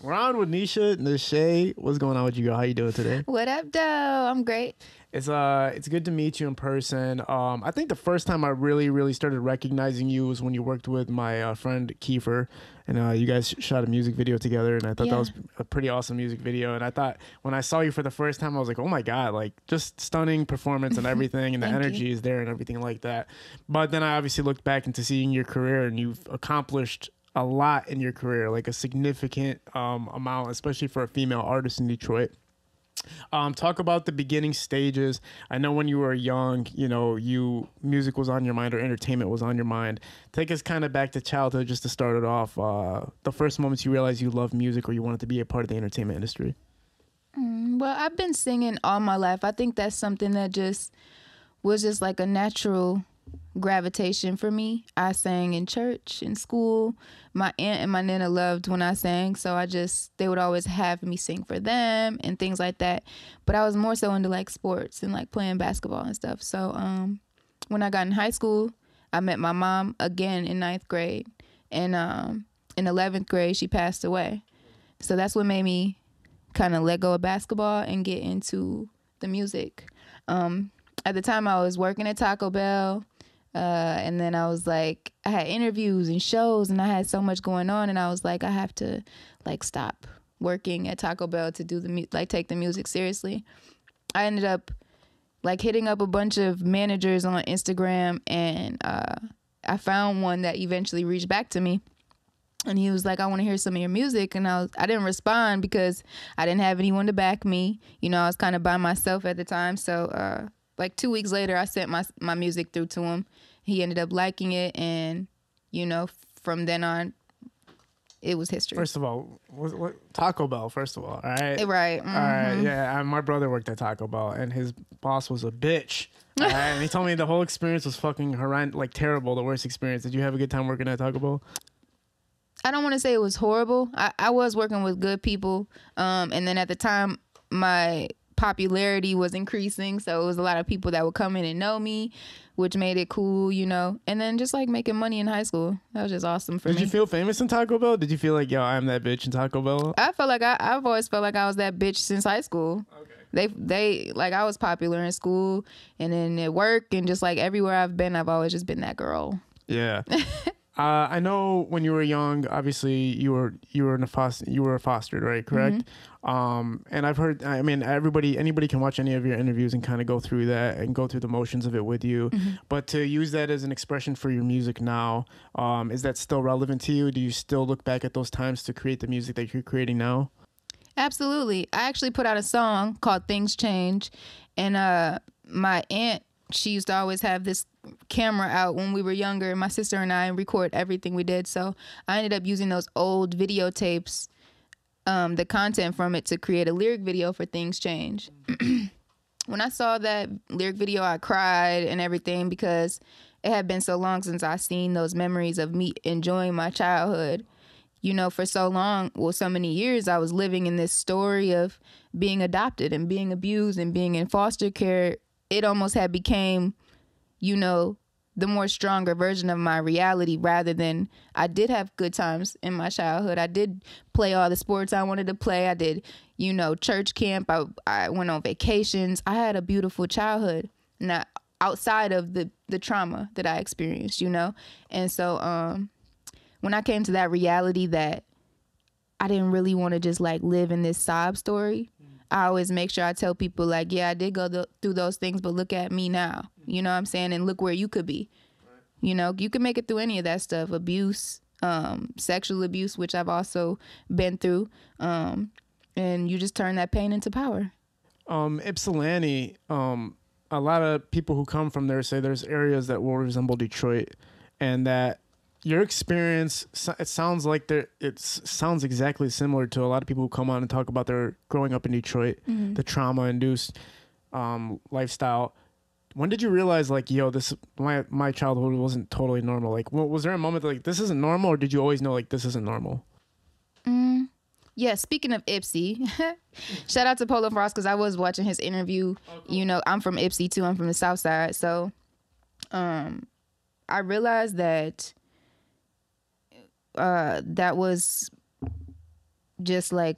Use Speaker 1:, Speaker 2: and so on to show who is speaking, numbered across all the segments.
Speaker 1: We're on with Neisha Neshae. What's going on with you, girl? How you doing today?
Speaker 2: What up, though? I'm great.
Speaker 1: It's good to meet you in person. I think the first time I really started recognizing you was when you worked with my friend Kiefer, and you guys shot a music video together, and I thought that was a pretty awesome music video. And I thought when I saw you for the first time, I was like, oh my god, like just stunning performance and everything, and the energy is there and everything like that. But then I obviously looked back into seeing your career, and you've accomplished a lot in your career, like a significant amount, especially for a female artist in Detroit. Talk about the beginning stages. I know when you were young, music was on your mind or entertainment was on your mind. Take us kind of back to childhood just to start it off. The first moments you realized you loved music or you wanted to be a part of the entertainment industry.
Speaker 2: Well, I've been singing all my life. I think that's something that was just like a natural gravitation for me. I sang in church, in school. My aunt and my nana loved when I sang, so they would always have me sing for them and things like that. But I was more so into like sports and like playing basketball and stuff. So when I got in high school, I met my mom again in 9th grade, and in 11th grade she passed away. So that's what made me kind of let go of basketball and get into the music. At the time I was working at Taco Bell. And then I was like, I had interviews and shows and I had so much going on, and I was like, I have to like stop working at Taco Bell to do take the music seriously. I ended up like hitting up a bunch of managers on Instagram, and I found one that eventually reached back to me, and he was like, I want to hear some of your music. And I didn't respond because I didn't have anyone to back me. I was kind of by myself at the time. So like 2 weeks later, I sent my music through to him. He ended up liking it, and, from then on, it was history.
Speaker 1: First of all, what Taco Bell, first of all right?
Speaker 2: Right. Mm-hmm.
Speaker 1: All right, yeah. My brother worked at Taco Bell, and his boss was a bitch. All right? And he told me the whole experience was fucking horrendous, like terrible, the worst experience. Did you have a good time working at Taco Bell?
Speaker 2: I don't want to say it was horrible. I was working with good people, and then at the time, my popularity was increasing, so it was a lot of people that would come in and know me, which made it cool, and then just like making money in high school, that was just awesome for me.
Speaker 1: Did you feel famous in Taco Bell? Did you feel like, yo, I'm that bitch in Taco Bell?
Speaker 2: I felt like I've always felt like I was that bitch since high school. Okay. They like, I was popular in school and then at work, and just like everywhere I've been, I've always just been that girl.
Speaker 1: Yeah. I know when you were young, obviously you were fostered, right? Correct. Mm-hmm. And I've heard, I mean, anybody can watch any of your interviews and kind of go through that and go through the motions of it with you. Mm-hmm. But to use that as an expression for your music now, is that still relevant to you? Do you still look back at those times to create the music that you're creating now?
Speaker 2: Absolutely. I actually put out a song called Things Change, and my aunt, she used to always have this camera out when we were younger, my sister and I, and record everything we did. So I ended up using those old videotapes, the content from it, to create a lyric video for Things Change. When I saw that lyric video, I cried and everything, because it had been so long since I seen those memories of me enjoying my childhood. For so long, so many years, I was living in this story of being adopted and being abused and being in foster care. It almost had became, the more stronger version of my reality, rather than, I did have good times in my childhood. I did play all the sports I wanted to play. I did, church camp. I went on vacations. I had a beautiful childhood, not outside of the trauma that I experienced, And so when I came to that reality that I didn't really want to just like live in this sob story, I always make sure I tell people like, yeah, I did go through those things, but look at me now. You know what I'm saying? And look where you could be. Right. You can make it through any of that stuff. Abuse, sexual abuse, which I've also been through. And you just turn that pain into power.
Speaker 1: Ypsilanti, a lot of people who come from there say there's areas that will resemble Detroit, and that your experience, it sounds exactly similar to a lot of people who come on and talk about their growing up in Detroit, mm-hmm. the trauma-induced lifestyle. When did you realize, like, yo, my childhood wasn't totally normal? Like, was there a moment like, this isn't normal, or did you always know, like, this isn't normal?
Speaker 2: Yeah, speaking of Ipsy, shout out to Polo Frost, because I was watching his interview. Oh, cool. I'm from Ipsy, too. I'm from the South Side. So I realized that that was just like,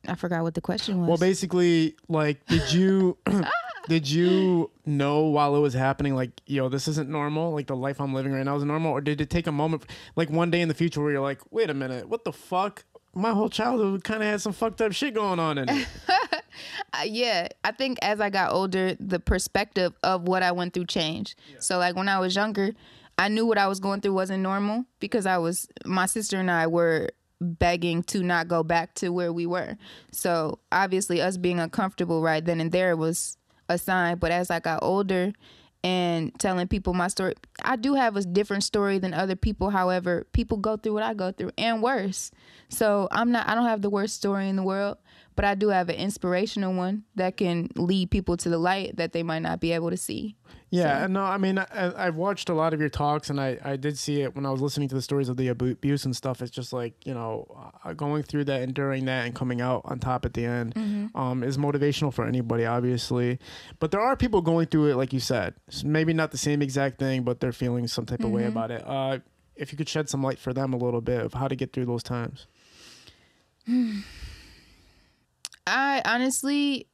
Speaker 2: I forgot what the question was.
Speaker 1: Well, basically, like, did you did you know while it was happening, like, yo, this isn't normal, like the life I'm living right now isn't normal, or did it take a moment, like one day in the future where you're like, wait a minute, what the fuck? My whole childhood kind of had some fucked up shit going on in it.
Speaker 2: Yeah, I think as I got older, the perspective of what I went through changed. Yeah. So like when I was younger, I knew what I was going through wasn't normal because my sister and I were begging to not go back to where we were. So obviously us being uncomfortable right then and there was a sign. But as I got older and telling people my story, I do have a different story than other people. However, people go through what I go through and worse. So I don't have the worst story in the world, but I do have an inspirational one that can lead people to the light that they might not be able to see.
Speaker 1: Yeah, so. No, I mean, I've watched a lot of your talks, and I did see it when I was listening to the stories of the abuse and stuff. It's just like, you know, going through that, enduring that, and coming out on top at the end is motivational for anybody, obviously. But there are people going through it, like you said. Maybe not the same exact thing, but they're feeling some type of way about it. If you could shed some light for them a little bit of how to get through those times.
Speaker 2: I honestly,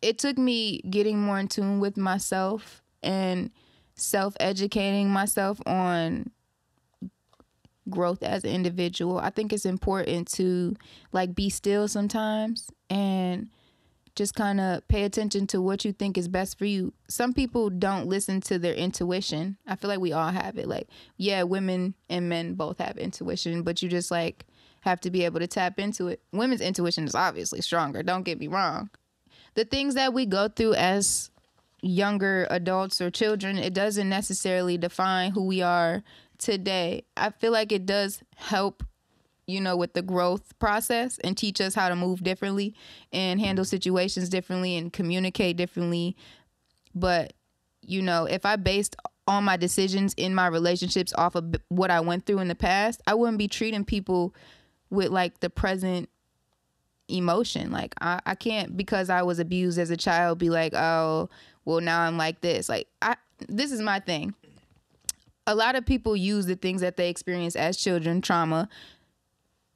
Speaker 2: it took me getting more in tune with myself and self-educating myself on growth as an individual. I think it's important to like be still sometimes and just kind of pay attention to what you think is best for you. Some people don't listen to their intuition. I feel like we all have it. Like, yeah, women and men both have intuition, but you just like have to be able to tap into it. Women's intuition is obviously stronger. Don't get me wrong. The things that we go through as younger adults or children, it doesn't necessarily define who we are today. I feel like it does help, you know, with the growth process and teach us how to move differently and handle situations differently and communicate differently. But, you know, if I based all my decisions in my relationships off of what I went through in the past, I wouldn't be treating people with like the present emotion. Like I can't, because I was abused as a child, be like, oh, well, now I'm like this. Like this is my thing. A lot of people use the things that they experience as children, trauma,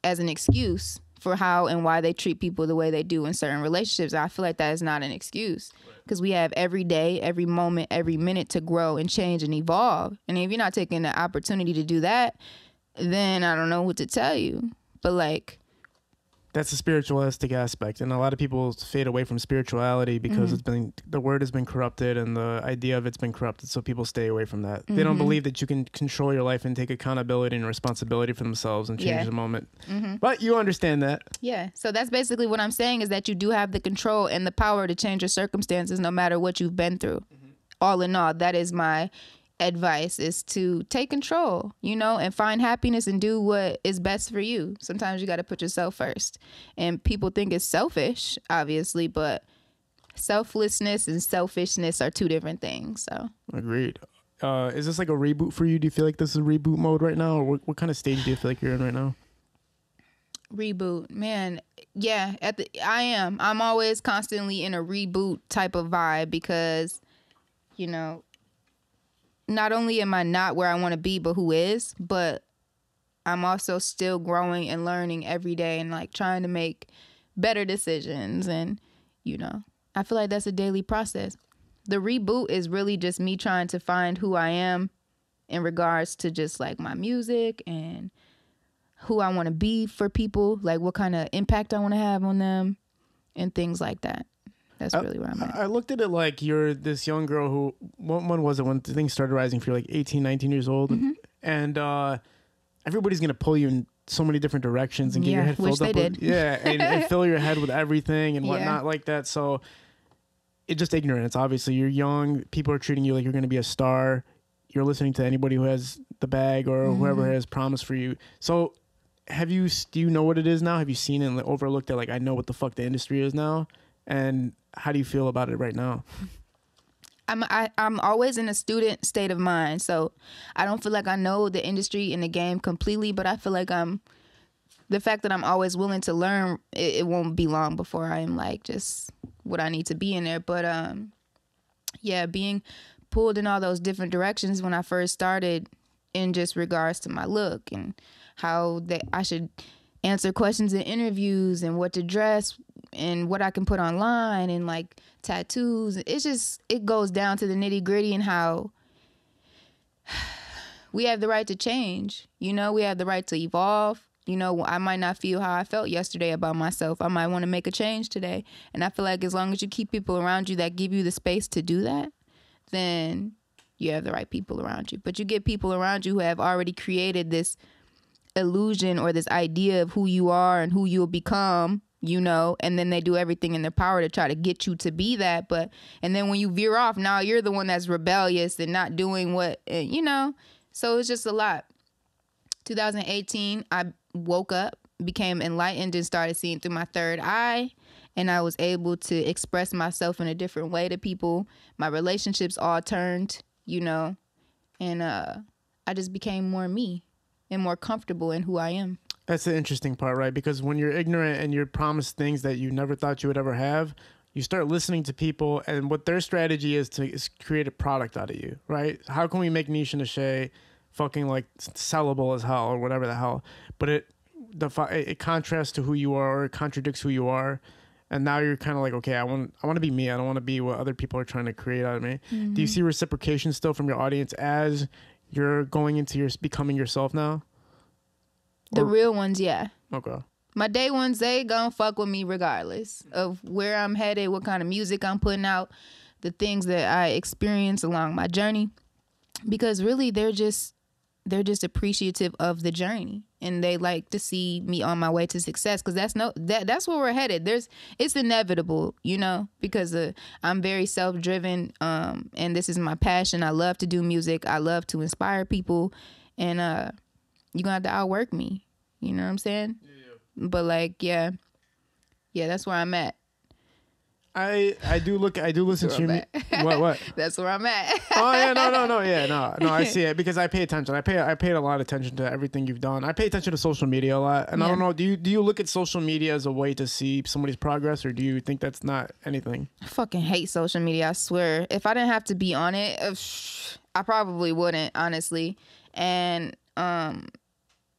Speaker 2: as an excuse for how and why they treat people the way they do in certain relationships. I feel like that is not an excuse because we have every day, every moment, every minute to grow and change and evolve. And if you're not taking the opportunity to do that, then I don't know what to tell you. But like,
Speaker 1: that's a spiritualistic aspect, and a lot of people fade away from spirituality because the word has been corrupted and the idea of it's been corrupted, so people stay away from that. They don't believe that you can control your life and take accountability and responsibility for themselves and change the moment. But you understand that. Yeah.
Speaker 2: So that's basically what I'm saying, is that you do have the control and the power to change your circumstances no matter what you've been through. All in all, that is my advice, is to take control, you know, and find happiness and do what is best for you. Sometimes you got to put yourself first, and people think it's selfish, obviously, but selflessness and selfishness are two different things. So
Speaker 1: agreed. Is this like a reboot for you? Do you feel like this is reboot mode right now, or what kind of stage do you feel like you're in right now?
Speaker 2: Reboot, man. Yeah, I'm always constantly in a reboot type of vibe because, you know, not only am I not where I want to be, but who is, but I'm also still growing and learning every day and like trying to make better decisions. And, you know, I feel like that's a daily process. The reboot is really just me trying to find who I am in regards to just like my music and who I want to be for people, like what kind of impact I want to have on them and things like that. That's really where I'm at.
Speaker 1: I looked at it like you're this young girl who, when was it when things started rising for you, like 18, 19 years old? And everybody's going to pull you in so many different directions and get your head filled up with, and fill your head with everything and whatnot like that. So it's just ignorance. Obviously, you're young. People are treating you like you're going to be a star. You're listening to anybody who has the bag or whoever has promised for you. So do you know what it is now? Have you seen it and overlooked it? Like, I know what the fuck the industry is now. And how do you feel about it right now?
Speaker 2: I'm always in a student state of mind, so I don't feel like I know the industry and the game completely, but I feel like the fact that I'm always willing to learn, it won't be long before I am like just what I need to be in there. But being pulled in all those different directions when I first started in just regards to my look and how that I should answer questions in interviews and what to dress and what I can put online and like tattoos. It goes down to the nitty gritty and how we have the right to change. You know, we have the right to evolve. You know, I might not feel how I felt yesterday about myself. I might want to make a change today. And I feel like as long as you keep people around you that give you the space to do that, then you have the right people around you. But you get people around you who have already created this illusion or this idea of who you are and who you'll become, you know, and then they do everything in their power to try to get you to be that. And then when you veer off, now you're the one that's rebellious and not doing what, you know. So it's just a lot. 2018, I woke up, became enlightened, and started seeing through my third eye. And I was able to express myself in a different way to people. My relationships all turned, you know, and I just became more me and more comfortable in who I am.
Speaker 1: That's the interesting part, right? Because when you're ignorant and you're promised things that you never thought you would ever have, you start listening to people, and what their strategy is create a product out of you, right? How can we make Neisha Neshae fucking like sellable as hell or whatever the hell? But it contrasts to who you are, or it contradicts who you are. And now you're kind of like, okay, I want to be me. I don't want to be what other people are trying to create out of me. Mm-hmm. Do you see reciprocation still from your audience as you're going into becoming yourself now?
Speaker 2: The real ones, yeah.
Speaker 1: Okay.
Speaker 2: My day ones, they gonna fuck with me regardless of where I'm headed, what kind of music I'm putting out, the things that I experience along my journey. Because really, they're just appreciative of the journey, and they like to see me on my way to success, because that's where we're headed. It's inevitable, you know, because I'm very self-driven, and this is my passion. I love to do music. I love to inspire people, and you're gonna have to outwork me. You know what I'm saying? Yeah. But like, yeah, that's where I'm at.
Speaker 1: I do listen to you. What?
Speaker 2: That's where I'm at.
Speaker 1: Oh yeah, no. I see it because I pay attention. I paid a lot of attention to everything you've done. I pay attention to social media a lot, and I don't know. Do you look at social media as a way to see somebody's progress, or do you think that's not anything?
Speaker 2: I fucking hate social media. I swear. If I didn't have to be on it, I probably wouldn't, honestly. And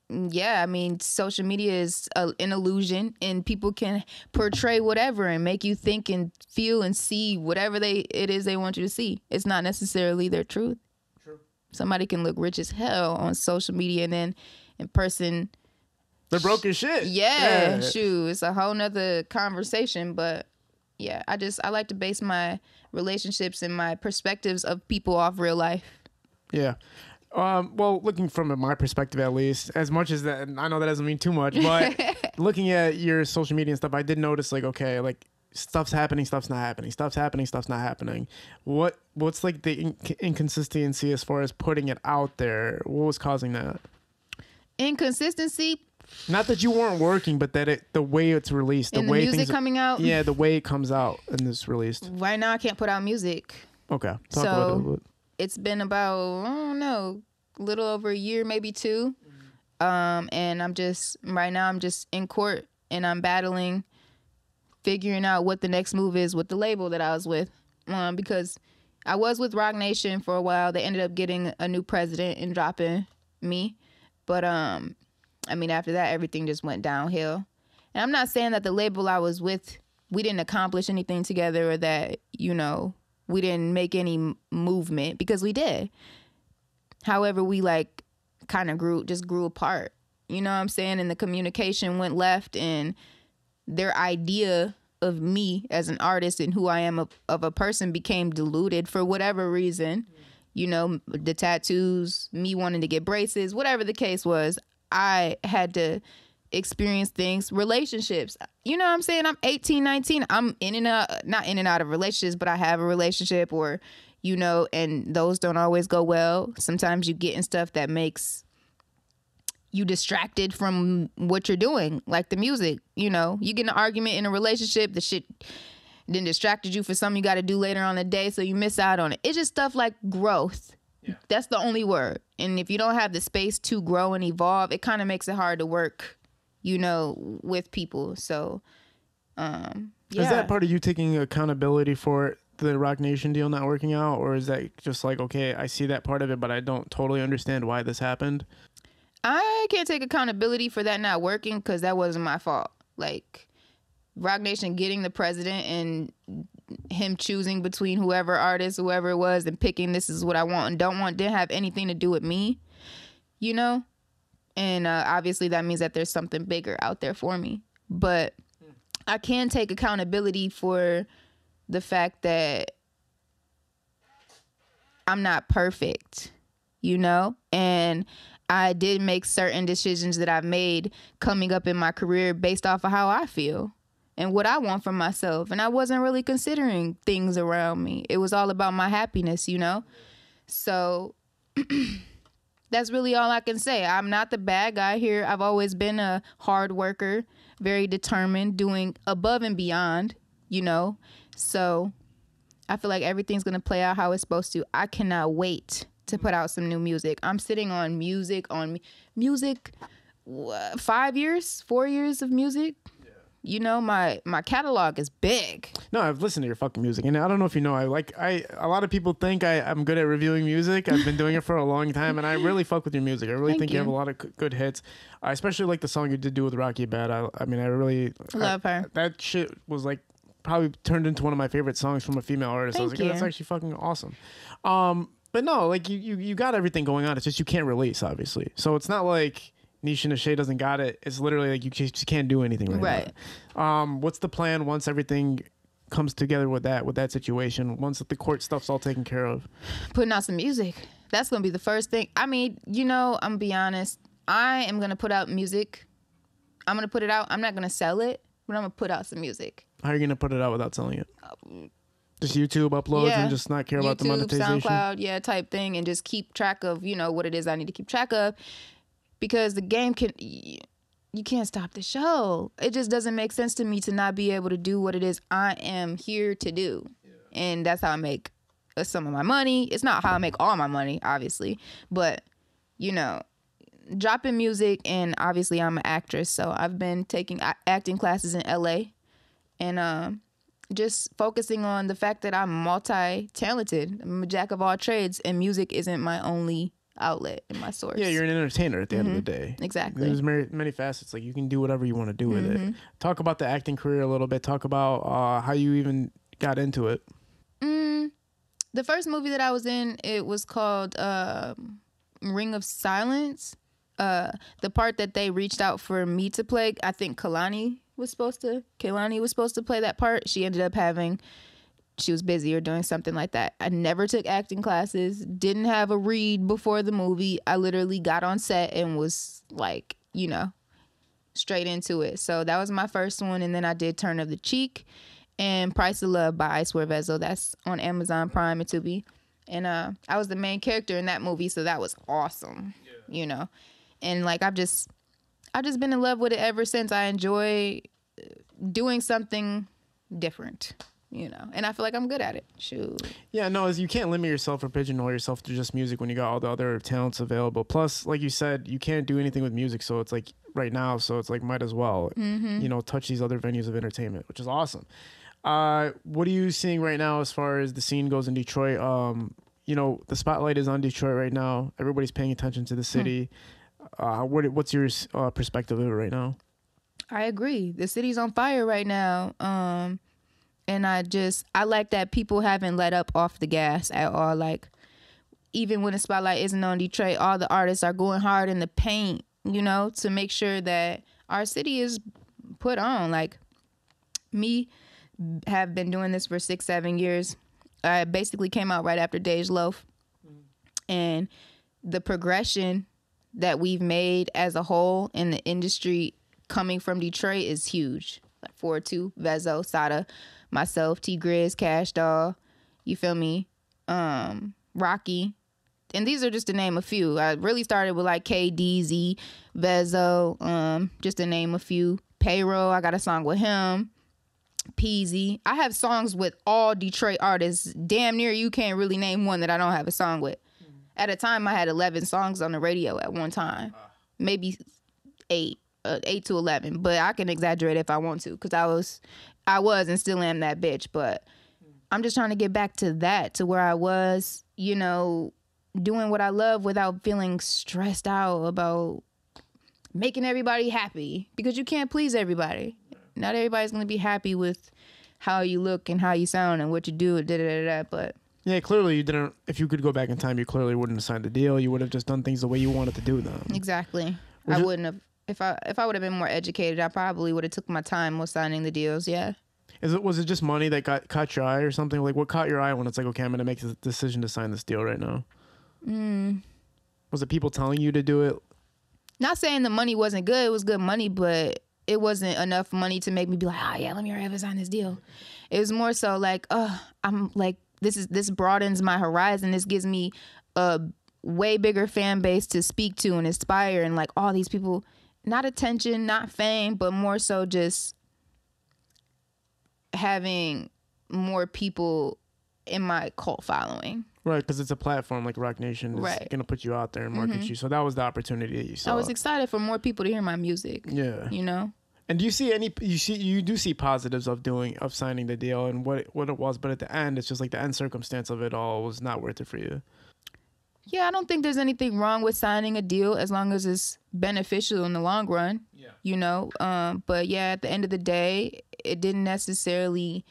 Speaker 2: yeah, I mean, social media is an illusion, and people can portray whatever and make you think and feel and see whatever it is they want you to see. It's not necessarily their truth. True. Somebody can look rich as hell on social media, and then in person,
Speaker 1: they're broke as shit.
Speaker 2: Yeah, shoot, it's a whole nother conversation. But yeah, I like to base my relationships and my perspectives of people off real life.
Speaker 1: Yeah. Well, looking from my perspective, at least, as much as that, and I know that doesn't mean too much, but looking at your social media and stuff, I did notice, like, okay, like, stuff's happening, stuff's not happening, stuff's happening, stuff's not happening. What's like the inconsistency as far as putting it out there? What was causing that?
Speaker 2: Inconsistency?
Speaker 1: Not that you weren't working, but that the way it's released, the way
Speaker 2: music coming out.
Speaker 1: Yeah, the way it comes out and it's released.
Speaker 2: Right now, I can't put out music.
Speaker 1: Okay, talk about it a little bit.
Speaker 2: It's been about, I don't know, a little over a year, maybe two. And right now I'm just in court, and I'm battling, figuring out what the next move is with the label that I was with. Because I was with ROC Nation for a while. They ended up getting a new president and dropping me. But, I mean, after that, everything just went downhill. And I'm not saying that the label I was with, we didn't accomplish anything together, or that, you know, we didn't make any movement, because we did. However, we like kind of grew apart. You know what I'm saying? And the communication went left, and their idea of me as an artist and who I am of a person became diluted for whatever reason. You know, the tattoos, me wanting to get braces, whatever the case was, I had to experience things, relationships. You know what I'm saying? I'm 18, 19. I'm not in and out of relationships, but I have a relationship, or, you know, and those don't always go well. Sometimes you get in stuff that makes you distracted from what you're doing, like the music. You know, you get in an argument in a relationship, the shit then distracted you for something you got to do later on the day, so you miss out on it. It's just stuff like growth. Yeah. That's the only word. And if you don't have the space to grow and evolve, it kind of makes it hard to work, you know, with people. So, yeah.
Speaker 1: Is that part of you taking accountability for the ROC Nation deal not working out? Or is that just like, okay, I see that part of it, but I don't totally understand why this happened?
Speaker 2: I can't take accountability for that not working because that wasn't my fault. Like, ROC Nation getting the president and him choosing between whoever artist, whoever it was, and picking this is what I want and don't want, didn't have anything to do with me, you know? And obviously that means that there's something bigger out there for me. But I can take accountability for the fact that I'm not perfect, you know? And I did make certain decisions that I've made coming up in my career based off of how I feel and what I want from myself. And I wasn't really considering things around me. It was all about my happiness, you know? So that's really all I can say. I'm not the bad guy here. I've always been a hard worker, very determined, doing above and beyond, you know? So I feel like everything's going to play out how it's supposed to. I cannot wait to put out some new music. I'm sitting on music, 4 years of music. Yeah. You know, my catalog is big.
Speaker 1: No, I've listened to your fucking music, and I don't know if you know, a lot of people think I'm good at reviewing music. I've been doing it for a long time, and I really fuck with your music. I really think you have a lot of good hits. I especially like the song you did do with Rocky Bad. I mean, I really
Speaker 2: love her.
Speaker 1: That shit was like probably turned into one of my favorite songs from a female artist. I was like,
Speaker 2: you.
Speaker 1: That's actually fucking awesome. But no, like you got everything going on. It's just you can't release, obviously. So it's not like Neisha Neshae doesn't got it. It's literally like you just can't do anything right now. What's the plan once everything comes together with that situation? Once the court stuff's all taken care of,
Speaker 2: putting out some music. That's gonna be the first thing. I mean, you know, I'm gonna be honest. I am gonna put out music. I'm gonna put it out. I'm not gonna sell it, but I'm gonna put out some music.
Speaker 1: How are you gonna put it out without selling it? Just YouTube uploads and just not care about the monetization?
Speaker 2: SoundCloud, type thing, and just keep track of, you know, what it is I need to keep track of. Because the game you can't stop the show. It just doesn't make sense to me to not be able to do what it is I am here to do. Yeah. And that's how I make some of my money. It's not how I make all my money, obviously. But, you know, dropping music, and obviously I'm an actress. So I've been taking acting classes in LA. And just focusing on the fact that I'm multi-talented. I'm a jack of all trades, and music isn't my only outlet and my source.
Speaker 1: Yeah, you're an entertainer at the end of the day.
Speaker 2: Exactly.
Speaker 1: There's many facets. Like, you can do whatever you want to do with it. Talk about the acting career a little bit. Talk about how you even got into it.
Speaker 2: The first movie that I was in, it was called Ring of Silence. The part that they reached out for me to play, I think Kaylani was supposed to play that part. She ended up she was busy or doing something like that. I never took acting classes, didn't have a read before the movie. I literally got on set and was like, you know, straight into it. So that was my first one. And then I did Turn of the Cheek and Price of Love by I Swear Vezo. That's on Amazon Prime and Tubi. And I was the main character in that movie, so that was awesome, you know. And like I've just been in love with it ever since. I enjoy doing something different, you know, and I feel like I'm good at it. Shoot.
Speaker 1: Yeah, no, you can't limit yourself or pigeonhole yourself to just music when you got all the other talents available. Plus, like you said, you can't do anything with music, so it's like right now, so it's like might as well, you know, touch these other venues of entertainment, which is awesome. What are you seeing right now as far as the scene goes in Detroit? You know, the spotlight is on Detroit right now. Everybody's paying attention to the city. What's your perspective of it right now?
Speaker 2: I agree. The city's on fire right now. And I like that people haven't let up off the gas at all. Like, even when the spotlight isn't on Detroit, all the artists are going hard in the paint, you know, to make sure that our city is put on. Like, me have been doing this for 6-7 years. I basically came out right after Dej Loaf. And the progression that we've made as a whole in the industry coming from Detroit is huge. Like 4-2, Vezo, Sada, myself, T Grizz, Cash Doll, you feel me? Rocky. And these are just to name a few. I really started with like KDZ, Vezo, just to name a few. Payroll, I got a song with him. Peasy. I have songs with all Detroit artists. Damn near you can't really name one that I don't have a song with. At a time, I had 11 songs on the radio at one time. Maybe 8 to 11. But I can exaggerate if I want to, because I was and still am that bitch. But I'm just trying to get back to that, to where I was, you know, doing what I love without feeling stressed out about making everybody happy, because you can't please everybody. Not everybody's going to be happy with how you look and how you sound and what you do, but
Speaker 1: yeah, clearly you didn't. If you could go back in time, you clearly wouldn't have signed the deal. You would have just done things the way you wanted to do them.
Speaker 2: Exactly. I wouldn't have. If I would have been more educated, I probably would have took my time with signing the deals. Yeah.
Speaker 1: Was it just money that caught your eye or something? Like, what caught your eye when it's like, okay, I'm going to make the decision to sign this deal right now? Was it people telling you to do it?
Speaker 2: Not saying the money wasn't good. It was good money, but it wasn't enough money to make me be like, oh yeah, let me hurry up and sign this deal. It was more so like, I'm like, this broadens my horizon. This gives me a way bigger fan base to speak to and inspire, and like all these people, not attention, not fame, but more so just having more people in my cult following.
Speaker 1: Right, because it's a platform like ROC Nation is going to put you out there and market you. So that was the opportunity that you saw.
Speaker 2: I was excited for more people to hear my music.
Speaker 1: Yeah.
Speaker 2: You know?
Speaker 1: And do you see you do see positives of signing the deal and what it was, but at the end, it's just like the end circumstance of it all was not worth it for you.
Speaker 2: Yeah, I don't think there's anything wrong with signing a deal as long as it's beneficial in the long run. Yeah. You know? But yeah, at the end of the day, it didn't necessarily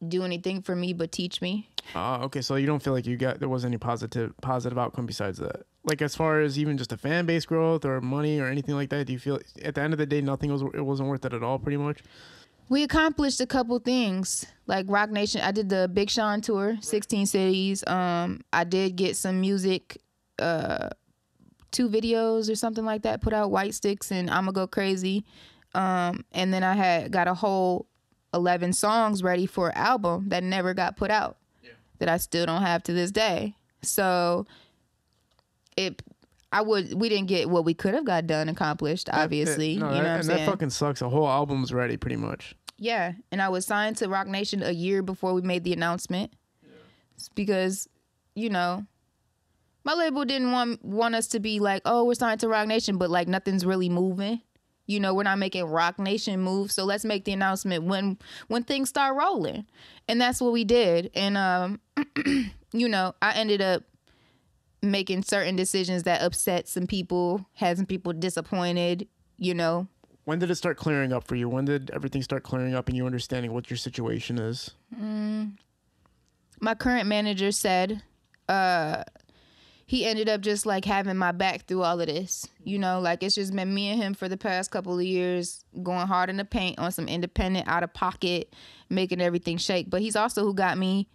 Speaker 2: do anything for me but teach me.
Speaker 1: Okay, so you don't feel like there was any positive outcome besides that? Like as far as even just a fan base growth or money or anything like that, do you feel at the end of the day it wasn't worth it at all pretty much?
Speaker 2: We accomplished a couple things. Like ROC Nation, I did the Big Sean tour, 16 cities. I did get some music, 2 videos or something like that, put out White Sticks and I'ma Go Crazy. And then I had got a whole 11 songs ready for an album that never got put out, that I still don't have to this day. So we didn't get what we could have got done accomplished, obviously.
Speaker 1: That fucking sucks. A whole album's ready pretty much.
Speaker 2: Yeah, and I was signed to ROC Nation a year before we made the announcement. It's because, you know, my label didn't want us to be like, oh, we're signed to ROC Nation, but like nothing's really moving. You know, we're not making ROC Nation move, so let's make the announcement when things start rolling. And that's what we did. And, you know, I ended up making certain decisions that upset some people, had some people disappointed, you know.
Speaker 1: When did it start clearing up for you? When did everything start clearing up and you understanding what your situation is?
Speaker 2: My current manager said he ended up just like having my back through all of this. You know, like it's just been me and him for the past couple of years going hard in the paint on some independent, out of pocket, making everything shake. But he's also who got me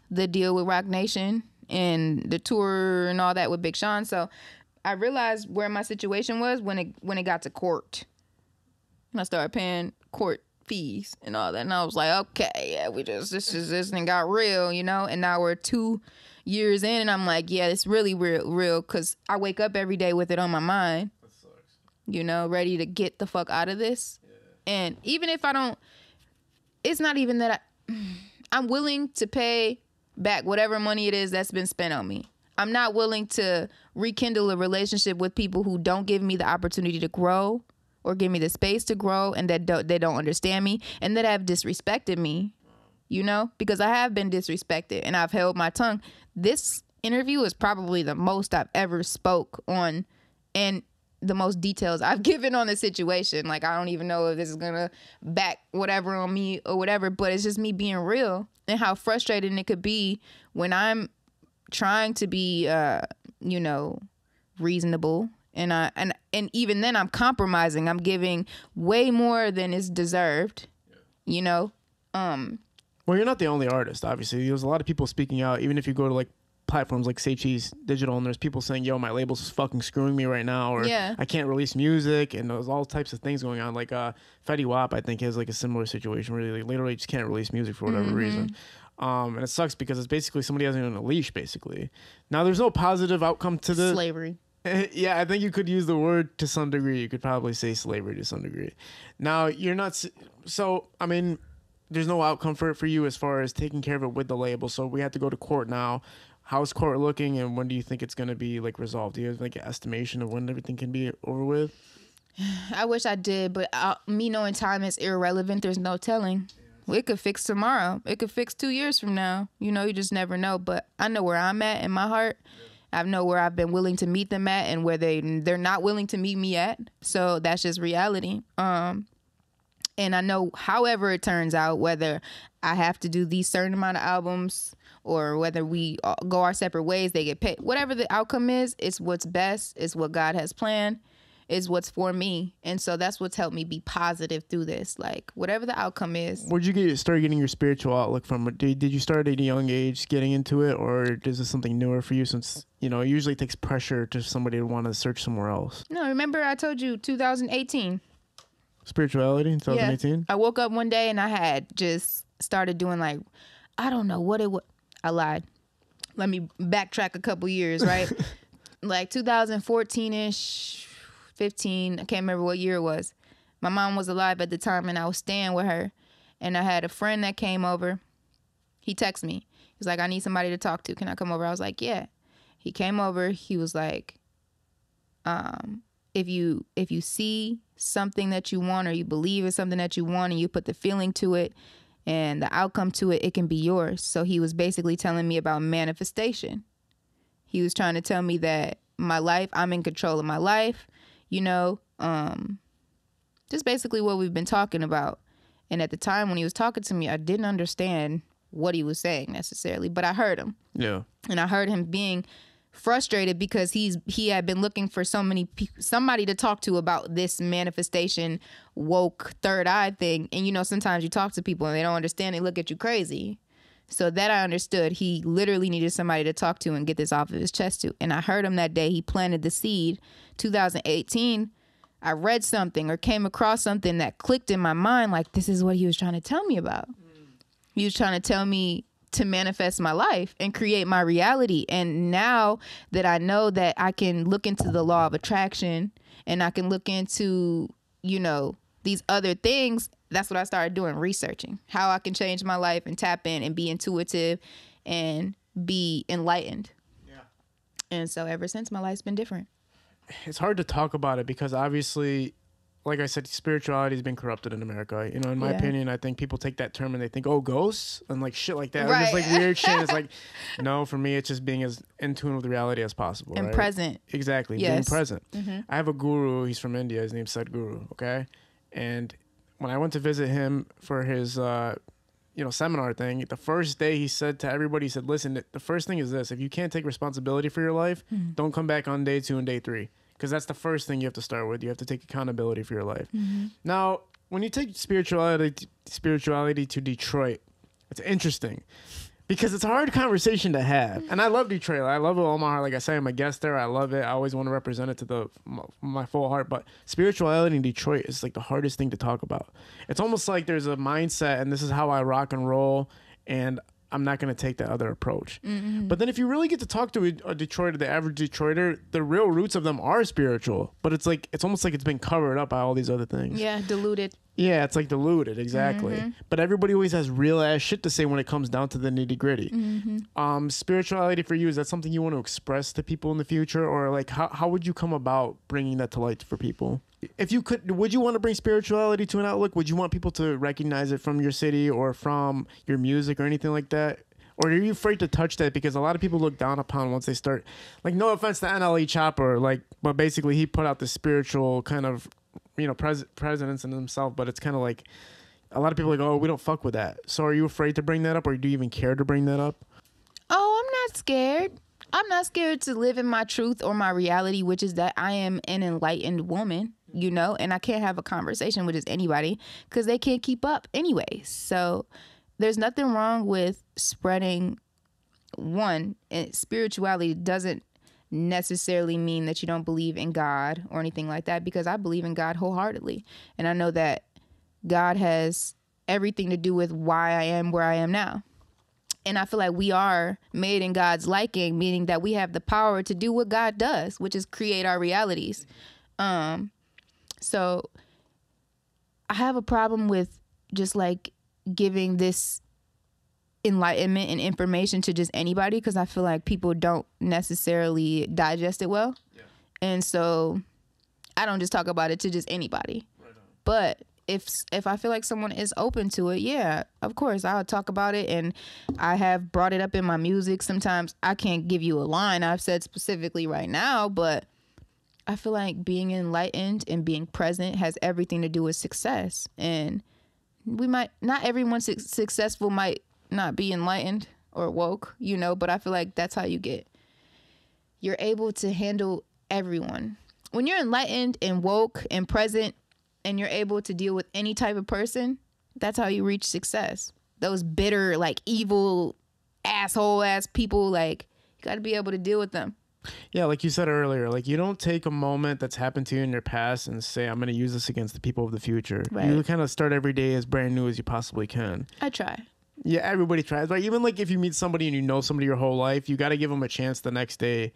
Speaker 2: the deal with ROC Nation and the tour and all that with Big Sean. So I realized where my situation was when it got to court. And I started paying court fees and all that. And I was like, okay, yeah, this thing got real, you know? And now we're 2 years in and I'm like, yeah, it's really real because I wake up every day with it on my mind. That sucks. You know, ready to get the fuck out of this. Yeah. And even if I don't, it's not even that I'm willing to pay back whatever money it is that's been spent on me. I'm not willing to rekindle a relationship with people who don't give me the opportunity to grow or give me the space to grow, and that they don't understand me and that have disrespected me, you know, because I have been disrespected and I've held my tongue. This interview is probably the most I've ever spoke on and the most details I've given on the situation. Like, I don't even know if this is going to back whatever on me or whatever, but it's just me being real and how frustrating it could be when I'm trying to be, you know, reasonable. And even then I'm compromising. I'm giving way more than is deserved, you know?
Speaker 1: Well, you're not the only artist, obviously. There's a lot of people speaking out, even if you go to like platforms like Say Cheese Digital and there's people saying, yo, my label's fucking screwing me right now, or I can't release music, and there's all types of things going on. Like Fetty Wap, I think, has like a similar situation where they like, literally just can't release music for whatever reason. And it sucks because it's basically somebody has you on a leash, basically. Now, there's no positive outcome to the
Speaker 2: slavery.
Speaker 1: Yeah, I think you could use the word to some degree. You could probably say slavery to some degree. Now, you're not... So, I mean, there's no outcome for you as far as taking care of it with the label. So we have to go to court now. How's court looking, and when do you think it's going to be, like, resolved? Do you have, like, an estimation of when everything can be over with?
Speaker 2: I wish I did, but me knowing time is irrelevant. There's no telling. It could fix tomorrow. It could fix 2 years from now. You know, you just never know. But I know where I'm at in my heart. I know where I've been willing to meet them at and where they're not willing to meet me at. So that's just reality. And I know however it turns out, whether I have to do these certain amount of albums or whether we go our separate ways, they get paid. Whatever the outcome is, it's what's best. It's what God has planned. Is what's for me. And so that's what's helped me be positive through this. Like, whatever the outcome is.
Speaker 1: Where'd you start getting your spiritual outlook from? Did you start at a young age getting into it, or is this something newer for you since, you know, it usually takes pressure to somebody to want to search somewhere else?
Speaker 2: No, remember I told you 2018.
Speaker 1: Spirituality in 2018?
Speaker 2: Yeah. I woke up one day and I had just started doing like, I don't know what it was. I lied. Let me backtrack a couple years, right? Like 2014-ish. 15, I can't remember what year it was. My mom was alive at the time and I was staying with her, and I had a friend that came over. He texted me. He was like, I need somebody to talk to. Can I come over? I was like, yeah. He came over. He was like, if you see something that you want, or you believe in something that you want, and you put the feeling to it and the outcome to it, it can be yours. So he was basically telling me about manifestation. He was trying to tell me that my life, I'm in control of my life. You know, just basically what we've been talking about. And at the time when he was talking to me, I didn't understand what he was saying necessarily, but I heard him.
Speaker 1: Yeah.
Speaker 2: And I heard him being frustrated because he had been looking for somebody to talk to about this manifestation, woke, third eye thing. And, you know, sometimes you talk to people and they don't understand. They look at you crazy. So that I understood. He literally needed somebody to talk to and get this off of his chest to. And I heard him that day. He planted the seed. 2018, I read something or came across something that clicked in my mind. Like, this is what he was trying to tell me about. He was trying to tell me to manifest my life and create my reality. And now that I know that I can look into the law of attraction and I can look into, you know, these other things, that's what I started doing, researching how I can change my life and tap in and be intuitive and be enlightened. Yeah. And so ever since, my life's been different.
Speaker 1: It's hard to talk about it because obviously, like I said, spirituality has been corrupted in America. You know, in my opinion, I think people take that term and they think, oh, ghosts and like shit like that. Right. Or just like weird shit. It's like, no, for me, it's just being as in tune with reality as possible.
Speaker 2: And
Speaker 1: right?
Speaker 2: present.
Speaker 1: Exactly. Yes. Being present. Mm-hmm. I have a guru. He's from India. His name's Sadhguru. Okay. And when I went to visit him for his, seminar thing, the first day he said to everybody, he said, listen, the first thing is this. If you can't take responsibility for your life, don't come back on day 2 and day 3. Because that's the first thing you have to start with. You have to take accountability for your life. Mm-hmm. Now, when you take spirituality to Detroit, it's interesting. Because it's a hard conversation to have. And I love Detroit. I love it with all my heart. Like I say, I'm a guest there. I love it. I always want to represent it to my full heart. But spirituality in Detroit is like the hardest thing to talk about. It's almost like there's a mindset, and this is how I rock and roll, and I'm not going to take that other approach. Mm-hmm. But then if you really get to talk to a Detroiter, the average Detroiter, the real roots of them are spiritual. But it's almost like it's been covered up by all these other things.
Speaker 2: Yeah, diluted.
Speaker 1: Yeah, it's like diluted, exactly. Mm-hmm. But everybody always has real ass shit to say when it comes down to the nitty gritty. Mm-hmm. Spirituality for you, is that something you want to express to people in the future? Or like, how would you come about bringing that to light for people? If you could, would you want to bring spirituality to an outlook? Would you want people to recognize it from your city or from your music or anything like that? Or are you afraid to touch that because a lot of people look down upon once they start, like, no offense to NLE Chopper, like, but basically he put out the spiritual kind of, presence in himself, but it's kind of like a lot of people are like, oh, we don't fuck with that. So are you afraid to bring that up, or do you even care to bring that up?
Speaker 2: Oh, I'm not scared. I'm not scared to live in my truth or my reality, which is that I am an enlightened woman, and I can't have a conversation with just anybody because they can't keep up anyway. So there's nothing wrong with spreading and spirituality doesn't necessarily mean that you don't believe in God or anything like that, because I believe in God wholeheartedly. And I know that God has everything to do with why I am where I am now. And I feel like we are made in God's liking, meaning that we have the power to do what God does, which is create our realities. So I have a problem with just like giving this enlightenment and information to just anybody, because I feel like people don't necessarily digest it well. Yeah. And so I don't just talk about it to just anybody. Right on. But if I feel like someone is open to it, yeah, of course I'll talk about it, and I have brought it up in my music. Sometimes I can't give you a line I've said specifically right now, but I feel like being enlightened and being present has everything to do with success. And we might not everyone successful might not be enlightened or woke, you know, but I feel like that's how you're able to handle everyone. When you're enlightened and woke and present and you're able to deal with any type of person, that's how you reach success. Those bitter, like evil, asshole ass people, like you got to be able to deal with them.
Speaker 1: Yeah, like you said earlier, like you don't take a moment that's happened to you in your past and say, I'm going to use this against the people of the future. Right. You kind of start every day as brand new as you possibly can.
Speaker 2: I try.
Speaker 1: Yeah, everybody tries. Right? Even like if you meet somebody and you know somebody your whole life, you got to give them a chance the next day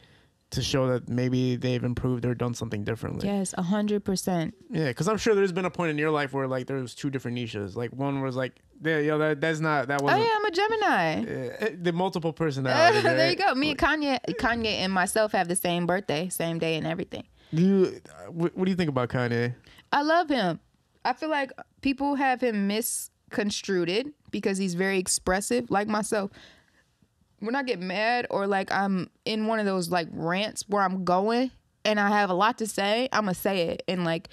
Speaker 1: to show that maybe they've improved or done something differently.
Speaker 2: Yes, 100%.
Speaker 1: Yeah, because I'm sure there's been a point in your life where like there was two different Nishas. Like one was like, that wasn't.
Speaker 2: Oh yeah, I'm a Gemini.
Speaker 1: The multiple personality. Right?
Speaker 2: There you go. Me and Kanye and myself have the same birthday, same day, and everything.
Speaker 1: What do you think about Kanye?
Speaker 2: I love him. I feel like people have him misconstrued because he's very expressive, like myself. When I get mad or like I'm in one of those like rants where I'm going and I have a lot to say, I'm gonna say it. And like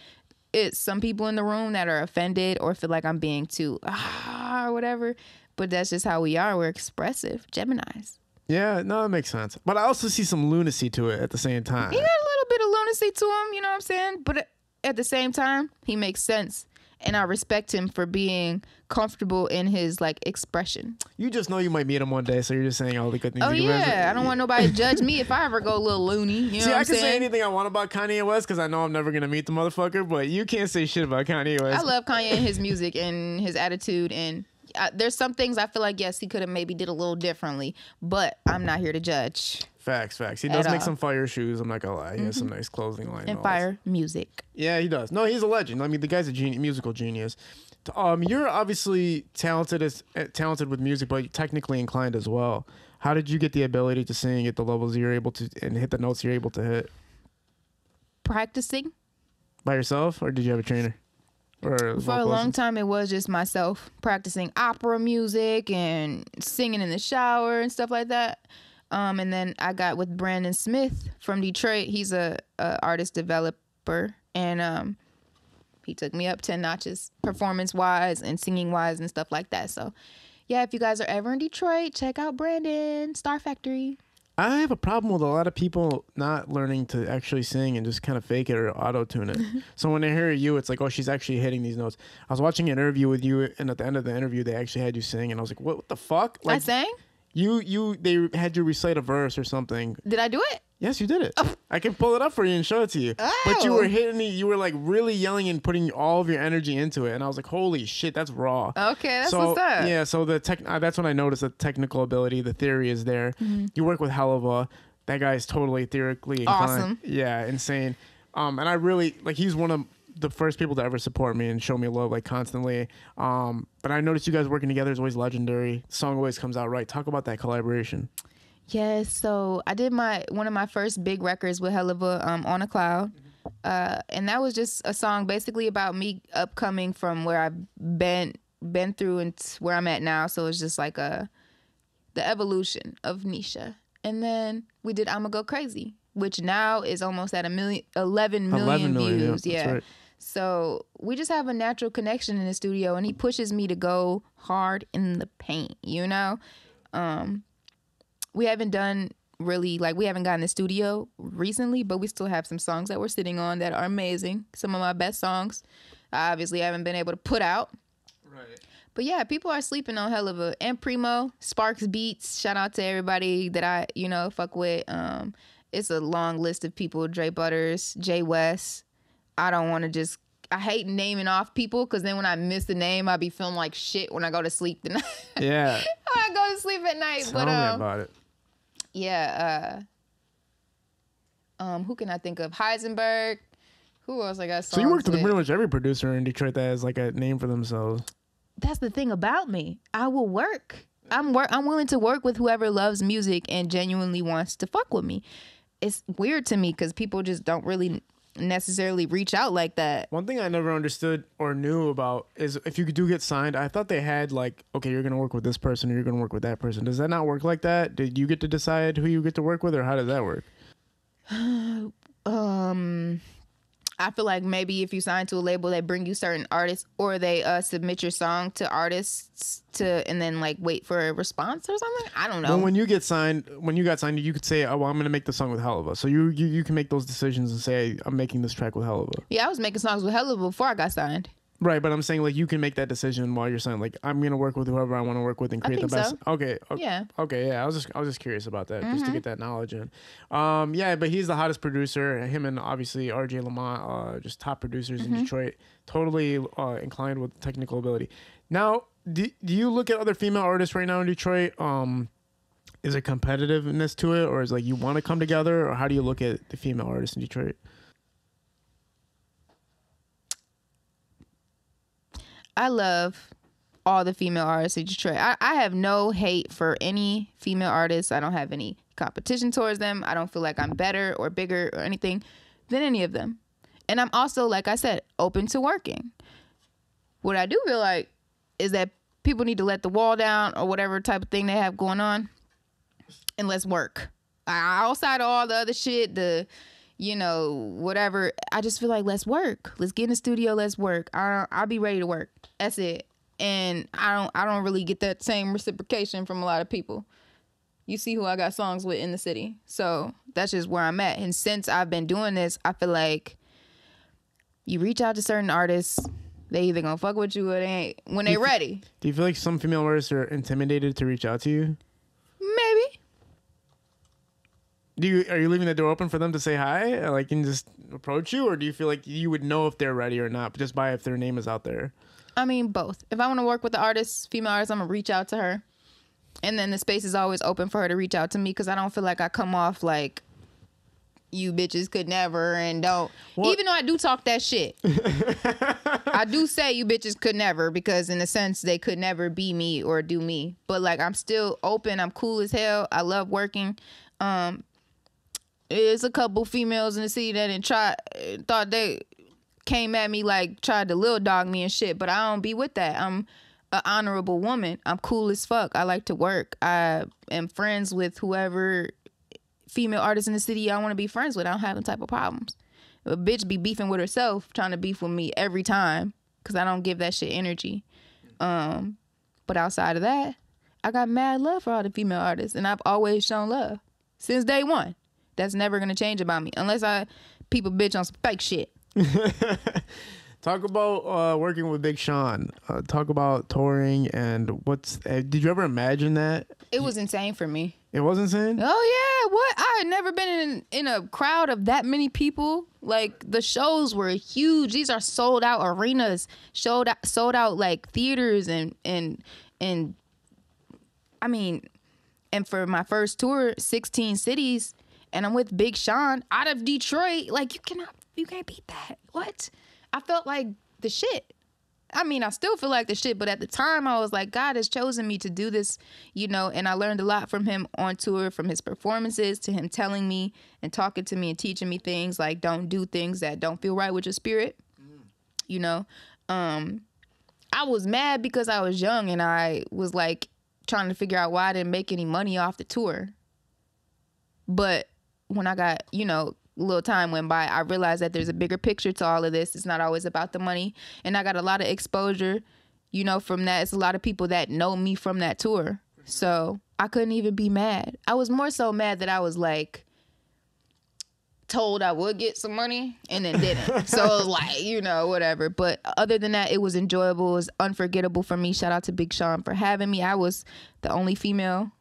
Speaker 2: it's some people in the room that are offended or feel like I'm being too or whatever. But that's just how we are. We're expressive Geminis.
Speaker 1: Yeah, no, that makes sense. But I also see some lunacy to it at the same time.
Speaker 2: He got a little bit of lunacy to him, you know what I'm saying? But at the same time, he makes sense. And I respect him for being comfortable in his like expression.
Speaker 1: You just know you might meet him one day, so you're just saying all the good things.
Speaker 2: Oh yeah, I don't want nobody to judge me if I ever go a little loony. You know what I'm saying? I
Speaker 1: can say anything I want about Kanye West because I know I'm never gonna meet the motherfucker. But you can't say shit about Kanye West.
Speaker 2: I love Kanye and his music and his attitude, and there's some things I feel like yes he could have maybe did a little differently, but I'm not here to judge.
Speaker 1: Facts. He does make some fire shoes. I'm not gonna lie. He has some nice clothing line
Speaker 2: and fire music.
Speaker 1: Yeah, he does. No, he's a legend. I mean, the guy's a musical genius. You're obviously talented with music, but you're technically inclined as well. How did you get the ability to sing at the levels you're able to and hit the notes you're able to hit?
Speaker 2: Practicing.
Speaker 1: By yourself, or did you have a trainer? Or
Speaker 2: for a long time, it was just myself practicing opera music and singing in the shower and stuff like that. And then I got with Brandon Smith from Detroit. He's a artist developer, and he took me up 10 notches, performance-wise and singing-wise and stuff like that. So, yeah, if you guys are ever in Detroit, check out Brandon, Star Factory.
Speaker 1: I have a problem with a lot of people not learning to actually sing and just kind of fake it or auto-tune it. So when they hear you, it's like, oh, she's actually hitting these notes. I was watching an interview with you, and at the end of the interview, they actually had you sing, and I was like, what the fuck? Like,
Speaker 2: I sang?
Speaker 1: They had you recite a verse or something.
Speaker 2: Did I do it?
Speaker 1: Yes, you did it. Oh. I can pull it up for you and show it to you. Oh. But you were hitting it. You were like really yelling and putting all of your energy into it. And I was like, holy shit, that's raw.
Speaker 2: Okay, that's what's up.
Speaker 1: Yeah, so that's when I noticed the technical ability, the theory is there. Mm-hmm. You work with Helluva. That guy is totally theoretically inclined.
Speaker 2: Awesome.
Speaker 1: Yeah, insane. And I really, like, he's one of the first people to ever support me and show me love, like, constantly. But I noticed you guys working together is always legendary. The song always comes out right. Talk about that collaboration.
Speaker 2: Yes, so I did one of my first big records with Helluva, On a Cloud. And that was just a song basically about me upcoming from where I've been through and where I'm at now. So it's just like the evolution of Neisha. And then we did I'ma Go Crazy, which now is almost at 11 million views. Yeah. Right. So we just have a natural connection in the studio, and he pushes me to go hard in the paint, you know? We haven't done really, like, we haven't gotten the studio recently, but we still have some songs that we're sitting on that are amazing. Some of my best songs I obviously haven't been able to put out. Right. But yeah, people are sleeping on Helluva and Primo, Sparks Beats. Shout out to everybody that I, fuck with. It's a long list of people. Dre Butters, Jay West. I don't want to I hate naming off people because then when I miss the name, I be feeling like shit when I go to sleep tonight.
Speaker 1: Yeah.
Speaker 2: I go to sleep at night.
Speaker 1: Tell me about it.
Speaker 2: Yeah. Who can I think of? Heisenberg. Who else I got songs
Speaker 1: So you worked with pretty
Speaker 2: with?
Speaker 1: much every producer in Detroit that has like a name for themselves.
Speaker 2: That's the thing about me. I will work. I'm willing to work with whoever loves music and genuinely wants to fuck with me. It's weird to me because people just don't really necessarily reach out like that.
Speaker 1: One thing I never understood or knew about is if you do get signed, I thought they had like, okay, you're going to work with this person or you're going to work with that person. Does that not work like that? Did you get to decide who you get to work with, or how does that work?
Speaker 2: I feel like maybe if you sign to a label, they bring you certain artists, or they submit your song to artists and then like wait for a response or something. I don't know.
Speaker 1: Well, when you got signed, you could say, oh, well, I'm going to make the song with Helluva. So you can make those decisions and say, I'm making this track with Helluva.
Speaker 2: Yeah, I was making songs with Helluva before I got signed.
Speaker 1: Right, but I'm saying like you can make that decision while you're signed. Like I'm gonna work with whoever I want to work with and create the best. So. Okay.
Speaker 2: Yeah.
Speaker 1: Okay. Yeah. I was just curious about that, just to get that knowledge in. Yeah, but he's the hottest producer. Him and obviously R.J. Lamont, just top producers in Detroit. Totally inclined with technical ability. Now, do you look at other female artists right now in Detroit? Is it competitiveness to it, or is like you want to come together, or how do you look at the female artists in Detroit?
Speaker 2: I love all the female artists in Detroit. I have no hate for any female artists. I don't have any competition towards them. I don't feel like I'm better or bigger or anything than any of them. And I'm also, like I said, open to working. What I do feel like is that people need to let the wall down or whatever type of thing they have going on and let's work. Outside of all the other shit, whatever, I just feel like let's work. Let's get in the studio, let's work. I'll be ready to work. That's it. And I don't really get that same reciprocation from a lot of people. You see who I got songs with in the city. So that's just where I'm at. And since I've been doing this, I feel like you reach out to certain artists, they either gonna fuck with you or they ain't when they ready.
Speaker 1: Do you feel like some female artists are intimidated to reach out to you?
Speaker 2: Maybe.
Speaker 1: Are you leaving the door open for them to say hi, like, and just approach you, or do you feel like you would know if they're ready or not just by if their name is out there?
Speaker 2: I mean, both. If I want to work with the artist, female artist, I'm gonna reach out to her, and then the space is always open for her to reach out to me because I don't feel like I come off like you bitches could never and don't. What? Even though I do talk that shit, I do say you bitches could never because in a sense they could never be me or do me. But like I'm still open. I'm cool as hell. I love working. There's a couple females in the city that thought they came at me like tried to little dog me and shit, but I don't be with that. I'm an honorable woman. I'm cool as fuck. I like to work. I am friends with whoever female artist in the city I want to be friends with. I don't have them type of problems. A bitch be beefing with herself, trying to beef with me every time because I don't give that shit energy. But outside of that, I got mad love for all the female artists, and I've always shown love since day one. That's never gonna change about me unless I peep a bitch on some fake shit.
Speaker 1: Talk about working with Big Sean. Talk about touring and did you ever imagine that?
Speaker 2: It was insane for me.
Speaker 1: It was insane?
Speaker 2: Oh yeah, what? I had never been in a crowd of that many people. Like the shows were huge. These are sold out arenas, sold out like theaters and I mean, and for my first tour, 16 cities, and I'm with Big Sean out of Detroit. Like you can't beat that. What? I felt like the shit. I mean, I still feel like the shit, but at the time I was like, God has chosen me to do this, and I learned a lot from him on tour, from his performances to him telling me and talking to me and teaching me things like don't do things that don't feel right with your spirit. I was mad because I was young and I was like trying to figure out why I didn't make any money off the tour. But when I got, a little time went by, I realized that there's a bigger picture to all of this. It's not always about the money. And I got a lot of exposure, from that. It's a lot of people that know me from that tour. So I couldn't even be mad. I was more so mad that I was like told I would get some money and then didn't. So it was like, whatever. But other than that, it was enjoyable. It was unforgettable for me. Shout out to Big Sean for having me. I was the only female,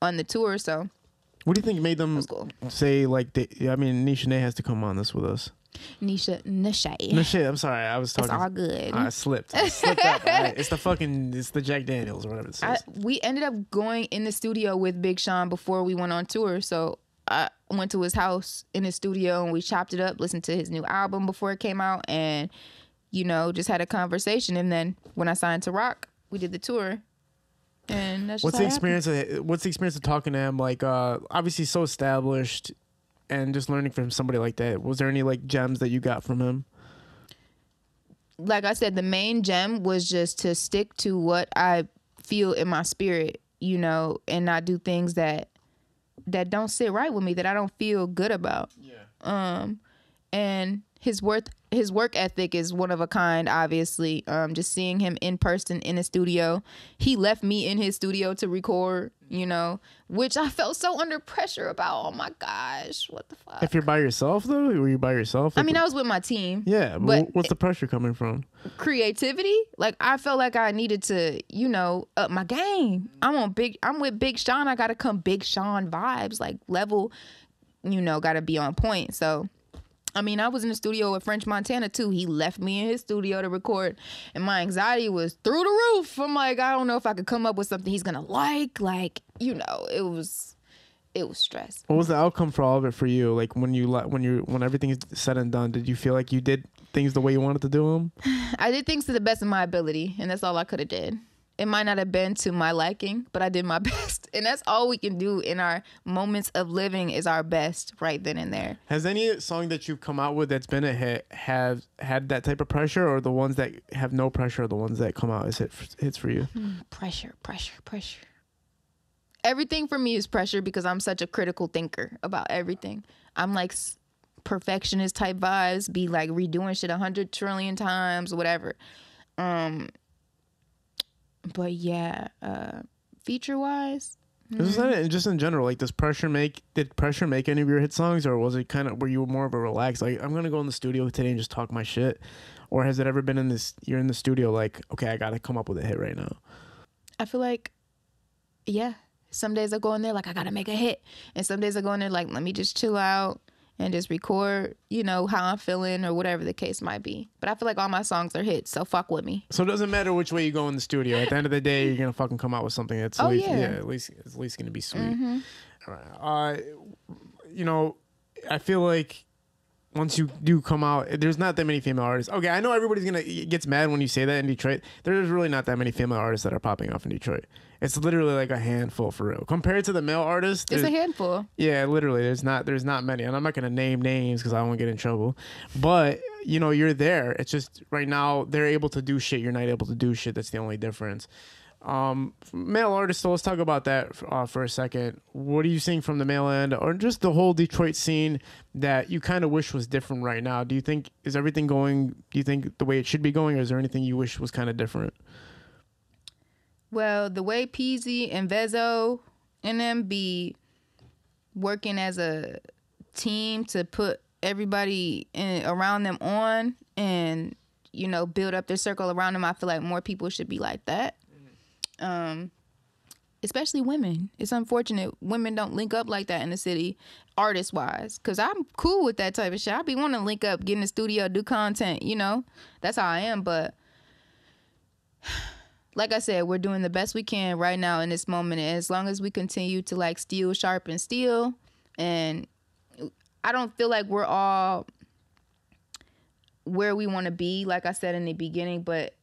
Speaker 2: on the tour. So
Speaker 1: what do you think made them say like, Neisha Neshae has to come on this with us?
Speaker 2: Neisha Neshae.
Speaker 1: Neshae, I'm sorry. I was talking.
Speaker 2: It's all good.
Speaker 1: I slipped up. Right. It's the Jack Daniels or whatever it says.
Speaker 2: We ended up going in the studio with Big Sean before we went on tour. So I went to his house in his studio and we chopped it up, listened to his new album before it came out and, just had a conversation. And then when I signed to ROC, we did the tour. And that's just
Speaker 1: what's the experience of talking to him? Like, obviously so established, and just learning from somebody like that, was there any like gems that you got from him?
Speaker 2: Like I said, the main gem was just to stick to what I feel in my spirit, you know, and not do things that don't sit right with me, that I don't feel good about. Yeah. And his work ethic is one of a kind, obviously. Just seeing him in person in a studio. He left me in his studio to record, you know, which I felt so under pressure about. Oh my gosh, what the fuck?
Speaker 1: If you're by yourself though, were you by yourself?
Speaker 2: Like, I mean, I was with my team.
Speaker 1: Yeah, but what's the pressure coming from?
Speaker 2: Creativity. Like, I felt like I needed to, you know, up my game. I'm with Big Sean. I gotta come Big Sean vibes, like level, you know, gotta be on point. So I mean, I was in the studio with French Montana too. He left me in his studio to record, and my anxiety was through the roof. I'm like, I don't know if I could come up with something he's gonna like, you know, it was stress.
Speaker 1: What was the outcome for all of it for you? Like when everything is said and done, did you feel like you did things the way you wanted to do them?
Speaker 2: I did things to the best of my ability, and that's all I could have did. It might not have been to my liking, but I did my best. And that's all we can do in our moments of living, is our best right then and there. Has
Speaker 1: any song that you've come out with that's been a hit have had that type of pressure, or the ones that have no pressure are the ones that come out as hits for you?
Speaker 2: Pressure. Everything for me is pressure because I'm such a critical thinker about everything. I'm like perfectionist type vibes, be like redoing shit 100 trillion times, whatever. But yeah, feature wise,
Speaker 1: just in general, like, did pressure make any of your hit songs, or was it kind of, were you more of a relaxed, like, I'm gonna go in the studio today and just talk my shit, or has it ever been you're in the studio like, okay, I gotta come up with a hit right now?
Speaker 2: I feel like, yeah, some days I go in there like I gotta make a hit, and some days I go in there like, let me just chill out and just record, you know, how I'm feeling or whatever the case might be. But I feel like all my songs are hits, so fuck with me.
Speaker 1: So it doesn't matter which way you go in the studio. At the end of the day, you're gonna fucking come out with something that's at least gonna be sweet. Mm-hmm. All right. You know, I feel like once you do come out, there's not that many female artists. Okay, I know everybody's gets mad when you say that in Detroit. There's really not that many female artists that are popping off in Detroit. It's literally like a handful for real. Compared to the male artists,
Speaker 2: it's a handful.
Speaker 1: Yeah, literally, there's not many, and I'm not gonna name names because I won't get in trouble. But you know, you're there. It's just right now they're able to do shit. You're not able to do shit. That's the only difference. Male artists, so let's talk about that for a second. What are you seeing from the male end, or just the whole Detroit scene that you kind of wish was different right now? Do you think, is everything going, do you think the way it should be going, or is there anything you wish was kind of different?
Speaker 2: Well, the way Peasy and Vezo and them be working as a team to put everybody around them on, and, you know, build up their circle around them, I feel like more people should be like that. Especially women. It's unfortunate women don't link up like that in the city, artist wise, because I'm cool with that type of shit. I be wanting to link up, get in the studio, do content, you know, that's how I am. But like I said, we're doing the best we can right now in this moment, and as long as we continue to like steel sharpen steel, and I don't feel like we're all where we want to be, like I said in the beginning, but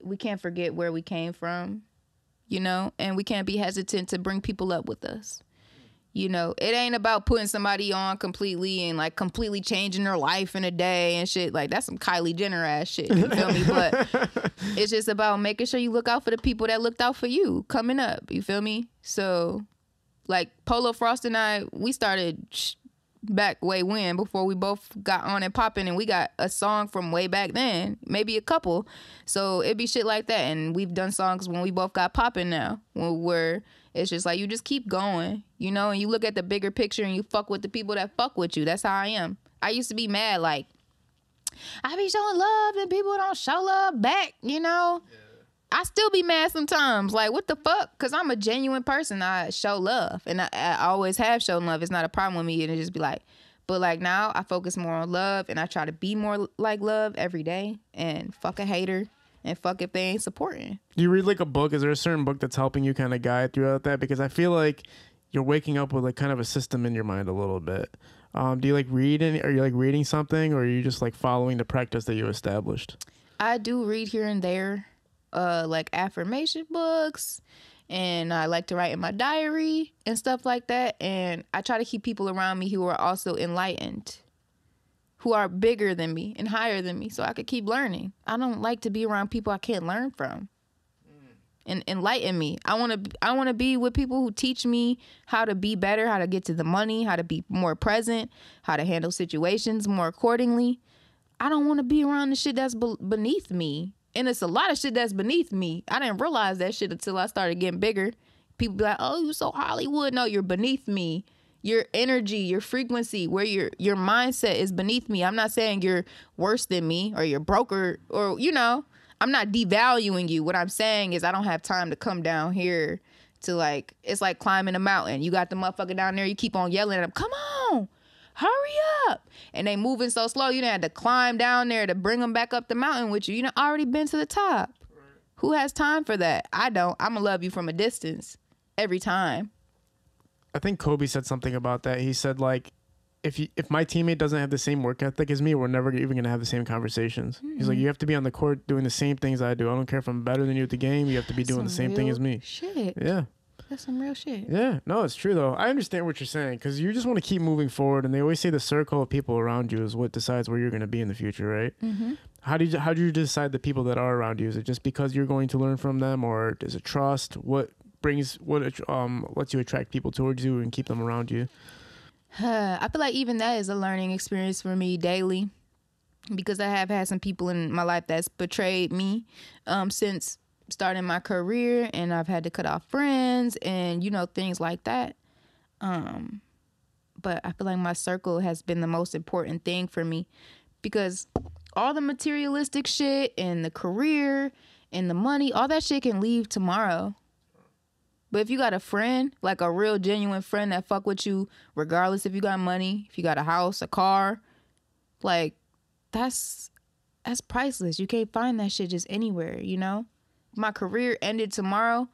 Speaker 2: we can't forget where we came from, you know, and we can't be hesitant to bring people up with us. You know, it ain't about putting somebody on completely and like completely changing their life in a day and shit. Like, that's some Kylie Jenner ass shit, you feel me? But it's just about making sure you look out for the people that looked out for you coming up, you feel me? So like Polo Frost and I, we started back way when, before we both got on and popping, and we got a song from way back then, maybe a couple. So it'd be shit like that, and we've done songs when we both got popping now, where it's just like you just keep going, you know, and you look at the bigger picture and you fuck with the people that fuck with you. That's how I am. I used to be mad, like, I be showing love and people don't show love back, you know. Yeah. I still be mad sometimes, like, what the fuck? Because I'm a genuine person. I show love, and I always have shown love. It's not a problem with me, and it just be like, but like now I focus more on love, and I try to be more like love every day, and fuck a hater, and fuck if they ain't supporting. Do
Speaker 1: you read like a book? Is there a certain book that's helping you kind of guide throughout that? Because I feel like you're waking up with like kind of a system in your mind a little bit. Do you like read any? Are you like reading something, or are you just like following the practice that you established?
Speaker 2: I do read here and there. Like affirmation books and I like to write in my diary and stuff like that. And I try to keep people around me who are also enlightened, who are bigger than me and higher than me, so I could keep learning. I don't like to be around people I can't learn from and enlighten me. I want to be with people who teach me how to be better, how to get to the money, how to be more present, how to handle situations more accordingly. I don't want to be around the shit that's beneath me. And it's a lot of shit that's beneath me. I didn't realize that shit until I started getting bigger. People be like, oh, you so Hollywood. No, you're beneath me. Your energy, your frequency, where your mindset is beneath me. I'm not saying you're worse than me or you're broke or you know, I'm not devaluing you. What I'm saying is I don't have time to come down here to like, it's like climbing a mountain. You got the motherfucker down there, you keep on yelling at them, come on, hurry up. And they moving so slow, you done had to climb down there to bring them back up the mountain with you. You done already been to the top. Right. Who has time for that? I don't. I'm gonna love you from a distance every time.
Speaker 1: I think Kobe said something about that. He said, like, if my teammate doesn't have the same work ethic as me, we're never even going to have the same conversations. Mm-hmm. He's like, you have to be on the court doing the same things I do. I don't care if I'm better than you at the game. You have to be doing the same thing as me.
Speaker 2: Shit.
Speaker 1: Yeah.
Speaker 2: That's some real shit.
Speaker 1: Yeah. No, it's true, though. I understand what you're saying because you just want to keep moving forward. And they always say the circle of people around you is what decides where you're going to be in the future, right? Mm-hmm. How do you decide the people that are around you? Is it just because you're going to learn from them, or is it trust? What lets you attract people towards you and keep them around you?
Speaker 2: I feel like even that is a learning experience for me daily, because I have had some people in my life that's betrayed me since starting my career, and I've had to cut off friends and, you know, things like that. But I feel like my circle has been the most important thing for me, because all the materialistic shit and the career and the money, all that shit can leave tomorrow. But if you got a friend, like a real genuine friend that fuck with you, regardless if you got money, if you got a house, a car, like that's priceless. You can't find that shit just anywhere, you know? If my career ended tomorrow,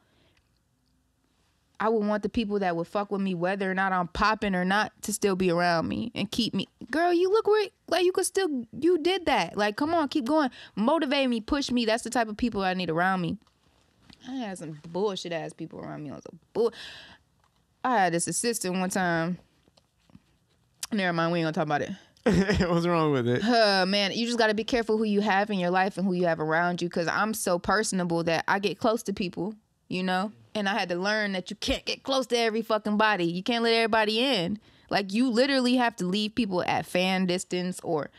Speaker 2: I would want the people that would fuck with me, whether or not I'm popping or not, to still be around me and keep me. Girl, you look where, like, you did that. Like, come on, keep going. Motivate me, push me. That's the type of people I need around me. I had some bullshit ass people around me. I had this assistant one time. Never mind, we ain't gonna talk about it.
Speaker 1: What's wrong with it?
Speaker 2: Man, you just gotta be careful who you have in your life and who you have around you, because I'm so personable that I get close to people, you know? And I had to learn that you can't get close to every fucking body. You can't let everybody in. Like, you literally have to leave people at fan distance or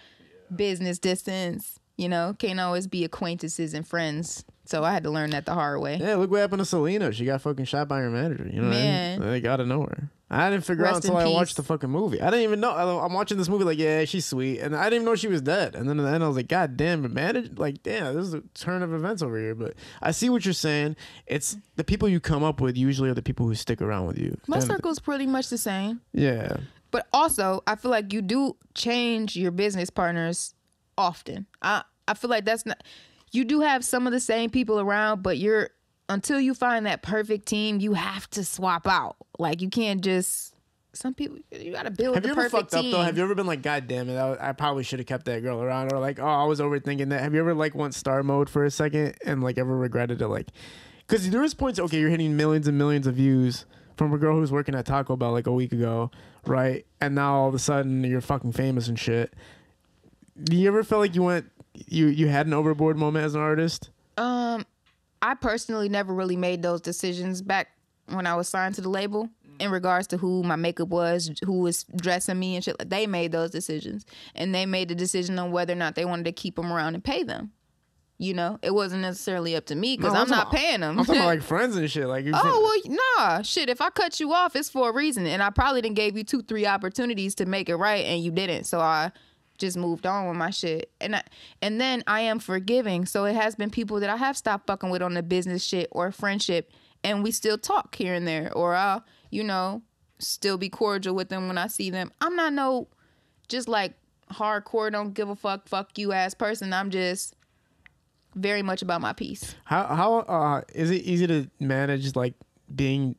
Speaker 2: business distance, you know? Can't always be acquaintances and friends. So I had to learn that the hard way.
Speaker 1: Yeah, look what happened to Selena. She got fucking shot by her manager. You know what I mean? They gotta know her. I didn't figure out until I watched the fucking movie. I didn't even know. I'm watching this movie like, yeah, she's sweet. And I didn't even know she was dead. And then at the end, I was like, God damn, but manager? Like, damn, this is a turn of events over here. But I see what you're saying. It's the people you come up with usually are the people who stick around with you.
Speaker 2: My circle's pretty much the same.
Speaker 1: Yeah. But
Speaker 2: also, I feel like you do change your business partners often. I feel like that's not... You do have some of the same people around, but until you find that perfect team, you have to swap out. Like, you can't just... Some people, you got to build the perfect team. Have you ever fucked up, though?
Speaker 1: Have you ever been like, God damn it, I probably should have kept that girl around? Or like, oh, I was overthinking that. Have you ever like went star mode for a second and like ever regretted it? Like, because there is points, okay, you're hitting millions and millions of views from a girl who was working at Taco Bell like a week ago, right? And now all of a sudden you're fucking famous and shit. Do you ever feel like you had an overboard moment as an artist?
Speaker 2: I personally never really made those decisions back when I was signed to the label in regards to who my makeup was, who was dressing me and shit. They made those decisions, and they made the decision on whether or not they wanted to keep them around and pay them. You know, it wasn't necessarily up to me because I'm not paying them.
Speaker 1: I'm talking about like friends and shit. Like,
Speaker 2: nah, shit. If I cut you off, it's for a reason, and I probably didn't gave you 2-3 opportunities to make it right, and you didn't. So I just moved on with my shit, and then I am forgiving. So it has been people that I have stopped fucking with on the business shit or friendship, and we still talk here and there, or I'll, you know, still be cordial with them when I see them. I'm not just like hardcore, don't give a fuck you ass person. I'm just very much about my peace.
Speaker 1: How is it easy to manage like being?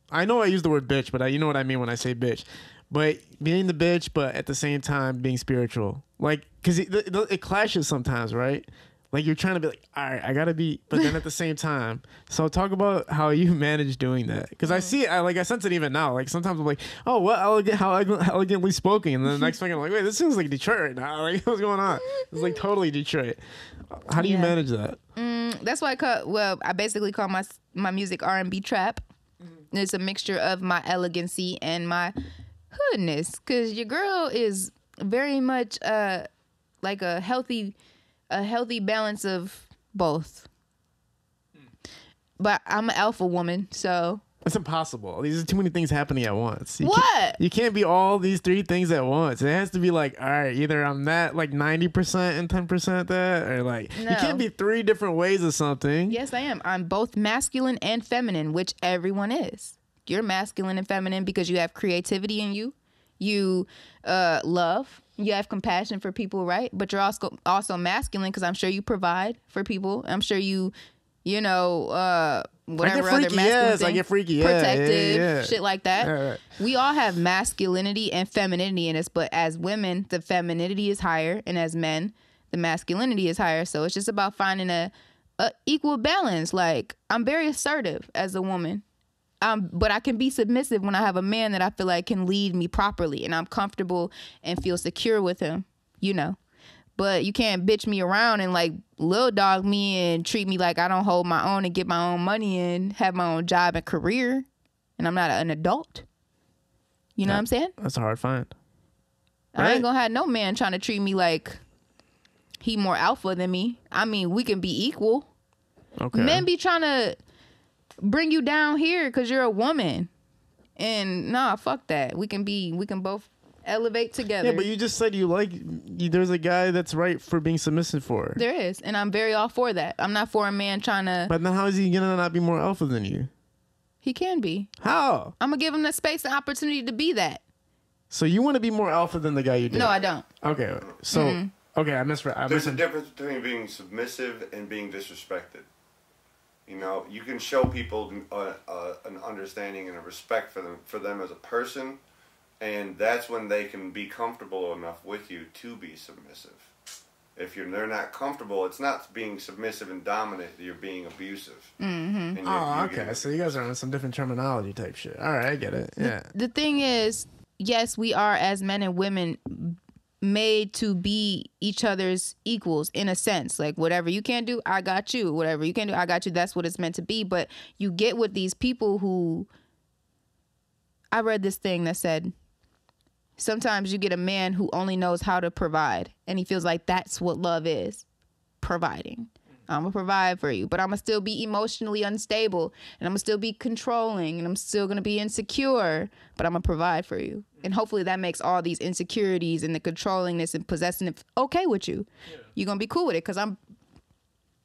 Speaker 1: I know I use the word bitch, but you know what I mean when I say bitch. But being the bitch, but at the same time being spiritual, like, because it clashes sometimes, right? Like you're trying to be like, all right, I gotta be, but then at the same time. So talk about how you manage doing that, because I see it. I sense it even now. Like sometimes I'm like, oh, what how elegantly spoken, and then the next second I'm like, wait, this seems like Detroit right now. Like what's going on? It's like totally Detroit. How do you manage that?
Speaker 2: That's why I basically call my music R&B trap. It's a mixture of my elegancy and my hoodness, because your girl is very much like a healthy balance of both. But I'm an alpha woman, so
Speaker 1: it's impossible. These are too many things happening at once. You can't be all these three things at once. It has to be like, all right, either I'm that like 90% and 10% that, or like you can't be three different ways of something.
Speaker 2: Yes, I am. I'm both masculine and feminine, which everyone is. You're masculine and feminine because you have creativity in you. You love. You have compassion for people, right? But you're also masculine because I'm sure you provide for people. I'm sure you whatever other masculine thing,
Speaker 1: I get freaky,
Speaker 2: protective, shit like that.
Speaker 1: Right.
Speaker 2: We all have masculinity and femininity in us, but as women, the femininity is higher, and as men, the masculinity is higher. So it's just about finding a equal balance. Like, I'm very assertive as a woman. But I can be submissive when I have a man that I feel like can lead me properly and I'm comfortable and feel secure with him, But you can't bitch me around and like little dog me and treat me like I don't hold my own and get my own money and have my own job and career and I'm not an adult. You know what I'm saying?
Speaker 1: That's a hard find.
Speaker 2: I ain't gonna have no man trying to treat me like he more alpha than me. I mean, we can be equal. Okay. Men be trying to bring you down here because you're a woman, and nah, fuck that. We can both elevate together.
Speaker 1: Yeah, but you just said there's a guy that's right for being submissive for.
Speaker 2: There is, and I'm very all for that. I'm not for a man trying to.
Speaker 1: But then how is he gonna not be more alpha than you?
Speaker 2: He can be.
Speaker 1: How?
Speaker 2: I'm gonna give him the space and opportunity to be that.
Speaker 1: So you want to be more alpha than the guy you did?
Speaker 2: No, I don't.
Speaker 1: Okay, so okay,
Speaker 3: There's a difference between being submissive and being disrespected. You can show people an understanding and a respect for them as a person, and that's when they can be comfortable enough with you to be submissive. If they're not comfortable, it's not being submissive and dominant. You're being abusive.
Speaker 2: Mm-hmm.
Speaker 1: Okay. So you guys are on some different terminology type shit. All right, I get it. Yeah.
Speaker 2: The thing is, yes, we are as men and women made to be each other's equals in a sense. Like whatever you can do, I got you. Whatever you can do, I got you. That's what it's meant to be. But you get with these people who, I read this thing that said, sometimes you get a man who only knows how to provide and he feels like that's what love is, providing. I'm gonna provide for you, but I'm gonna still be emotionally unstable and I'm gonna still be controlling and I'm still gonna be insecure, but I'm gonna provide for you. And hopefully that makes all these insecurities and the controllingness and possessiveness okay with you. Yeah. You're gonna be cool with it because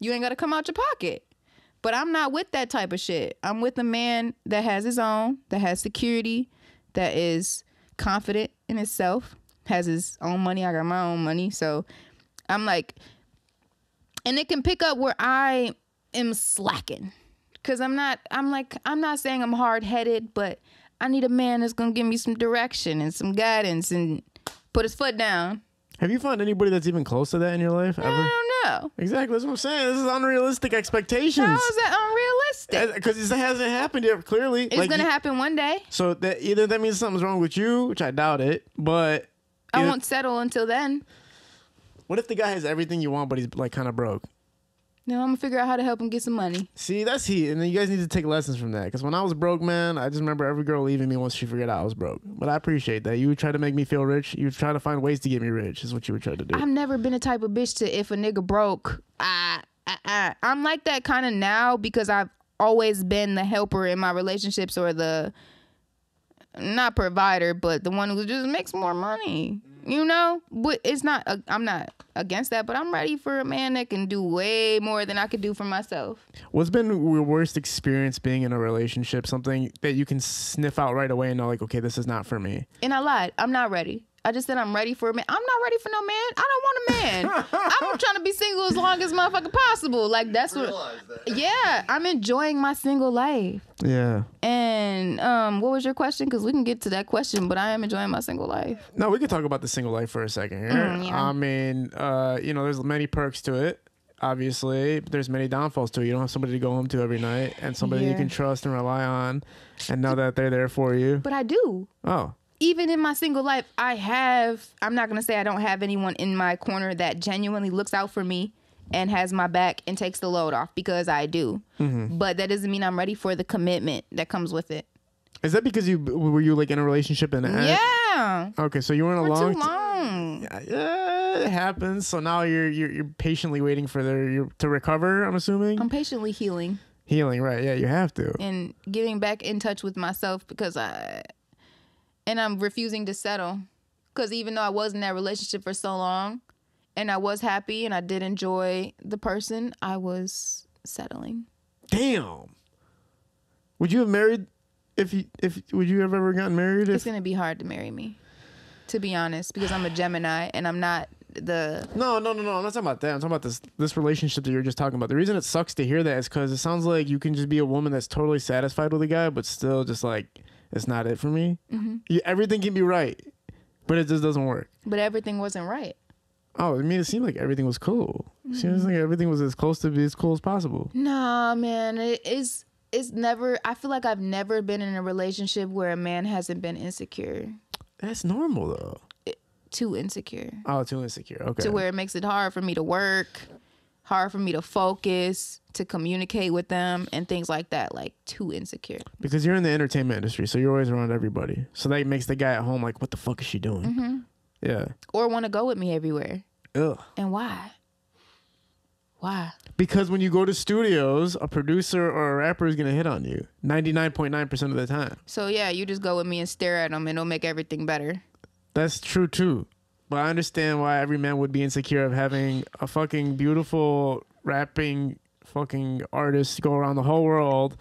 Speaker 2: you ain't gotta come out your pocket. But I'm not with that type of shit. I'm with a man that has his own, that has security, that is confident in himself, has his own money. I got my own money. So I'm like, and it can pick up where I am slacking. Cause I'm not saying I'm hard-headed, but I need a man that's gonna give me some direction and some guidance and put his foot down.
Speaker 1: Have you found anybody that's even close to that in your life ever?
Speaker 2: I don't know.
Speaker 1: Exactly, that's what I'm saying. This is unrealistic expectations.
Speaker 2: How is that unrealistic?
Speaker 1: Because it hasn't happened yet, clearly.
Speaker 2: It's gonna happen one day.
Speaker 1: So that either that means something's wrong with you, which I doubt it, but
Speaker 2: I won't settle until then.
Speaker 1: What if the guy has everything you want, but he's like kind of broke?
Speaker 2: No, I'm gonna figure out how to help him get some money.
Speaker 1: See, that's and then you guys need to take lessons from that. Because when I was broke, man, I just remember every girl leaving me once she figured out I was broke. But I appreciate that. You would try to make me feel rich. You would try to find ways to get me rich. Is what you would try to do.
Speaker 2: I've never been the type of bitch to, if a nigga broke, I'm like that kind of now because I've always been the helper in my relationships, or the not provider, but the one who just makes more money. But it's not. I'm not against that, but I'm ready for a man that can do way more than I could do for myself.
Speaker 1: What's been your worst experience being in a relationship? Something that you can sniff out right away and know, like, okay, this is not for me.
Speaker 2: And I lied. I'm not ready. I just said I'm ready for a man. I'm not ready for no man. I don't want a man. I'm trying to be single as long as motherfucking possible. Like, that's what. Yeah, I'm enjoying my single life.
Speaker 1: Yeah.
Speaker 2: And what was your question? Because we can get to that question, but I am enjoying my single life.
Speaker 1: No, we can talk about the single life for a second here. Yeah. I mean, there's many perks to it. obviously. There's many downfalls to it. You don't have somebody to go home to every night and somebody you can trust and rely on and know that they're there for you.
Speaker 2: But I do.
Speaker 1: Oh.
Speaker 2: Even in my single life, I'm not going to say I don't have anyone in my corner that genuinely looks out for me and has my back and takes the load off, because I do. Mm-hmm. But that doesn't mean I'm ready for the commitment that comes with it.
Speaker 1: Is that because were you like in a relationship and
Speaker 2: yeah?
Speaker 1: Okay, so you weren't
Speaker 2: for too long.
Speaker 1: Yeah, it happens. So now you're patiently waiting for to recover. I'm assuming.
Speaker 2: I'm patiently healing.
Speaker 1: Healing, right? Yeah, you have to.
Speaker 2: And getting back in touch with myself, because I'm refusing to settle, because even though I was in that relationship for so long, and I was happy and I did enjoy the person, I was settling.
Speaker 1: Damn. Would you have married? Would you have ever gotten married?
Speaker 2: It's gonna be hard to marry me, to be honest, because I'm a Gemini and I'm not the.
Speaker 1: No. I'm not talking about that. I'm talking about this relationship that you're just talking about. The reason it sucks to hear that is because it sounds like you can just be a woman that's totally satisfied with a guy, but still just like, it's not it for me. Mm-hmm. Everything can be right, but it just doesn't work.
Speaker 2: But everything wasn't right.
Speaker 1: Oh, I mean, it seemed like everything was cool. It seems like everything was as close to be as cool as possible.
Speaker 2: Nah, man, it's never. I feel like I've never been in a relationship where a man hasn't been insecure.
Speaker 1: That's normal though.
Speaker 2: Too insecure.
Speaker 1: Oh, too insecure. Okay.
Speaker 2: To where it makes it hard for me to work, hard for me to focus, to communicate with them, and things like that. Like, too insecure.
Speaker 1: Because you're in the entertainment industry, so you're always around everybody. So that makes the guy at home like, what the fuck is she doing? Mm-hmm. Yeah.
Speaker 2: Or want to go with me everywhere.
Speaker 1: Ugh.
Speaker 2: And why? Why?
Speaker 1: Because when you go to studios, a producer or a rapper is going to hit on you 99.9% of the time.
Speaker 2: So, yeah, you just go with me and stare at them and it'll make everything better.
Speaker 1: That's true, too. But I understand why every man would be insecure of having a fucking beautiful rapping fucking artist go around the whole world,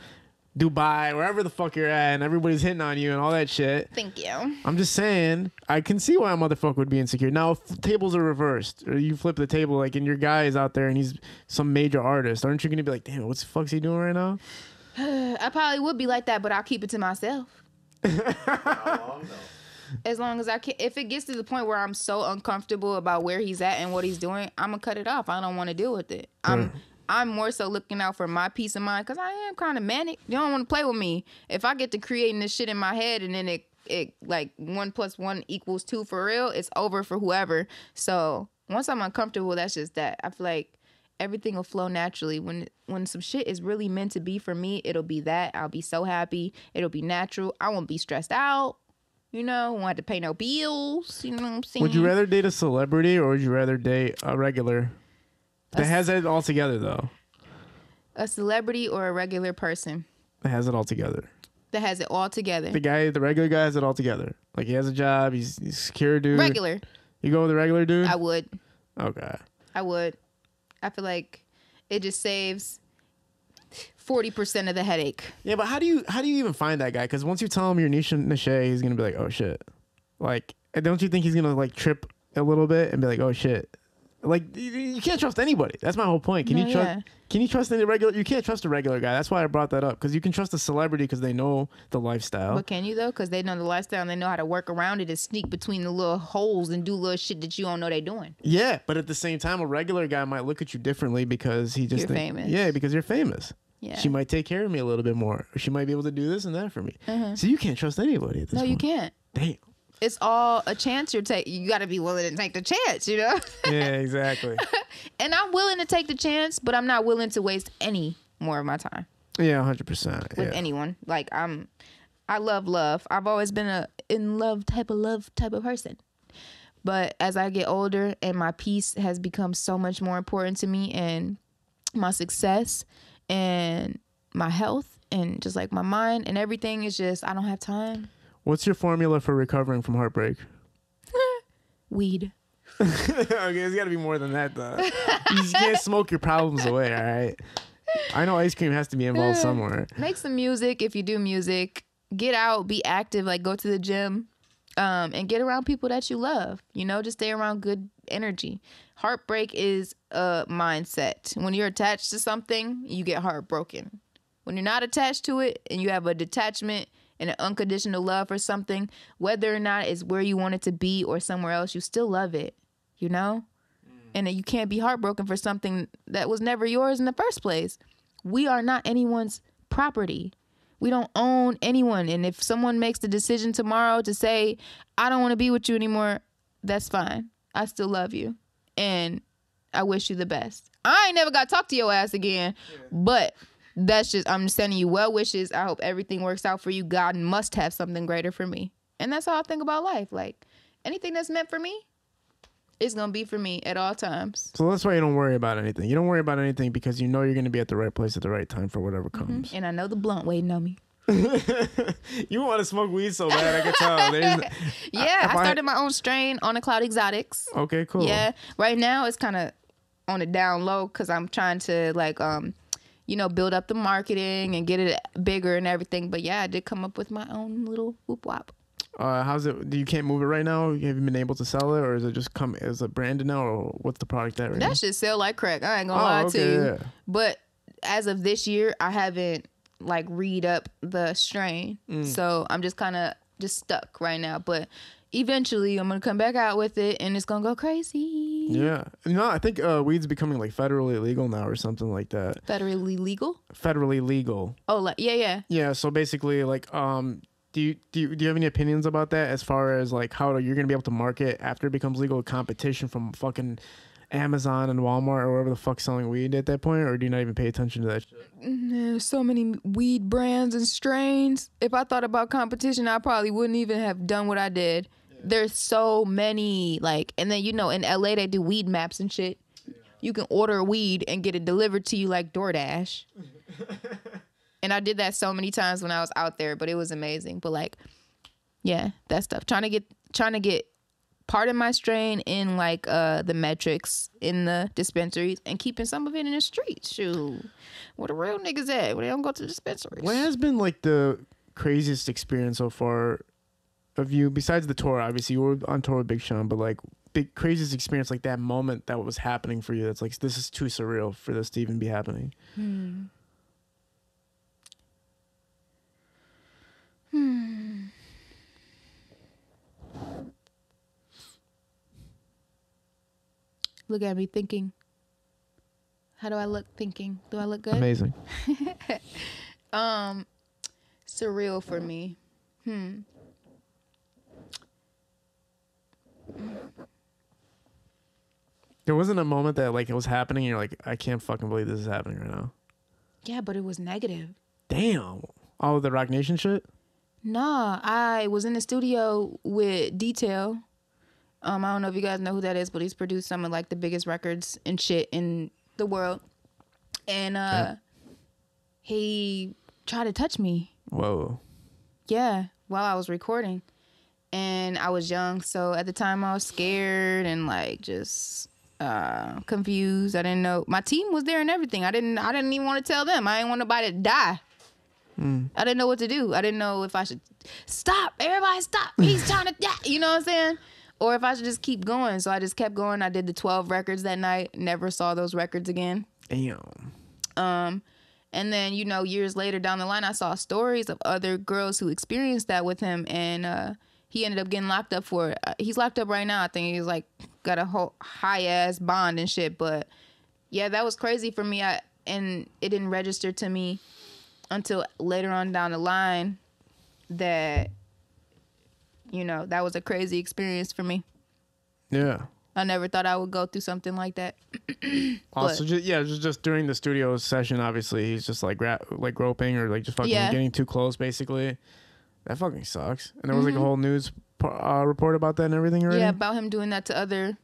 Speaker 1: Dubai, wherever the fuck you're at, and everybody's hitting on you and all that shit.
Speaker 2: Thank you.
Speaker 1: I'm just saying, I can see why a motherfucker would be insecure. Now, if the tables are reversed, or you flip the table, like, and your guy is out there and he's some major artist, aren't you going to be like, damn, what the fuck's he doing right now?
Speaker 2: I probably would be like that, but I'll keep it to myself.
Speaker 3: How long, though?
Speaker 2: As long as I can. If it gets to the point where I'm so uncomfortable about where he's at and what he's doing, I'm going to cut it off. I don't want to deal with it. I'm more so looking out for my peace of mind, because I am kind of manic. You don't want to play with me. If I get to creating this shit in my head and then it like 1 + 1 = 2 for real, it's over for whoever. So once I'm uncomfortable, that's just that. I feel like everything will flow naturally. When some shit is really meant to be for me, it'll be that. I'll be so happy. It'll be natural. I won't be stressed out. You know, won't have to pay no bills. You know what I'm saying?
Speaker 1: Would you rather date a celebrity or would you rather date a regular? That has it all together, though.
Speaker 2: A celebrity or a regular person?
Speaker 1: That has it all together.
Speaker 2: That has it all together.
Speaker 1: The regular guy has it all together. Like, he has a job. He's secure, dude.
Speaker 2: Regular.
Speaker 1: You go with the regular dude?
Speaker 2: I would.
Speaker 1: Okay.
Speaker 2: I would. I feel like it just saves 40% of the headache.
Speaker 1: Yeah, but how do you even find that guy? Because once you tell him you're Neisha Neshae, he's gonna be like, oh shit. Like, don't you think he's gonna like trip a little bit and be like, oh shit? Like, you can't trust anybody. That's my whole point. Can you trust any regular? You can't trust a regular guy. That's why I brought that up. Because you can trust a celebrity because they know the lifestyle.
Speaker 2: But can you, though? Because they know the lifestyle and they know how to work around it and sneak between the little holes and do little shit that you don't know they're doing.
Speaker 1: Yeah, but at the same time, a regular guy might look at you differently because he just...
Speaker 2: You're famous.
Speaker 1: Yeah, because you're famous.
Speaker 2: Yeah.
Speaker 1: She might take care of me a little bit more. Or she might be able to do this and that for me. Mm-hmm. So you can't trust anybody at this point.
Speaker 2: No, you can't.
Speaker 1: Damn.
Speaker 2: It's all a chance you got to be willing to take the chance, you know?
Speaker 1: Yeah, exactly.
Speaker 2: And I'm willing to take the chance, but I'm not willing to waste any more of my time.
Speaker 1: Yeah, 100%.
Speaker 2: With anyone. Like, I love. I've always been a in love type of person. But as I get older and my peace has become so much more important to me, and my success and my health and just like my mind and everything is just, I don't have time.
Speaker 1: What's your formula for recovering from heartbreak?
Speaker 2: Weed.
Speaker 1: Okay, it's got to be more than that, though. You just can't smoke your problems away, all right? I know ice cream has to be involved somewhere.
Speaker 2: Make some music if you do music. Get out, be active, like go to the gym, and get around people that you love. You know, just stay around good energy. Heartbreak is a mindset. When you're attached to something, you get heartbroken. When you're not attached to it and you have a detachment and an unconditional love for something, whether or not it's where you want it to be or somewhere else, you still love it, you know? And you can't be heartbroken for something that was never yours in the first place. We are not anyone's property. We don't own anyone. And if someone makes the decision tomorrow to say, I don't want to be with you anymore, that's fine. I still love you. And I wish you the best. I ain't never got to talk to your ass again. But that's just, I'm sending you well wishes. I hope everything works out for you. God must have something greater for me. And that's how I think about life. Like, anything that's meant for me, it's going to be for me at all times.
Speaker 1: So that's why you don't worry about anything. You don't worry about anything because you know you're going to be at the right place at the right time for whatever comes.
Speaker 2: Mm-hmm. And I know the blunt waiting on me.
Speaker 1: You want to smoke weed so bad, I can tell.
Speaker 2: I started my own strain on the Cloud Exotics.
Speaker 1: Okay, cool.
Speaker 2: Yeah. Right now, it's kind of on the down low because I'm trying to, like, build up the marketing and get it bigger and everything. But, yeah, I did come up with my own little whoop-wop.
Speaker 1: How's it? You can't move it right now? Have you been able to sell it, or is it just come as a branded now, or what's the product at right now?
Speaker 2: That shit sell like crack. I ain't gonna lie to you. Yeah. But as of this year, I haven't like read up the strain, so I'm just kind of just stuck right now. But eventually, I'm gonna come back out with it, and it's gonna go crazy.
Speaker 1: Yeah, no, I think weed's becoming like federally legal now, or something like that.
Speaker 2: Federally legal?
Speaker 1: Federally legal.
Speaker 2: Oh, like yeah.
Speaker 1: So basically, like, Do you have any opinions about that as far as like how you're gonna be able to market after it becomes legal, competition from fucking Amazon and Walmart or wherever the fuck's selling weed at that point, or do you not even pay attention to that shit?
Speaker 2: There's so many weed brands and strains. If I thought about competition, I probably wouldn't even have done what I did. Yeah. There's so many, like, and then in LA they do weed maps and shit. Yeah. You can order weed and get it delivered to you like DoorDash. And I did that so many times when I was out there, but it was amazing. But like, yeah, that stuff. Trying to get part of my strain in like the metrics in the dispensaries and keeping some of it in the streets. Shoot, where the real niggas at? Where they don't go to the dispensaries?
Speaker 1: What has been like the craziest experience so far of you, besides the tour? Obviously, you were on tour with Big Sean, but like craziest experience, like that moment that was happening for you. That's like, this is too surreal for this to even be happening.
Speaker 2: Look at me thinking. How do I look thinking? Do I look good?
Speaker 1: Amazing.
Speaker 2: Surreal for me.
Speaker 1: There wasn't a moment that like it was happening and you're like, I can't fucking believe this is happening right now.
Speaker 2: Yeah, but it was negative.
Speaker 1: Damn. Oh, the ROC Nation shit?
Speaker 2: Nah, I was in the studio with Detail. I don't know if you guys know who that is, but he's produced some of like the biggest records and shit in the world. And he tried to touch me.
Speaker 1: Whoa.
Speaker 2: Yeah, while I was recording. And I was young, so at the time I was scared and like just confused. I didn't know. My team was there and everything. I didn't even want to tell them. I didn't want nobody to die. I didn't know what to do. I didn't know if I should stop. Everybody stop. He's trying to die. You know what I'm saying? Or if I should just keep going. So I just kept going. I did the 12 records that night. Never saw those records again.
Speaker 1: Damn.
Speaker 2: And then, years later down the line, I saw stories of other girls who experienced that with him. And he ended up getting locked up for it. He's locked up right now. I think he's like got a whole high-ass bond and shit. But yeah, that was crazy for me. And it didn't register to me until later on down the line that, that was a crazy experience for me.
Speaker 1: Yeah.
Speaker 2: I never thought I would go through something like that.
Speaker 1: Also, just during the studio session, obviously, he's just like groping or like just fucking getting too close, basically. That fucking sucks. And there was like a whole news report about that and everything already?
Speaker 2: Yeah, about him doing that to other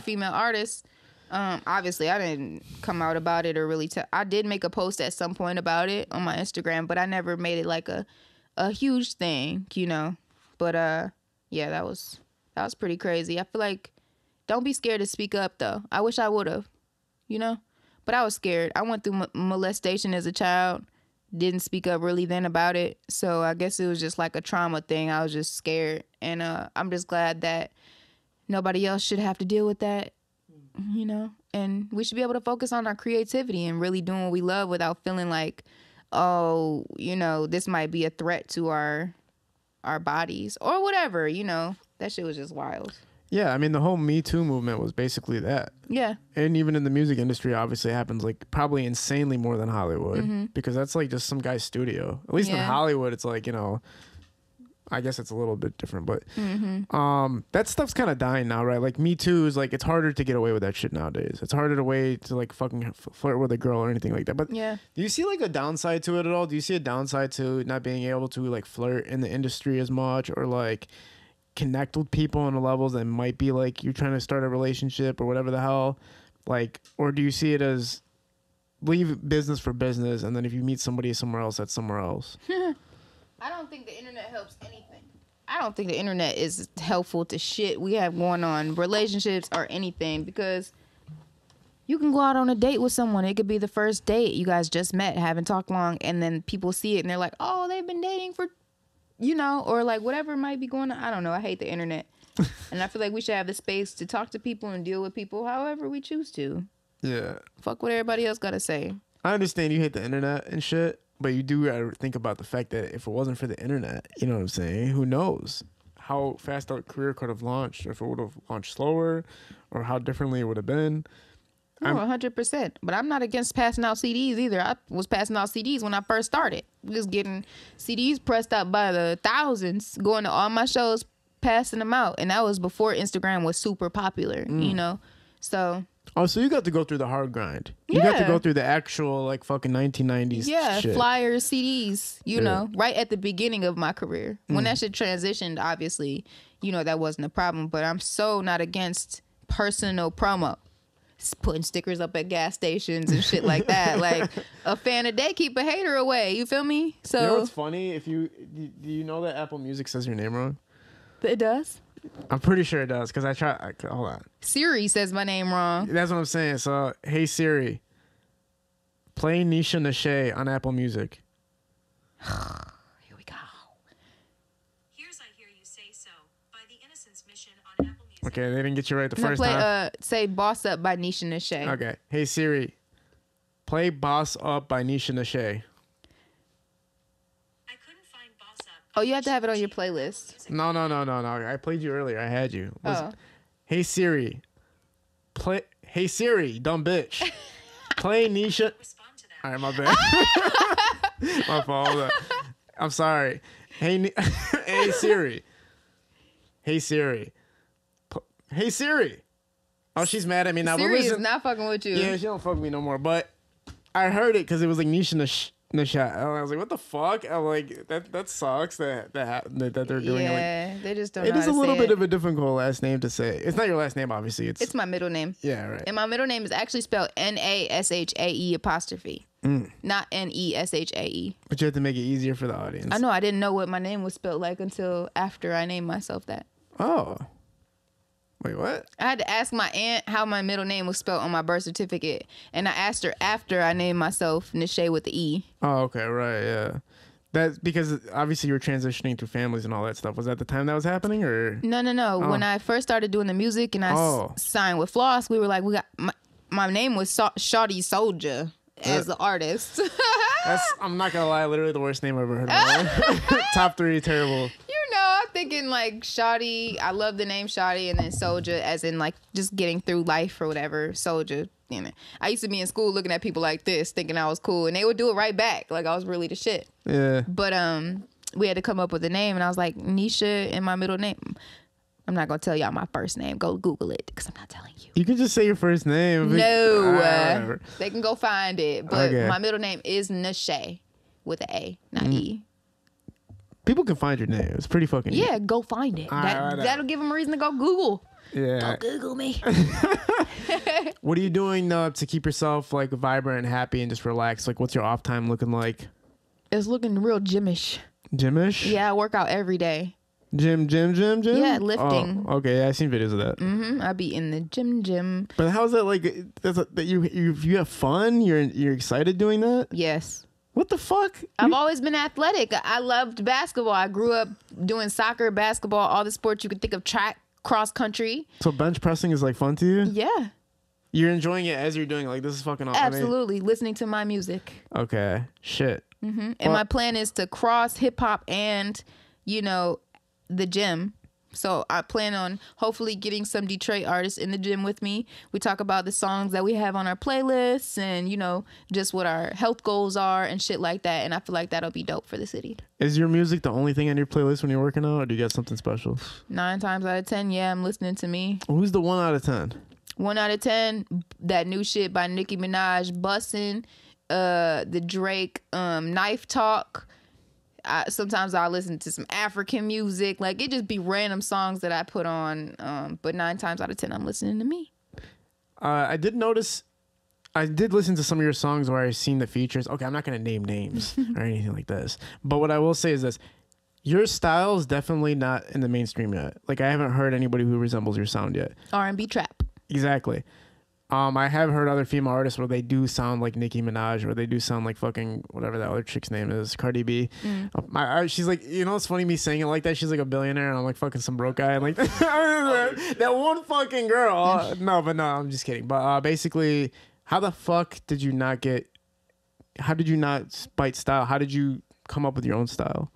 Speaker 2: female artists. Obviously, I didn't come out about it or really I did make a post at some point about it on my Instagram, but I never made it like a huge thing, But yeah, that was pretty crazy. I feel like don't be scared to speak up though. I wish I would have, But I was scared. I went through molestation as a child. Didn't speak up really then about it. So I guess it was just like a trauma thing. I was just scared. And I'm just glad that nobody else should have to deal with that. And we should be able to focus on our creativity and really doing what we love without feeling like, oh, this might be a threat to our bodies or whatever, That shit was just wild.
Speaker 1: Yeah, I mean, the whole Me Too movement was basically that.
Speaker 2: Yeah.
Speaker 1: And even in the music industry, obviously, it happens like probably insanely more than Hollywood
Speaker 2: Mm-hmm.
Speaker 1: because that's like just some guy's studio. At least in Hollywood, it's like, you know, I guess it's a little bit different, but that stuff's kind of dying now, right? Like Me Too is like, it's harder to get away with that shit nowadays. It's harder to like fucking flirt with a girl or anything like that. But
Speaker 2: Yeah.
Speaker 1: do you see like a downside to it at all? Do you see a downside to not being able to like flirt in the industry as much or like connect with people on the levels that might be like you're trying to start a relationship or whatever the hell? Like, or do you see it as leave business for business and then if you meet somebody somewhere else, that's somewhere else?
Speaker 2: I don't think the internet helps anything. I don't think the internet is helpful to shit we have going on, relationships or anything, because you can go out on a date with someone. It could be the first date. You guys just met, haven't talked long, and then people see it and they're like, oh, they've been dating for, you know, or like whatever might be going on. I don't know. I hate the internet. And I feel like we should have the space to talk to people and deal with people however we choose to.
Speaker 1: Yeah.
Speaker 2: Fuck what everybody else got to say.
Speaker 1: I understand you hate the internet and shit, but you do gotta think about the fact that if it wasn't for the internet, you know what I'm saying? Who knows how fast our career could have launched, if it would have launched slower, or how differently it would have been.
Speaker 2: No, 100%. But I'm not against passing out CDs either. I was passing out CDs when I first started. Just getting CDs pressed up by the thousands, going to all my shows, passing them out. And that was before Instagram was super popular, you know? So...
Speaker 1: Oh, so you got to go through the hard grind. You got to
Speaker 2: Yeah.
Speaker 1: go through the actual, like, fucking 1990s shit.
Speaker 2: flyers, CDs, you know, right at the beginning of my career. When that shit transitioned, obviously, you know, that wasn't a problem. But I'm so not against personal promo. Putting stickers up at gas stations and shit like that. Like, a fan a day, keep a hater away. You feel me? So
Speaker 1: You know what's funny? Do you know that Apple Music says your name wrong?
Speaker 2: it does.
Speaker 1: I'm pretty sure it does, because hold on.
Speaker 2: Siri says my name wrong.
Speaker 1: That's what I'm saying. So, hey Siri, play Neisha Neshae on Apple Music.
Speaker 2: Here we go.
Speaker 4: Here's I Hear You Say So by the Innocence Mission on Apple Music.
Speaker 1: Okay, they didn't get you right the
Speaker 2: I'm
Speaker 1: first
Speaker 2: gonna play,
Speaker 1: time.
Speaker 2: say Boss Up by Neisha Neshae.
Speaker 1: Okay. Hey Siri, play Boss Up by Neisha Neshae.
Speaker 4: I couldn't find Boss Up.
Speaker 2: Oh, you have to have it on your playlist.
Speaker 1: No. I played you earlier. I had you.
Speaker 2: Oh.
Speaker 1: Hey Siri, Hey Siri, dumb bitch. Play Neisha.
Speaker 4: Respond to that.
Speaker 1: All right, my bad. My fault. Hold on. I'm sorry. Hey Siri. Hey Siri. Hey Siri. Oh, she's mad at me now.
Speaker 2: Siri
Speaker 1: but listen,
Speaker 2: is not fucking with you.
Speaker 1: yeah, she don't fuck with me no more. But I heard it because it was like Neisha Neshae. I was like, what the fuck? I'm like, that sucks that they're doing it.
Speaker 2: Yeah, they just don't
Speaker 1: Like,
Speaker 2: know
Speaker 1: it is
Speaker 2: how
Speaker 1: a
Speaker 2: to
Speaker 1: little
Speaker 2: say
Speaker 1: bit
Speaker 2: it.
Speaker 1: of a difficult last name to say. It's not your last name, obviously.
Speaker 2: It's my middle name.
Speaker 1: Yeah, right.
Speaker 2: And my middle name is actually spelled Nashae apostrophe. Not Neshae.
Speaker 1: But you have to make it easier for the audience.
Speaker 2: I know, I didn't know what my name was spelled like until after I named myself that.
Speaker 1: Oh. Wait, what?
Speaker 2: I had to ask my aunt how my middle name was spelled on my birth certificate. And I asked her after I named myself Neshae with the E.
Speaker 1: Oh, okay, right, yeah. That's because obviously you were transitioning through families and all that stuff. Was that the time that was happening, or?
Speaker 2: No.
Speaker 1: Oh.
Speaker 2: When I first started doing the music and I signed with Floss, we were like, my name was Shawty Soldier as the artist.
Speaker 1: I'm not gonna lie, literally the worst name I've ever heard of my life. Top 3, terrible.
Speaker 2: You know, I'm thinking like Shawty. I love the name Shawty, and then Soldier, as in like just getting through life or whatever. Soldier. You know, I used to be in school looking at people like this, thinking I was cool, and they would do it right back, like I was really the shit.
Speaker 1: Yeah.
Speaker 2: But we had to come up with a name, and I was like, Neisha in my middle name. I'm not gonna tell y'all my first name. Go Google it, because I'm not telling you.
Speaker 1: You can just say your first name.
Speaker 2: No,
Speaker 1: Whatever.
Speaker 2: they can go find it. But
Speaker 1: Okay.
Speaker 2: my middle name is Neshae with an A, not E.
Speaker 1: People can find your name. It's pretty fucking
Speaker 2: Yeah, go find it. That'll give them a reason to go Google.
Speaker 1: Yeah.
Speaker 2: Go Google me.
Speaker 1: What are you doing to keep yourself like vibrant and happy and just relaxed? Like, what's your off time looking like?
Speaker 2: It's looking real gymish.
Speaker 1: Gymish?
Speaker 2: Yeah, I work out every day.
Speaker 1: Gym?
Speaker 2: Yeah, lifting.
Speaker 1: Oh, okay, yeah, I've seen videos of that.
Speaker 2: I be in the gym.
Speaker 1: But how's that like? That you have fun? You're excited doing that?
Speaker 2: Yes.
Speaker 1: What the fuck?
Speaker 2: I've always been athletic. I loved basketball. I grew up doing soccer, basketball, all the sports you could think of, track, cross country.
Speaker 1: So bench pressing is like fun to you?
Speaker 2: Yeah,
Speaker 1: You're enjoying it as you're doing it. Like, this is fucking awesome.
Speaker 2: absolutely. Listening to my music.
Speaker 1: Okay. Shit.
Speaker 2: And my plan is to cross hip hop and, the gym So I plan on hopefully getting some Detroit artists in the gym with me. We talk about the songs that we have on our playlists and, you know, just what our health goals are and shit like that. And I feel like that'll be dope for the city.
Speaker 1: Is your music the only thing on your playlist when you're working out, or do you got something special?
Speaker 2: 9 times out of 10, yeah, I'm listening to me.
Speaker 1: Who's the 1 out of 10?
Speaker 2: 1 out of 10, that new shit by Nicki Minaj, Bussin', the Drake, Knife Talk. Sometimes I'll listen to some African music. Like, it just be random songs that I put on. But 9 times out of 10, I'm listening to me.
Speaker 1: I did listen to some of your songs where I've seen the features. Okay, I'm not going to name names or anything like this. But what I will say is this. Your style is definitely not in the mainstream yet. Like, I haven't heard anybody who resembles your sound yet.
Speaker 2: R&B trap.
Speaker 1: Exactly. I have heard other female artists where they do sound like Nicki Minaj, or they do sound like fucking whatever that other chick's name is, Cardi B. She's like, you know, it's funny me saying it like that. She's like a billionaire, and I'm like fucking some broke guy. And like that one fucking girl. No, I'm just kidding. But basically, how the fuck did you not get? How did you not bite style? How did you come up with your own style?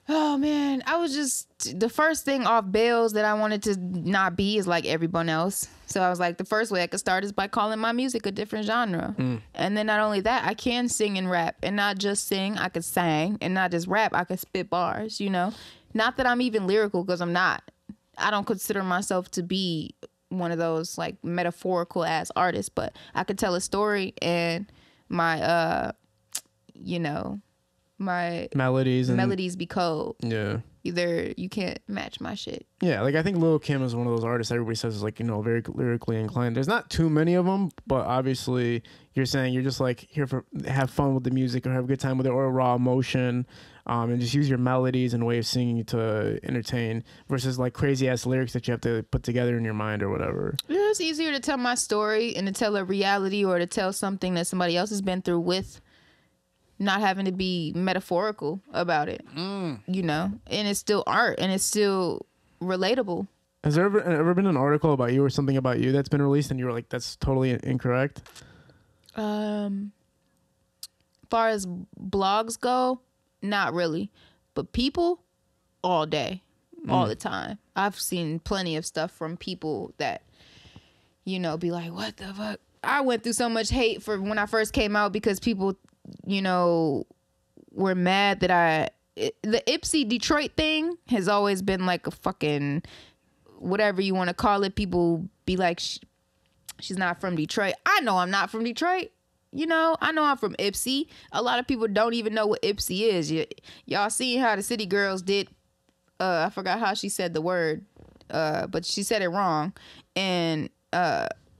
Speaker 2: Oh man, I was just, the first thing off Bells that I wanted to not be is like everyone else. So I was like, the first way I could start is by calling my music a different genre. And then not only that, I can sing and rap, and not just sing, I could sing, and not just rap, I could spit bars, you know? Not that I'm even lyrical, because I'm not. I don't consider myself to be one of those like metaphorical ass artists, but I could tell a story, and my, you know, my melodies be cold.
Speaker 1: Yeah.
Speaker 2: Either you can't match my shit.
Speaker 1: Yeah, like I think Lil' Kim is one of those artists everybody says is like, you know, very lyrically inclined. There's not too many of them, but obviously you're saying you're just like here for have fun with the music or have a good time with it, or raw emotion, and just use your melodies and way of singing to entertain, versus like crazy ass lyrics that you have to put together in your mind or whatever.
Speaker 2: Yeah, it's easier to tell my story and to tell a reality or to tell something that somebody else has been through with, not having to be metaphorical about it, you know, and it's still art and it's still relatable.
Speaker 1: Has there ever been an article about you or something about you that's been released and you were like, that's totally incorrect?
Speaker 2: Far as blogs go, not really, but people all day, all the time. I've seen plenty of stuff from people that, you know, be like, what the fuck? I went through so much hate for when I first came out because people, you know, were mad that the Ipsy Detroit thing has always been like a fucking whatever you want to call it. People be like, she's not from Detroit. I know I'm not from Detroit. You know, I know I'm from Ipsy. A lot of people don't even know what Ipsy is. Y'all seen how the City Girls did. I forgot how she said the word, but she said it wrong. And,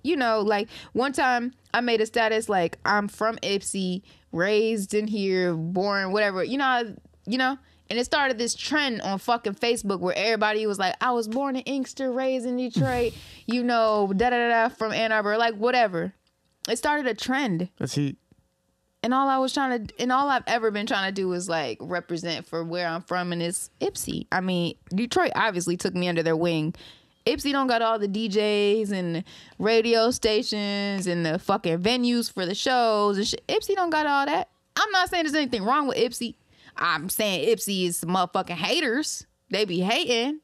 Speaker 2: you know, like one time I made a status like, I'm from Ipsy, raised in here, born, whatever, you know, and it started this trend on fucking Facebook where everybody was like, I was born in Inkster, raised in Detroit, you know, da-da-da-da from Ann Arbor, like whatever. It started a trend. And all I've ever been trying to do is like represent for where I'm from, and it's Ipsy. I mean, Detroit obviously took me under their wing. Ipsy don't got all the DJs and the radio stations and the fucking venues for the shows and shit. Ipsy don't got all that. I'm not saying there's anything wrong with Ipsy. I'm saying Ipsy is some motherfucking haters. They be hating.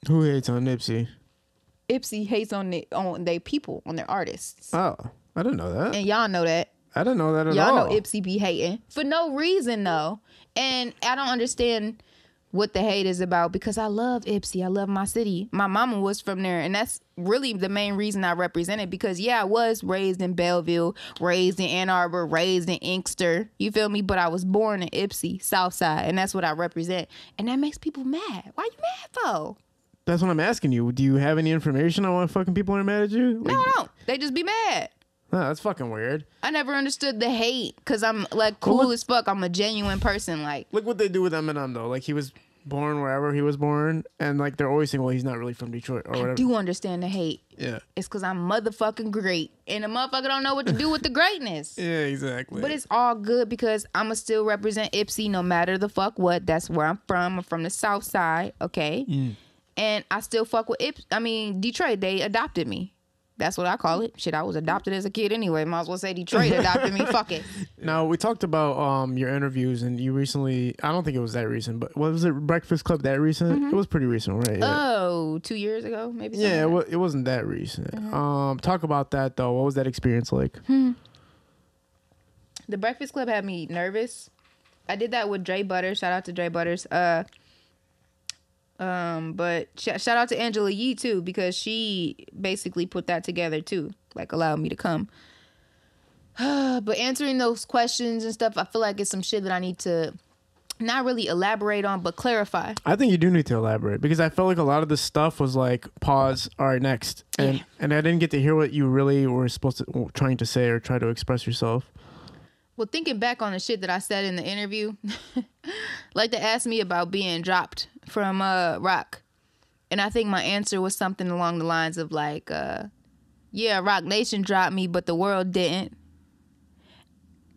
Speaker 1: Who hates on Ipsy?
Speaker 2: Ipsy hates on their people, on their artists.
Speaker 1: Oh, I didn't know that.
Speaker 2: And y'all know that.
Speaker 1: I didn't know that at all.
Speaker 2: Y'all know Ipsy be hating for no reason though. And I don't understand what the hate is about, because I love Ipsy. I love my city. My mama was from there, and that's really the main reason I represent it, because yeah, I was raised in Belleville, raised in Ann Arbor, raised in Inkster, you feel me? But I was born in Ipsy, Southside, and that's what I represent. And that makes people mad. Why you mad for?
Speaker 1: That's what I'm asking you. Do you have any information on why fucking people are mad at you?
Speaker 2: Like, no, I don't. They just be mad.
Speaker 1: Oh, that's fucking weird.
Speaker 2: I never understood the hate, because I'm like cool as fuck. I'm a genuine person. Like,
Speaker 1: look what they do with Eminem though. Like, he was born wherever he was born, and like they're always saying, well, he's not really from Detroit or whatever.
Speaker 2: I do understand the hate.
Speaker 1: Yeah. It's
Speaker 2: because I'm motherfucking great, and a motherfucker don't know what to do with the greatness.
Speaker 1: Yeah, exactly.
Speaker 2: But it's all good, because I'ma still represent Ipsy no matter the fuck what. That's where I'm from. I'm from the South Side, okay? And I still fuck with Detroit. They adopted me. That's what I call it. Shit, I was adopted as a kid anyway. Might as well say Detroit adopted me. Fuck it.
Speaker 1: Now, we talked about your interviews, and you recently, I don't think it was that recent, but was it Breakfast Club that recent? It was pretty recent, right? Yeah.
Speaker 2: Oh, 2 years ago, maybe?
Speaker 1: Yeah, it wasn't that recent. Talk about that, though. What was that experience like?
Speaker 2: The Breakfast Club had me nervous. I did that with Dre Butters. Shout out to Dre Butters. But shout out to Angela Yee too, because she basically put that together too, like allowed me to come. But answering those questions and stuff, I feel like it's some shit that I need to not really elaborate on, but clarify.
Speaker 1: I think you do need to elaborate, because I felt like a lot of the stuff was like, pause, all right, next. And I didn't get to hear what you really were trying to say or try to express yourself.
Speaker 2: Well, thinking back on the shit that I said in the interview, like they asked me about being dropped from ROC. And I think my answer was something along the lines of like, yeah, ROC Nation dropped me, but the world didn't.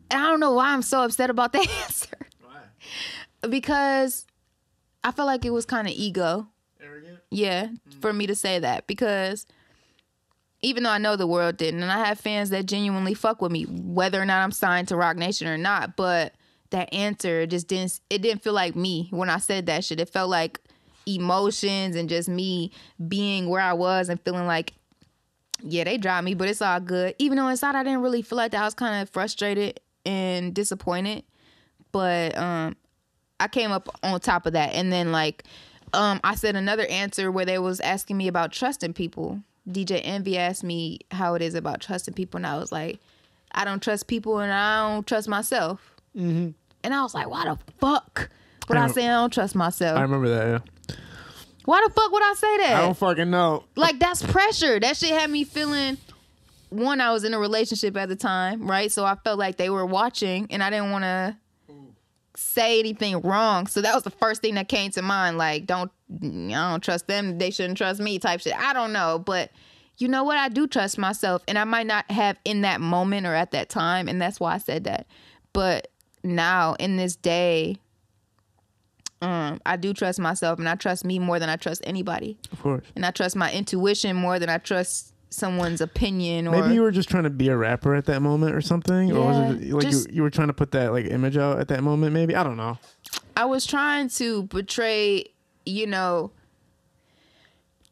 Speaker 2: And I don't know why I'm so upset about that answer. Why? Because I feel like it was kind of ego.
Speaker 1: Arrogant?
Speaker 2: Yeah, for me to say that. Because even though I know the world didn't, and I have fans that genuinely fuck with me, whether or not I'm signed to ROC Nation or not, but that answer just didn't feel like me when I said that shit. It felt like emotions and just me being where I was and feeling like, yeah, they dropped me, but it's all good. Even though inside I didn't really feel like that. I was kind of frustrated and disappointed. But I came up on top of that. And then like I said another answer where they was asking me about trusting people. DJ Envy asked me how it is about trusting people, and I was like, I don't trust people and I don't trust myself. And I was like, why the fuck would I say I don't trust myself?
Speaker 1: I remember that, yeah.
Speaker 2: Why the fuck would I say that?
Speaker 1: I don't fucking know.
Speaker 2: Like, that's pressure. That shit had me feeling, one, I was in a relationship at the time, right? So I felt like they were watching and I didn't want to say anything wrong. So that was the first thing that came to mind. Like, I don't trust them. They shouldn't trust me type shit. I don't know. But you know what? I do trust myself. And I might not have in that moment or at that time. And that's why I said that. But now in this day, I do trust myself, and I trust me more than I trust anybody.
Speaker 1: Of course.
Speaker 2: And I trust my intuition more than I trust someone's opinion. Or
Speaker 1: maybe you were just trying to be a rapper at that moment or something, or was it like you were trying to put that like image out at that moment? Maybe, I don't know.
Speaker 2: I was trying to portray,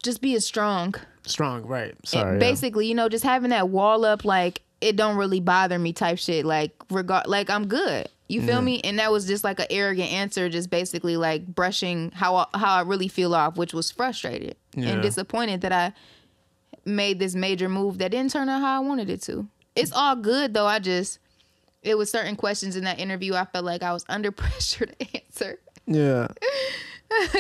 Speaker 2: just being strong.
Speaker 1: Strong, right? Sorry.
Speaker 2: And basically, just having that wall up, like it don't really bother me type shit. Like like I'm good. You feel me? And that was just like an arrogant answer, just basically like brushing how I really feel off, which was frustrated and disappointed that I made this major move that didn't turn out how I wanted it to. It's all good though. It was certain questions in that interview I felt like I was under pressure to answer.
Speaker 1: Yeah.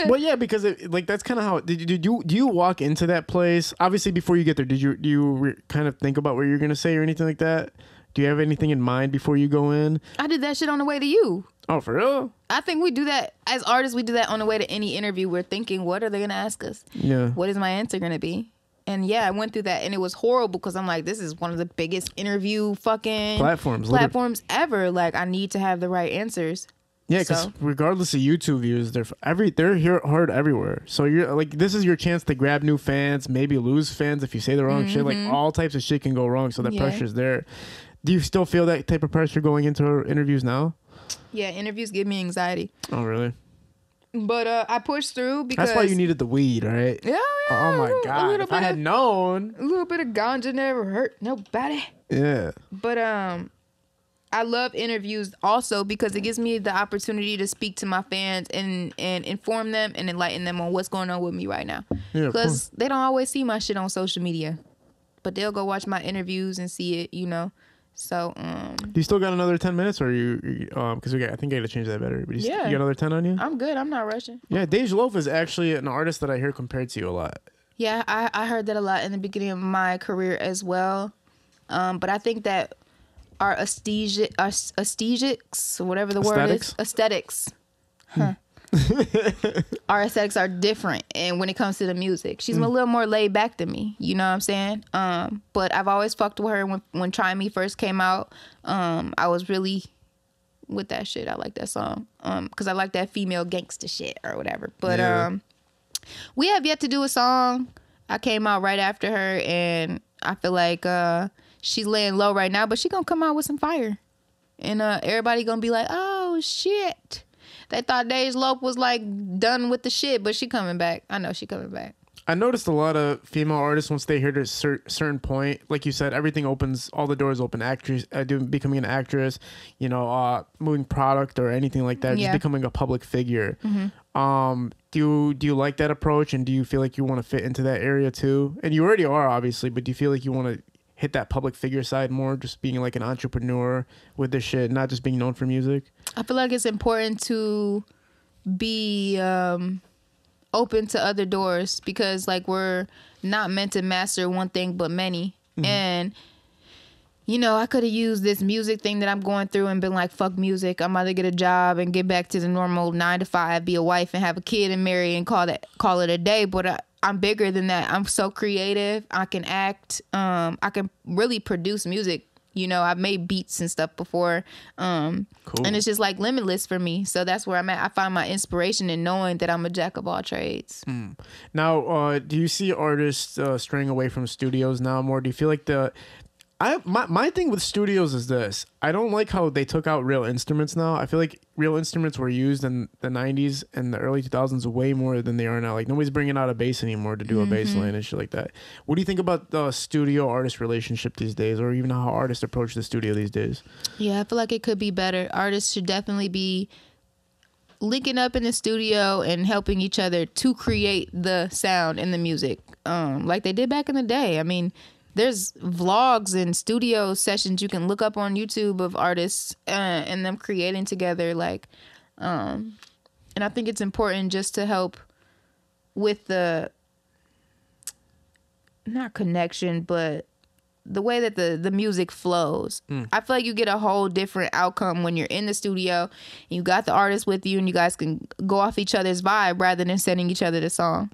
Speaker 1: Well, yeah, because that's kind of how. Do you walk into that place? Obviously, before you get there, do you kind of think about what you're gonna say or anything like that? Do you have anything in mind before you go in?
Speaker 2: I did that shit on the way to you.
Speaker 1: Oh, for real?
Speaker 2: I think we do that as artists. We do that on the way to any interview. We're thinking, what are they gonna ask us?
Speaker 1: Yeah.
Speaker 2: What is my answer gonna be? And yeah, I went through that, and it was horrible because I'm like, this is one of the biggest interview fucking platforms ever. Like, I need to have the right answers.
Speaker 1: Yeah, because regardless of YouTube views, they're heard everywhere. So you're like, this is your chance to grab new fans, maybe lose fans if you say the wrong shit. Like, all types of shit can go wrong. So the pressure's there. Do you still feel that type of pressure going into interviews now?
Speaker 2: Yeah, interviews give me anxiety.
Speaker 1: Oh, really?
Speaker 2: But I pushed through because...
Speaker 1: That's why you needed the weed, right?
Speaker 2: Yeah.
Speaker 1: Oh, my God. If I had known...
Speaker 2: A little bit of ganja never hurt nobody.
Speaker 1: Yeah.
Speaker 2: But I love interviews also because it gives me the opportunity to speak to my fans and inform them and enlighten them on what's going on with me right now.
Speaker 1: Yeah,
Speaker 2: because they don't always see my shit on social media. But they'll go watch my interviews and see it, So,
Speaker 1: do you still got another 10 minutes, or you because I think I got to change that battery. But you got another 10 on you?
Speaker 2: I'm good. I'm not rushing.
Speaker 1: Yeah, Dej Loaf is actually an artist that I hear compared to you a lot.
Speaker 2: Yeah, I heard that a lot in the beginning of my career as well. But I think that our aesthetics, whatever the word is, aesthetics. Our aesthetics are different, and when it comes to the music, she's a little more laid back than me. You know what I'm saying? But I've always fucked with her. When Try Me first came out, I was really with that shit. I like that song because I like that female gangster shit or whatever. But we have yet to do a song. I came out right after her, and I feel like she's laying low right now, but she gonna come out with some fire. And everybody gonna be like, oh, shit. They thought Dej Loaf was, like, done with the shit, but she coming back. I know she coming back.
Speaker 1: I noticed a lot of female artists, once they hit a certain point, like you said, everything opens, all the doors open. Actress, becoming an actress, moving product or anything like that, just becoming a public figure. Mm-hmm. Do you like that approach, and do you feel like you want to fit into that area too? And you already are, obviously, but do you feel like you want to hit that public figure side more, just being like an entrepreneur with this shit, not just being known for music?
Speaker 2: I feel like it's important to be open to other doors, because like we're not meant to master one thing but many. Mm-hmm. And I could have used this music thing that I'm going through and been like, fuck music, I'm either get a job and get back to the normal 9 to 5, be a wife and have a kid and marry and call it a day. But I'm bigger than that. I'm so creative. I can act. I can really produce music. I've made beats and stuff before. Cool. And it's just like limitless for me. So that's where I'm at. I find my inspiration in knowing that I'm a jack of all trades.
Speaker 1: Now, do you see artists straying away from studios now more? Do you feel like my thing with studios is this. I don't like how they took out real instruments now. I feel like real instruments were used in the 90s and the early 2000s way more than they are now. Like, nobody's bringing out a bass anymore to do a bass line and shit like that. What do you think about the studio-artist relationship these days, or even how artists approach the studio these days?
Speaker 2: Yeah, I feel like it could be better. Artists should definitely be linking up in the studio and helping each other to create the sound and the music like they did back in the day. I mean, there's vlogs and studio sessions you can look up on YouTube of artists and them creating together. Like, and I think it's important just to help with the, not connection, but the way that the music flows. I feel like you get a whole different outcome when you're in the studio and you got the artist with you and you guys can go off each other's vibe rather than sending each other the song.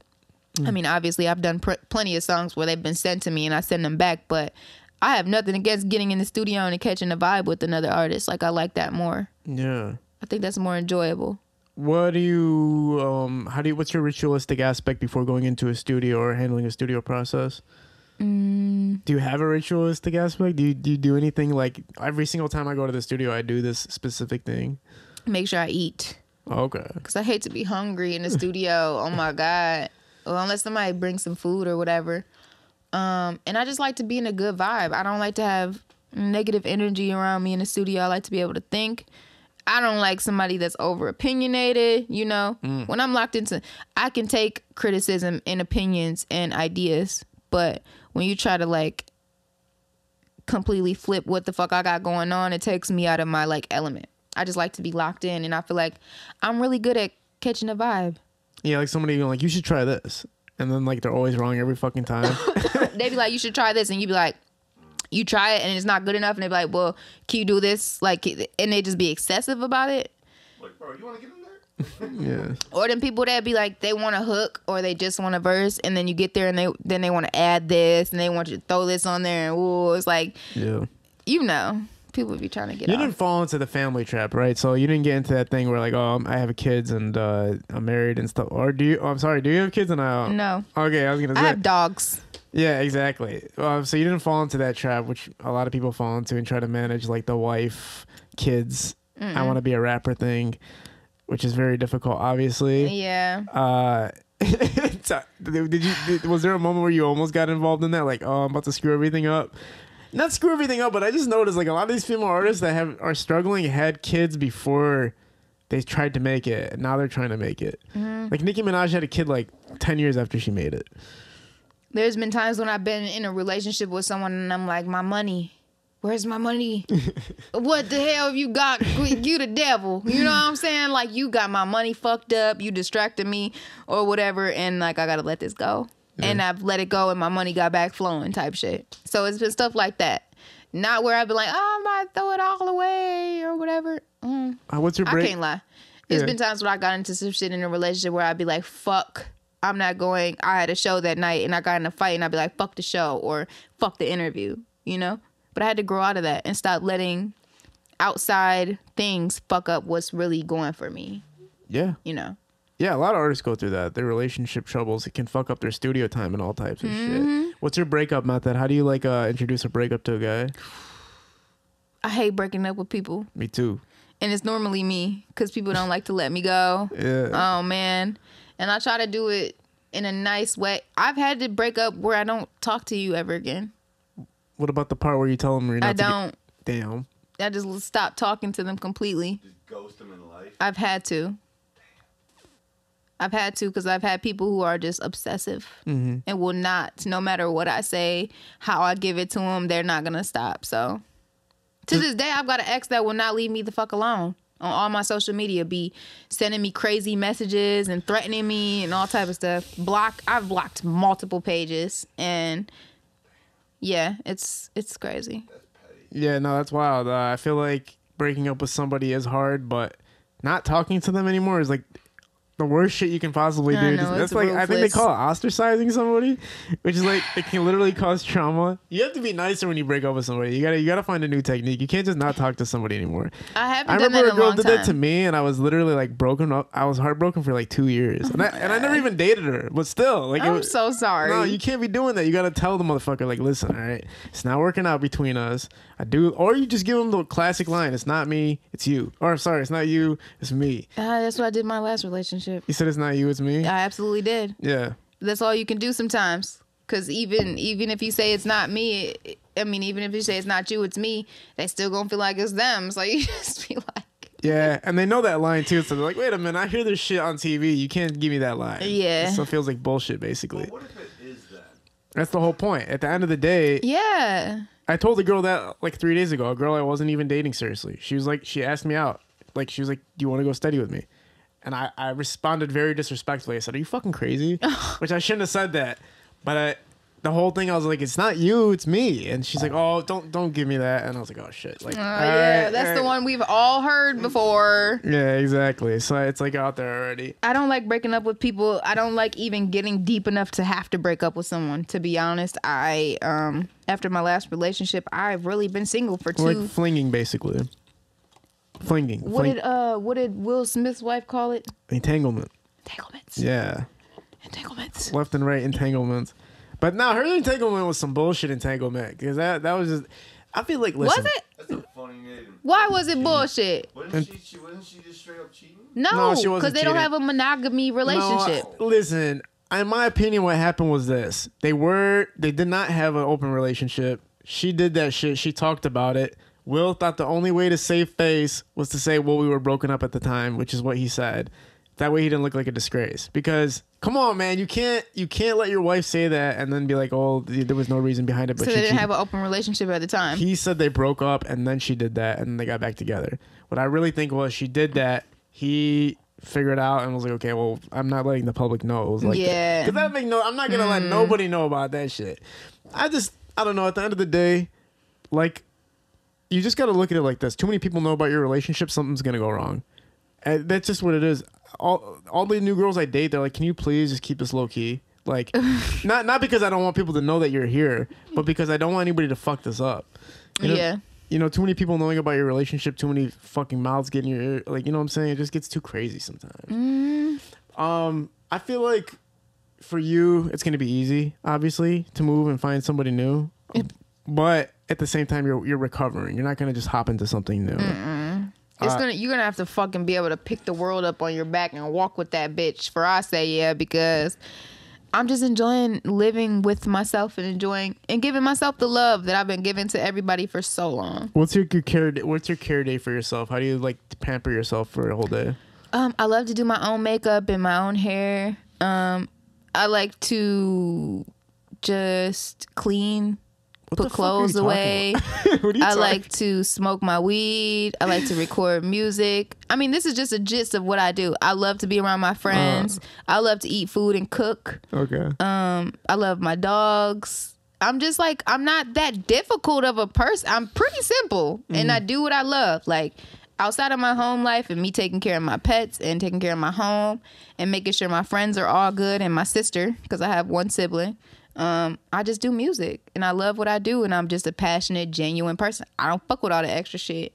Speaker 2: I mean, obviously, I've done plenty of songs where they've been sent to me and I send them back, but I have nothing against getting in the studio and catching a vibe with another artist. Like, I like that more. Yeah. I think that's more enjoyable.
Speaker 1: What do you, what's your ritualistic aspect before going into a studio or handling a studio process? Do you have a ritualistic aspect? Do you do anything like every single time I go to the studio, I do this specific thing?
Speaker 2: Make sure I eat.
Speaker 1: Okay.
Speaker 2: Because I hate to be hungry in the studio. Oh, my God. Well, unless somebody brings some food or whatever. And I just like to be in a good vibe. I don't like to have negative energy around me in the studio. I like to be able to think. I don't like somebody that's over opinionated, When I'm locked into, I can take criticism and opinions and ideas. But when you try to like completely flip what the fuck I got going on, it takes me out of my like element. I just like to be locked in, and I feel like I'm really good at catching a vibe.
Speaker 1: Yeah, like somebody going like, you should try this. And then like they're always wrong every fucking time.
Speaker 2: They be like, you should try this. And you be like, you try it and it's not good enough. And they be like, well, can you do this? Like, and they just be excessive about it.
Speaker 3: Like, bro, you want to get in there?
Speaker 1: Yeah.
Speaker 2: Or them people that be like, they want a hook or they just want a verse. And then you get there and they want to add this and they want you to throw this on there. And ooh, it's like, people be trying to get
Speaker 1: You
Speaker 2: off.
Speaker 1: didn't fall into the family trap, right? So you didn't get into that thing where like, oh, I have kids and I'm married and stuff. Or do you? Oh, I'm sorry. Do you have kids? And
Speaker 2: no.
Speaker 1: Okay, I was gonna say.
Speaker 2: I have dogs.
Speaker 1: Yeah, exactly. So you didn't fall into that trap, which a lot of people fall into, and try to manage like the wife, kids. I want to be a rapper thing, which is very difficult, obviously.
Speaker 2: Yeah.
Speaker 1: Was there a moment where you almost got involved in that? Like, oh, I'm about to screw everything up. Not screw everything up, but I just noticed like a lot of these female artists that are struggling had kids before they tried to make it, and now they're trying to make it. Like Nicki Minaj had a kid like 10 years after she made it.
Speaker 2: There's been times when I've been in a relationship with someone and I'm like, my money. Where's my money? What the hell have you got? You the devil. You know what I'm saying? Like, you got my money fucked up. You distracted me or whatever. And like, I got to let this go. Yeah. And I've let it go and my money got back flowing type shit. So it's been stuff like that. Not where I've been like, oh, I'm about to throw it all away or whatever.
Speaker 1: What's your break?
Speaker 2: I can't lie. There's been times where I got into some shit in a relationship where I'd be like, fuck, I'm not going. I had a show that night and I got in a fight and I'd be like, fuck the show or fuck the interview, But I had to grow out of that and stop letting outside things fuck up what's really going for me.
Speaker 1: Yeah. Yeah, a lot of artists go through that. Their relationship troubles, it can fuck up their studio time and all types of shit. What's your breakup method? How do you like introduce a breakup to a guy?
Speaker 2: I hate breaking up with people.
Speaker 1: Me too.
Speaker 2: And it's normally me because people don't like to let me go.
Speaker 1: Yeah.
Speaker 2: Oh, man. And I try to do it in a nice way. I've had to break up where I don't talk to you ever again.
Speaker 1: What about the part where you tell them you're not
Speaker 2: I don't.
Speaker 1: Damn.
Speaker 2: I just stop talking to them completely.
Speaker 3: Just ghost them in life.
Speaker 2: I've had to. Because I've had people who are just obsessive and will not, no matter what I say, how I give it to them, they're not going to stop. So to this day, I've got an ex that will not leave me the fuck alone on all my social media, be sending me crazy messages and threatening me and all type of stuff. I've blocked multiple pages, and yeah, it's crazy.
Speaker 1: Yeah, no, that's wild. I feel like breaking up with somebody is hard, but not talking to them anymore is like the worst shit you can possibly do. That's like, I think they call it ostracizing somebody, which is like, it can literally cause trauma. You have to be nicer when you break up with somebody. You gotta find a new technique. You can't just not talk to somebody anymore.
Speaker 2: I remember
Speaker 1: a girl did that to me, and I was literally like broken up. I was heartbroken for like 2 years, and I never even dated her. But still, like,
Speaker 2: I'm so sorry.
Speaker 1: No, you can't be doing that. You gotta tell the motherfucker, like, listen, all right, it's not working out between us. Or you just give him the classic line: "It's not me, it's you." Or sorry, it's not you, it's me.
Speaker 2: That's what I did in my last relationship.
Speaker 1: You said it's not you, it's me.
Speaker 2: I absolutely did.
Speaker 1: Yeah.
Speaker 2: That's all you can do sometimes. Because even if you say it's not me, even if you say it's not you, it's me, they still gonna feel like it's them. So you just be like,
Speaker 1: yeah, and they know that line too. So they're like, wait a minute, I hear this shit on TV. You can't give me that line.
Speaker 2: Yeah.
Speaker 1: It still feels like bullshit, basically.
Speaker 3: Well, what if it is that?
Speaker 1: That's the whole point. At the end of the day,
Speaker 2: yeah.
Speaker 1: I told the girl that like 3 days ago, a girl I wasn't even dating seriously. She was like, she asked me out. Like, she was like, do you want to go steady with me? And I responded very disrespectfully. I said, are you fucking crazy? Which I shouldn't have said that. But the whole thing, I was like, it's not you, it's me. And she's like, oh, don't give me that. And I was like, oh, shit. Like,
Speaker 2: yeah, that's the one we've all heard before.
Speaker 1: Yeah, exactly. So it's like out there already.
Speaker 2: I don't like breaking up with people. I don't like even getting deep enough to have to break up with someone, to be honest. After my last relationship, I've really been single for 2.
Speaker 1: Like flinging, basically. Flinging.
Speaker 2: What did Will Smith's wife call it?
Speaker 1: Entanglement.
Speaker 2: Entanglements.
Speaker 1: Yeah.
Speaker 2: Entanglements.
Speaker 1: Left and right entanglements. But no, her entanglement was some bullshit entanglement. Because that was just, I feel like, listen.
Speaker 2: Was it?
Speaker 3: That's a funny name.
Speaker 2: Why was it bullshit?
Speaker 3: Wasn't she just straight up cheating?
Speaker 2: No,
Speaker 1: she wasn't
Speaker 2: because they don't
Speaker 1: cheating.
Speaker 2: have a monogamy relationship.
Speaker 1: No, listen, in my opinion, what happened was this. They did not have an open relationship. She did that shit. She talked about it. Will thought the only way to save face was to say, well, we were broken up at the time, which is what he said. That way he didn't look like a disgrace. Because, come on, man, you can't let your wife say that and then be like, oh, there was no reason behind it. But
Speaker 2: so they didn't have an open relationship at the time.
Speaker 1: He said they broke up and then she did that and they got back together. What I really think was she did that. He figured it out and was like, okay, well, I'm not letting the public know. It was like,
Speaker 2: yeah.
Speaker 1: Because I'm not going to let nobody know about that shit. I don't know. At the end of the day, like, you just got to look at it like this. Too many people know about your relationship, something's going to go wrong. And that's just what it is. All the new girls I date, they're like, can you please just keep this low key? Like, not because I don't want people to know that you're here, but because I don't want anybody to fuck this up.
Speaker 2: Yeah.
Speaker 1: You know, too many people knowing about your relationship, too many fucking mouths getting your ear. Like, you know what I'm saying? It just gets too crazy sometimes. I feel like for you, it's going to be easy, obviously, to move and find somebody new. But at the same time, you're recovering. You're not going to just hop into something new.
Speaker 2: You're gonna have to fucking be able to pick the world up on your back and walk with that bitch. For I say yeah, because I'm just enjoying living with myself and enjoying and giving myself the love that I've been giving to everybody for so long.
Speaker 1: What's your care day for yourself? How do you like to pamper yourself for a whole day?
Speaker 2: I love to do my own makeup and my own hair. I like to just clean. Put clothes away. I like to smoke my weed. I like to record music. I mean, this is just a gist of what I do. I love to be around my friends. I love to eat food and cook.
Speaker 1: Okay.
Speaker 2: I love my dogs. I'm just like, I'm not that difficult of a person. I'm pretty simple and I do what I love. Like outside of my home life and me taking care of my pets and taking care of my home and making sure my friends are all good and my sister, because I have one sibling. I just do music and I love what I do and I'm just a passionate, genuine person. I don't fuck with all the extra shit.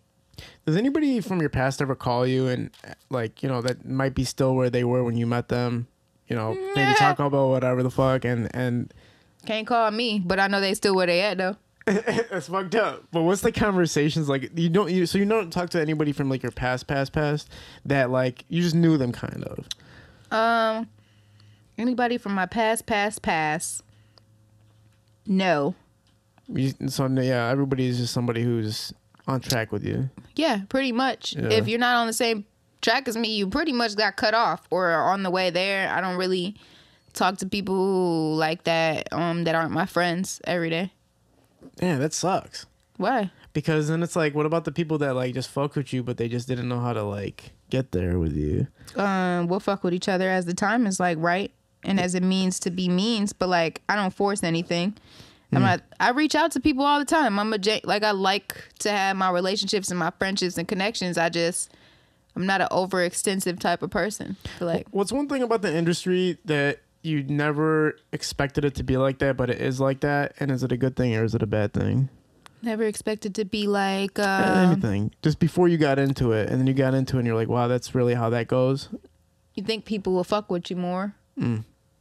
Speaker 1: Does anybody from your past ever call you and like, you know, that might be still where they were when you met them? You know, maybe talk about whatever the fuck and
Speaker 2: can't call me, but I know they still where they at though.
Speaker 1: That's fucked up. But what's the conversations like? You don't talk to anybody from like your past that like you just knew them kind of.
Speaker 2: Anybody from my past? No.
Speaker 1: So yeah, everybody is just somebody who's on track with you.
Speaker 2: Yeah, pretty much.
Speaker 1: Yeah.
Speaker 2: If you're not on the same track as me, you pretty much got cut off or are on the way there. I don't really talk to people like that that aren't my friends every day.
Speaker 1: Yeah, that sucks.
Speaker 2: Why?
Speaker 1: Because then it's like, what about the people that like just fuck with you, but they just didn't know how to like get there with you?
Speaker 2: We'll fuck with each other as the time is like right and as it means to be means, but like I don't force anything. I reach out to people all the time. I like to have my relationships and my friendships and connections. I'm not an overextensive type of person. Like,
Speaker 1: what's one thing about the industry that you never expected it to be like that, but it is like that? And is it a good thing or is it a bad thing?
Speaker 2: Never expected to be like
Speaker 1: anything. Just before you got into it, and then you got into it, and you're like, wow, that's really how that goes.
Speaker 2: You think people will fuck with you more?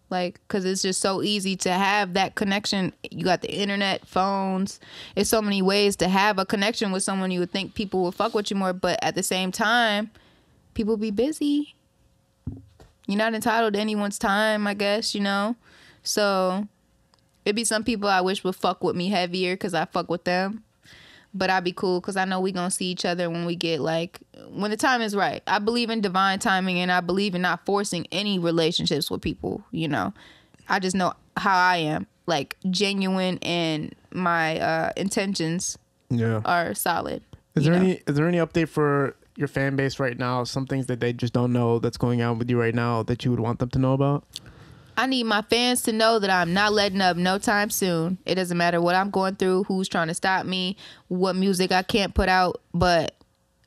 Speaker 2: Like, because it's just so easy to have that connection. You got the internet, phones. It's so many ways to have a connection with someone. You would think people would fuck with you more. But at the same time, people be busy. You're not entitled to anyone's time, I guess, you know? So it'd be some people I wish would fuck with me heavier because I fuck with them. But I'd be cool because I know we going to see each other when we get like, when the time is right. I believe in divine timing and I believe in not forcing any relationships with people, you know. I just know how I am, like genuine, and my intentions are solid.
Speaker 1: Is there any update for your fan base right now? Some things that they just don't know that's going on with you right now that you would want them to know about?
Speaker 2: I need my fans to know that I'm not letting up no time soon. It doesn't matter what I'm going through, who's trying to stop me, what music I can't put out, but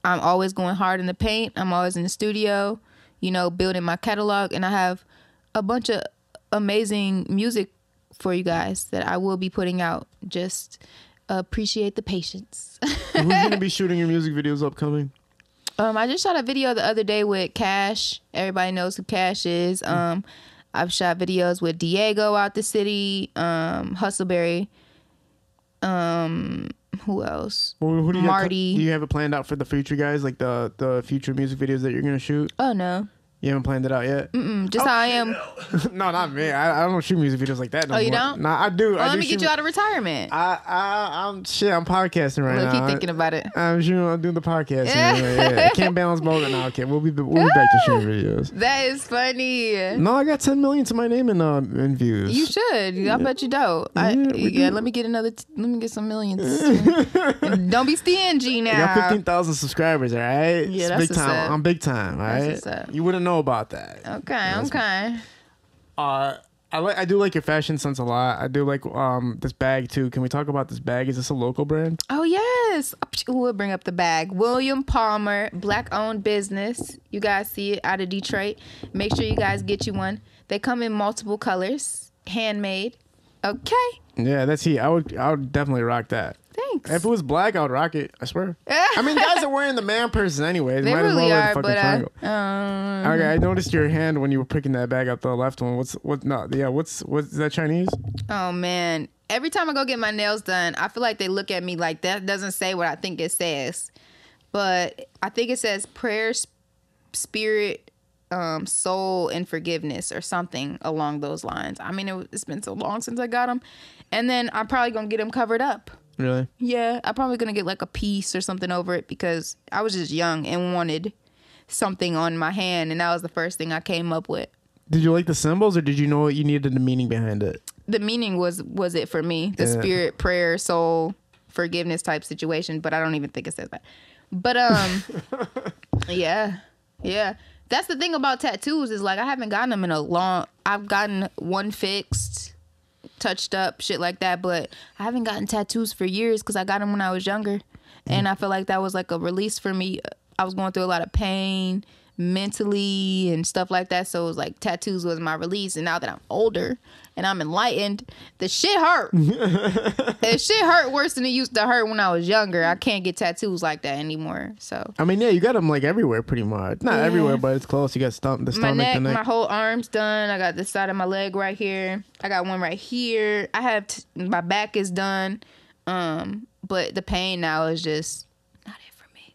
Speaker 2: I'm always going hard in the paint. I'm always in the studio, you know, building my catalog, and I have a bunch of amazing music for you guys that I will be putting out. Just appreciate the patience.
Speaker 1: Who's going to be shooting your music videos upcoming?
Speaker 2: I just shot a video the other day with Cash. Everybody knows who Cash is. I've shot videos with Diego out the city, Hustleberry. Who else?
Speaker 1: Well, who do you
Speaker 2: Marty.
Speaker 1: Do you have it planned out for the future, guys? Like the future music videos that you're gonna shoot?
Speaker 2: Oh no.
Speaker 1: You haven't planned it out yet?
Speaker 2: Just how I am.
Speaker 1: No, not me. I don't shoot music videos like that no more.
Speaker 2: Oh, you don't?
Speaker 1: Nah, I do.
Speaker 2: Well, let me get you out of retirement.
Speaker 1: I'm podcasting right now.
Speaker 2: Keep thinking about it.
Speaker 1: I'm doing the podcast. Yeah. I can't balance both. No, okay. We'll be back to shooting videos.
Speaker 2: That is funny.
Speaker 1: No, I got 10 million to my name in views.
Speaker 2: You should. I bet you don't. Let me get some millions. Don't be stingy now.
Speaker 1: I got 15,000 subscribers, all right?
Speaker 2: Yeah,
Speaker 1: it's
Speaker 2: that's
Speaker 1: big time. I'm big time, all right? You wouldn't know about that.
Speaker 2: Okay.
Speaker 1: I do like your fashion sense a lot. I do like this bag too. Can we talk about this bag? Is this a local brand?
Speaker 2: Oh yes. We'll bring up the bag. William Palmer, black-owned business. You guys see it out of Detroit. Make sure you guys get you one. They come in multiple colors, handmade. Okay.
Speaker 1: Yeah, that's heat. I would definitely rock that.
Speaker 2: Thanks.
Speaker 1: If it was black, I would rock it. I swear. I mean, guys are wearing the man purses anyway.
Speaker 2: They really are, but
Speaker 1: okay, I noticed your hand when you were picking that bag up, the left one. What's is that Chinese?
Speaker 2: Oh man. Every time I go get my nails done, I feel like they look at me like that doesn't say what I think it says. But I think it says prayer, spirit, soul, and forgiveness or something along those lines. I mean, it's been so long since I got them. And then I'm probably going to get them covered up.
Speaker 1: Really?
Speaker 2: Yeah, I'm probably going to get like a piece or something over it because I was just young and wanted something on my hand, and that was the first thing I came up with.
Speaker 1: Did you like the symbols, or did you know what you needed the meaning behind it?
Speaker 2: The meaning was it for me. The spirit, prayer, soul, forgiveness type situation, but I don't even think it says that. But yeah. That's the thing about tattoos is like I haven't gotten them in a long. I've gotten one fixed, touched up, shit like that, but I haven't gotten tattoos for years because I got them when I was younger, and I feel like that was like a release for me. I was going through a lot of pain mentally and stuff like that. So it was like tattoos was my release. And now that I'm older and I'm enlightened, the shit hurt. The shit hurt worse than it used to hurt when I was younger. I can't get tattoos like that anymore. So
Speaker 1: I mean, yeah, you got them like everywhere pretty much. Not everywhere, but it's close. You got the stomach,
Speaker 2: my neck,
Speaker 1: the neck.
Speaker 2: my whole arm's done. I got the side of my leg right here. I got one right here. I have my back is done. But the pain now is just not it for me.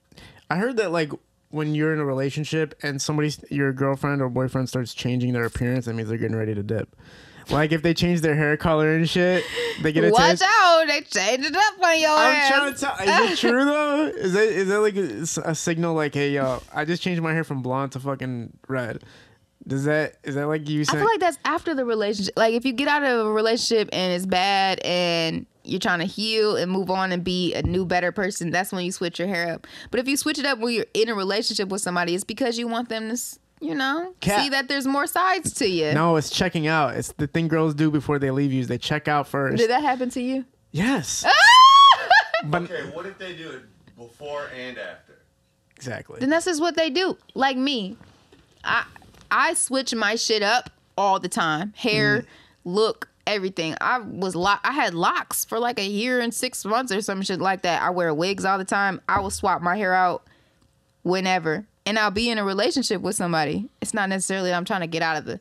Speaker 1: I heard that like when you're in a relationship and your girlfriend or boyfriend starts changing their appearance, that means they're getting ready to dip. Like if they change their hair color and shit, they get a
Speaker 2: Watch out, they change it up on your ass.
Speaker 1: I'm trying to tell. Is it true though? Is that like a signal like, hey yo, I just changed my hair from blonde to fucking red? Is that like you saying?
Speaker 2: I feel like that's after the relationship. Like if you get out of a relationship and it's bad and you're trying to heal and move on and be a new, better person, that's when you switch your hair up. But if you switch it up when you're in a relationship with somebody, it's because you want them to, see that there's more sides to you.
Speaker 1: No, it's checking out. It's the thing girls do before they leave you is they check out first.
Speaker 2: Did that happen to you?
Speaker 1: Yes. But
Speaker 3: Okay, what if they do it before and after?
Speaker 1: Exactly.
Speaker 2: Then that's just what they do. Like me, I switch my shit up all the time. Hair, look, everything. I had locks for like a year and 6 months or some shit like that. I wear wigs all the time. I will swap my hair out whenever. And I'll be in a relationship with somebody. It's not necessarily I'm trying to get out of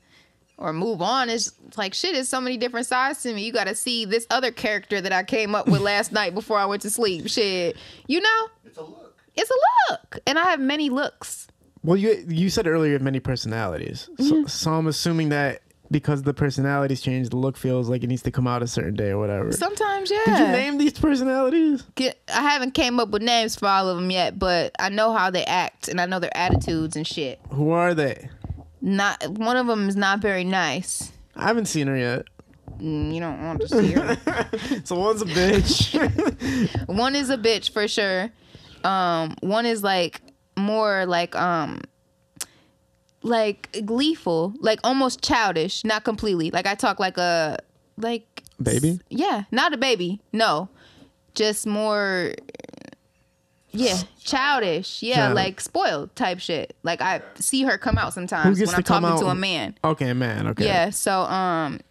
Speaker 2: or move on. It's like shit, it's so many different sides to me. You got to see this other character that I came up with last night before I went to sleep. Shit.
Speaker 3: It's a look.
Speaker 2: It's a look. And I have many looks.
Speaker 1: Well, you said earlier you have many personalities. So I'm assuming that because the personalities change, the look feels like it needs to come out a certain day or whatever.
Speaker 2: Sometimes, yeah.
Speaker 1: Did you name these personalities?
Speaker 2: I haven't came up with names for all of them yet, but I know how they act and I know their attitudes and shit.
Speaker 1: Who are they?
Speaker 2: Not one of them is not very nice.
Speaker 1: I haven't seen her yet.
Speaker 2: You don't want to see her.
Speaker 1: So one's a bitch.
Speaker 2: One is a bitch for sure. One is like more like gleeful, like almost childish, not completely. Like I talk like a
Speaker 1: baby?
Speaker 2: Yeah, not a baby. No. Just more childish. Yeah, like spoiled type shit. Like I see her come out sometimes when I'm talking to a man.
Speaker 1: Okay, man. Okay.
Speaker 2: Yeah, so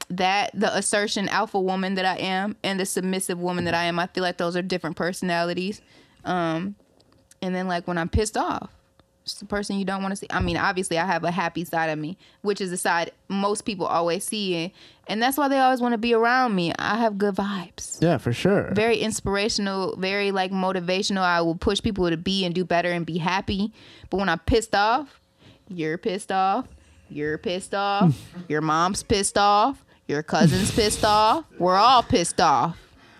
Speaker 2: the assertion alpha woman that I am and the submissive woman that I am, I feel like those are different personalities. And then like when I'm pissed off, it's the person you don't want to see. I mean, obviously I have a happy side of me, which is the side most people always see. And that's why they always want to be around me. I have good vibes.
Speaker 1: Yeah, for sure.
Speaker 2: Very inspirational, very like motivational. I will push people to be and do better and be happy. But when I'm pissed off, you're pissed off. You're pissed off. Your mom's pissed off. Your cousin's pissed off. We're all pissed off.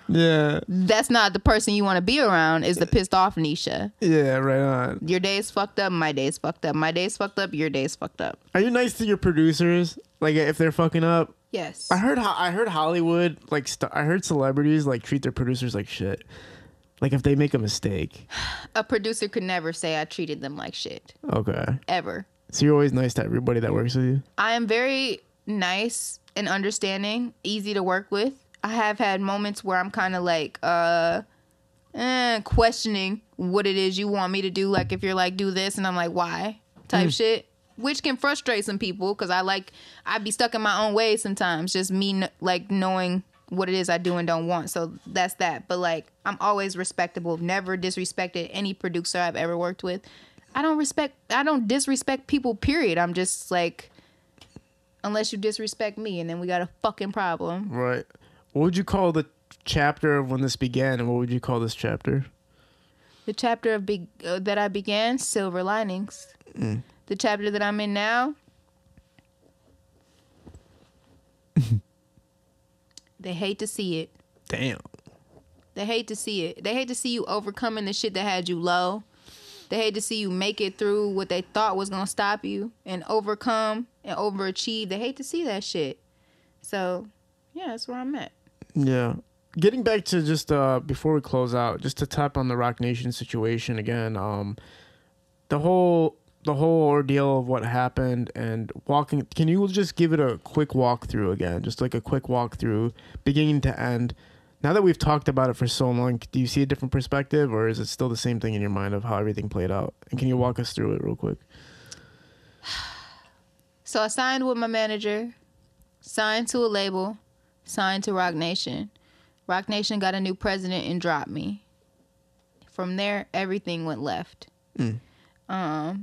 Speaker 1: Yeah.
Speaker 2: That's not the person you want to be around, is the pissed off Neisha.
Speaker 1: Yeah, right on.
Speaker 2: Your day's fucked up, my day's fucked up. My day's fucked up, your day's fucked up.
Speaker 1: Are you nice to your producers? Like if they're fucking up?
Speaker 2: Yes.
Speaker 1: I heard Hollywood, like I heard celebrities like treat their producers like shit. Like if they make a mistake.
Speaker 2: A producer could never say I treated them like shit.
Speaker 1: Okay.
Speaker 2: Ever.
Speaker 1: So you're always nice to everybody that works with you?
Speaker 2: I am very nice and understanding, easy to work with. I have had moments where I'm kind of like questioning what it is you want me to do. Like if you're like, do this, and I'm like, why? Type shit. Which can frustrate some people because I'd be stuck in my own ways sometimes. Just me like knowing what it is I do and don't want. So that's that. But like I'm always respectable. Never disrespected any producer I've ever worked with. I don't disrespect people, period. I'm just like, unless you disrespect me, and then we got a fucking problem.
Speaker 1: Right. What would you call the chapter of when this began, and what would you call this chapter?
Speaker 2: The chapter of that I began, silver linings. The chapter that I'm in now, they hate to see it.
Speaker 1: Damn.
Speaker 2: They hate to see it. They hate to see you overcoming the shit that had you low. They hate to see you make it through what they thought was going to stop you and overcome and overachieve. They hate to see that shit. So, yeah, that's where I'm at.
Speaker 1: Yeah. Getting back to just before we close out, just to tap on the ROC Nation situation again, the whole ordeal of what happened and walking. Can you just give it a quick walkthrough again? Just like a quick walkthrough, beginning to end. Now that we've talked about it for so long, do you see a different perspective, or is it still the same thing in your mind of how everything played out? And can you walk us through it real quick?
Speaker 2: So I signed with my manager, signed to a label, signed to ROC Nation. ROC Nation got a new president and dropped me. From there, everything went left. My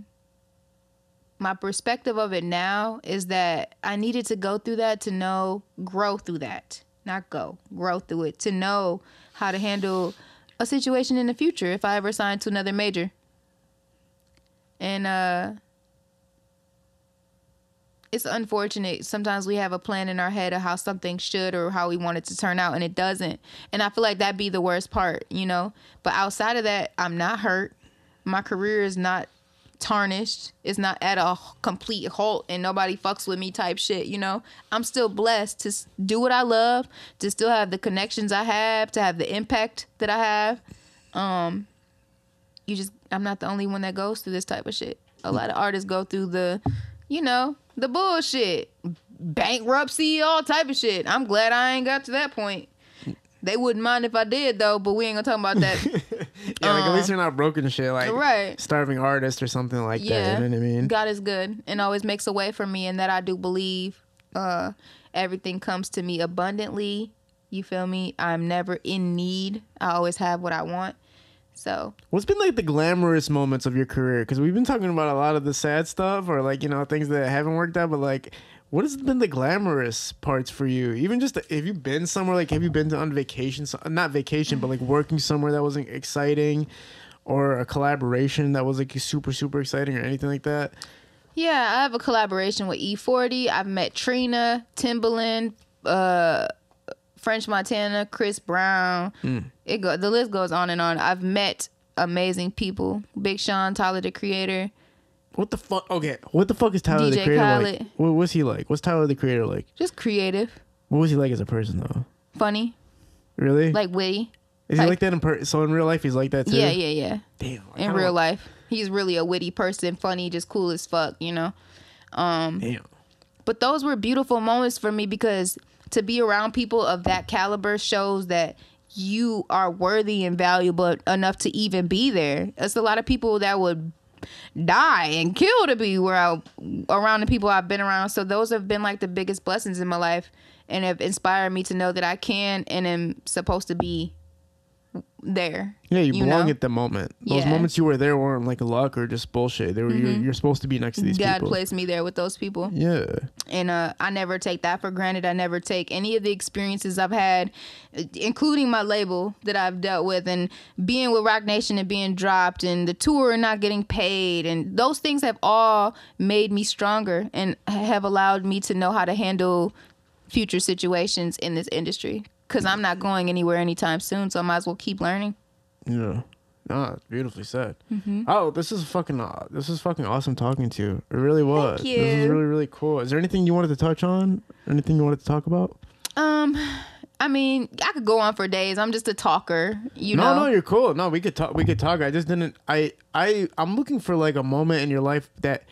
Speaker 2: perspective of it now is that I needed to go through that to grow through that. Grow through it. To know how to handle a situation in the future if I ever signed to another major. And it's unfortunate. Sometimes we have a plan in our head of how something should or how we want it to turn out, and it doesn't. And I feel like that'd be the worst part, you know? But outside of that, I'm not hurt. My career is not tarnished. It's not at a complete halt and nobody fucks with me type shit, you know? I'm still blessed to do what I love, to still have the connections I have, to have the impact that I have. I'm not the only one that goes through this type of shit. A lot of artists go through the bullshit, bankruptcy, all type of shit. I'm glad I ain't got to that point. They wouldn't mind if I did, though, but we ain't gonna talk about that.
Speaker 1: Yeah, like at least you're not broken shit, like
Speaker 2: right.
Speaker 1: Starving artist or something like that. You know what I mean?
Speaker 2: God is good and always makes a way for me, and that I do believe. Everything comes to me abundantly. You feel me? I'm never in need. I always have what I want. So,
Speaker 1: what's been like the glamorous moments of your career? Because we've been talking about a lot of the sad stuff or like, you know, things that haven't worked out, but like, what has been the glamorous parts for you? Even just, have you been somewhere, like, have you been on vacation? Not vacation, but like working somewhere that wasn't exciting, or a collaboration that was like super, super exciting or anything like that?
Speaker 2: Yeah, I have a collaboration with E40. I've met Trina, Timbaland, French Montana, Chris Brown. The list goes on and on. I've met amazing people. Big Sean, Tyler, the Creator.
Speaker 1: What the fuck? Okay, what the fuck is Tyler
Speaker 2: DJ
Speaker 1: the Creator
Speaker 2: Khaled.
Speaker 1: like? What's he like? What's Tyler the Creator like?
Speaker 2: Just creative.
Speaker 1: What was he like as a person though?
Speaker 2: Funny.
Speaker 1: Really?
Speaker 2: Like witty.
Speaker 1: Is he like that in person? So in real life, he's like that too?
Speaker 2: Yeah.
Speaker 1: Damn.
Speaker 2: In real life. He's really a witty person, funny, just cool as fuck, you know?
Speaker 1: Damn.
Speaker 2: But those were beautiful moments for me because to be around people of that caliber shows that you are worthy and valuable enough to even be there. There's a lot of people that would die and kill to be around the people I've been around. So those have been like the biggest blessings in my life and have inspired me to know that I can and am supposed to be there.
Speaker 1: Yeah, you belong
Speaker 2: know?
Speaker 1: at the moment. Those moments you were there weren't like luck or just bullshit. They were you're supposed to be next to these people.
Speaker 2: God placed me there with those people.
Speaker 1: Yeah.
Speaker 2: And I never take that for granted. I never take any of the experiences I've had, including my label that I've dealt with, and being with ROC Nation and being dropped, and the tour and not getting paid, and those things have all made me stronger and have allowed me to know how to handle future situations in this industry. Because I'm not going anywhere anytime soon, so I might as well keep learning.
Speaker 1: Yeah. No, it's beautifully said. Oh, this is fucking awesome talking to you. It really was.
Speaker 2: Thank you.
Speaker 1: This is really, really cool. Is there anything you wanted to touch on? Anything you wanted to talk about?
Speaker 2: I mean, I could go on for days. I'm just a talker, you know.
Speaker 1: No, you're cool. No, we could talk. I just didn't. I'm looking for like a moment in your life that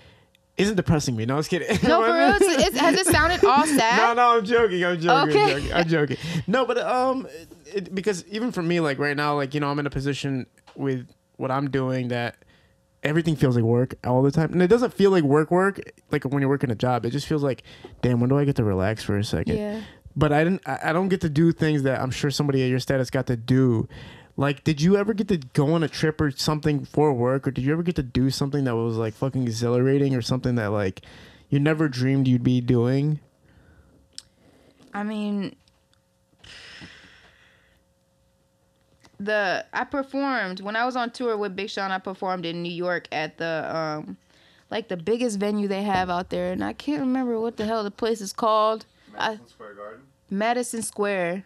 Speaker 1: isn't depressing me. No, I was kidding.
Speaker 2: No, for real. Has it sounded all sad?
Speaker 1: No, I'm joking.
Speaker 2: Okay.
Speaker 1: I'm joking. No, but because even for me, like right now, like, you know, I'm in a position with what I'm doing that everything feels like work all the time, and it doesn't feel like work. Like when you're working a job, it just feels like, damn, when do I get to relax for a second? Yeah. But I don't get to do things that I'm sure somebody at your status got to do. Like, did you ever get to go on a trip or something for work? Or did you ever get to do something that was, like, fucking exhilarating or something that, like, you never dreamed you'd be doing?
Speaker 2: I mean, I performed. When I was on tour with Big Sean, I performed in New York at the, like, the biggest venue they have out there. And I can't remember what the hell the place is called.
Speaker 3: Madison Square Garden?
Speaker 2: Madison Square.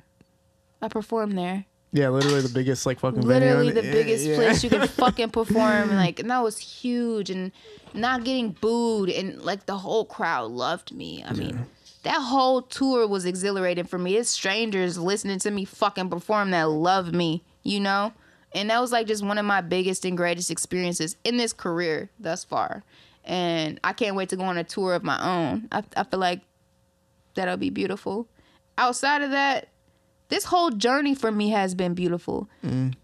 Speaker 2: I performed there.
Speaker 1: Yeah, literally the biggest, like, fucking
Speaker 2: literally
Speaker 1: venue.
Speaker 2: The biggest place you could fucking perform. And that was huge. And not getting booed. And, like, the whole crowd loved me. I mean, that whole tour was exhilarating for me. It's strangers listening to me fucking perform that love me, you know? And that was, like, just one of my biggest and greatest experiences in this career thus far. And I can't wait to go on a tour of my own. I feel like that'll be beautiful. Outside of that, this whole journey for me has been beautiful.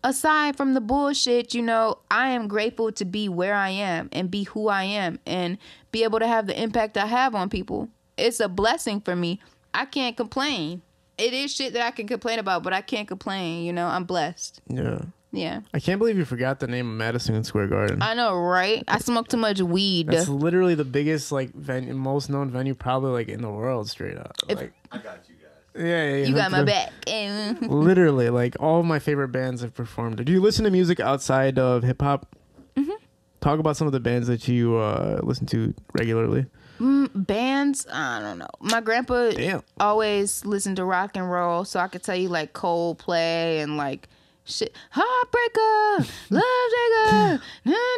Speaker 2: Aside from the bullshit, you know, I am grateful to be where I am and be who I am and be able to have the impact I have on people. It's a blessing for me. I can't complain. It is shit that I can complain about, but I can't complain. You know, I'm blessed.
Speaker 1: Yeah.
Speaker 2: Yeah.
Speaker 1: I can't believe you forgot the name of Madison Square Garden.
Speaker 2: I know, right? I smoke too much weed.
Speaker 1: That's literally the biggest, like, venue, most known venue probably, like, in the world, straight up. Like,
Speaker 3: I got you guys.
Speaker 1: yeah.
Speaker 2: You got my back.
Speaker 1: Literally, like, all of my favorite bands have performed. Do you listen to music outside of hip hop? Mm-hmm. Talk about some of the bands that you listen to regularly.
Speaker 2: Bands, I don't know. My grandpa always listened to rock and roll, so I could tell you like Coldplay and like shit, Heartbreaker, Love Shaker,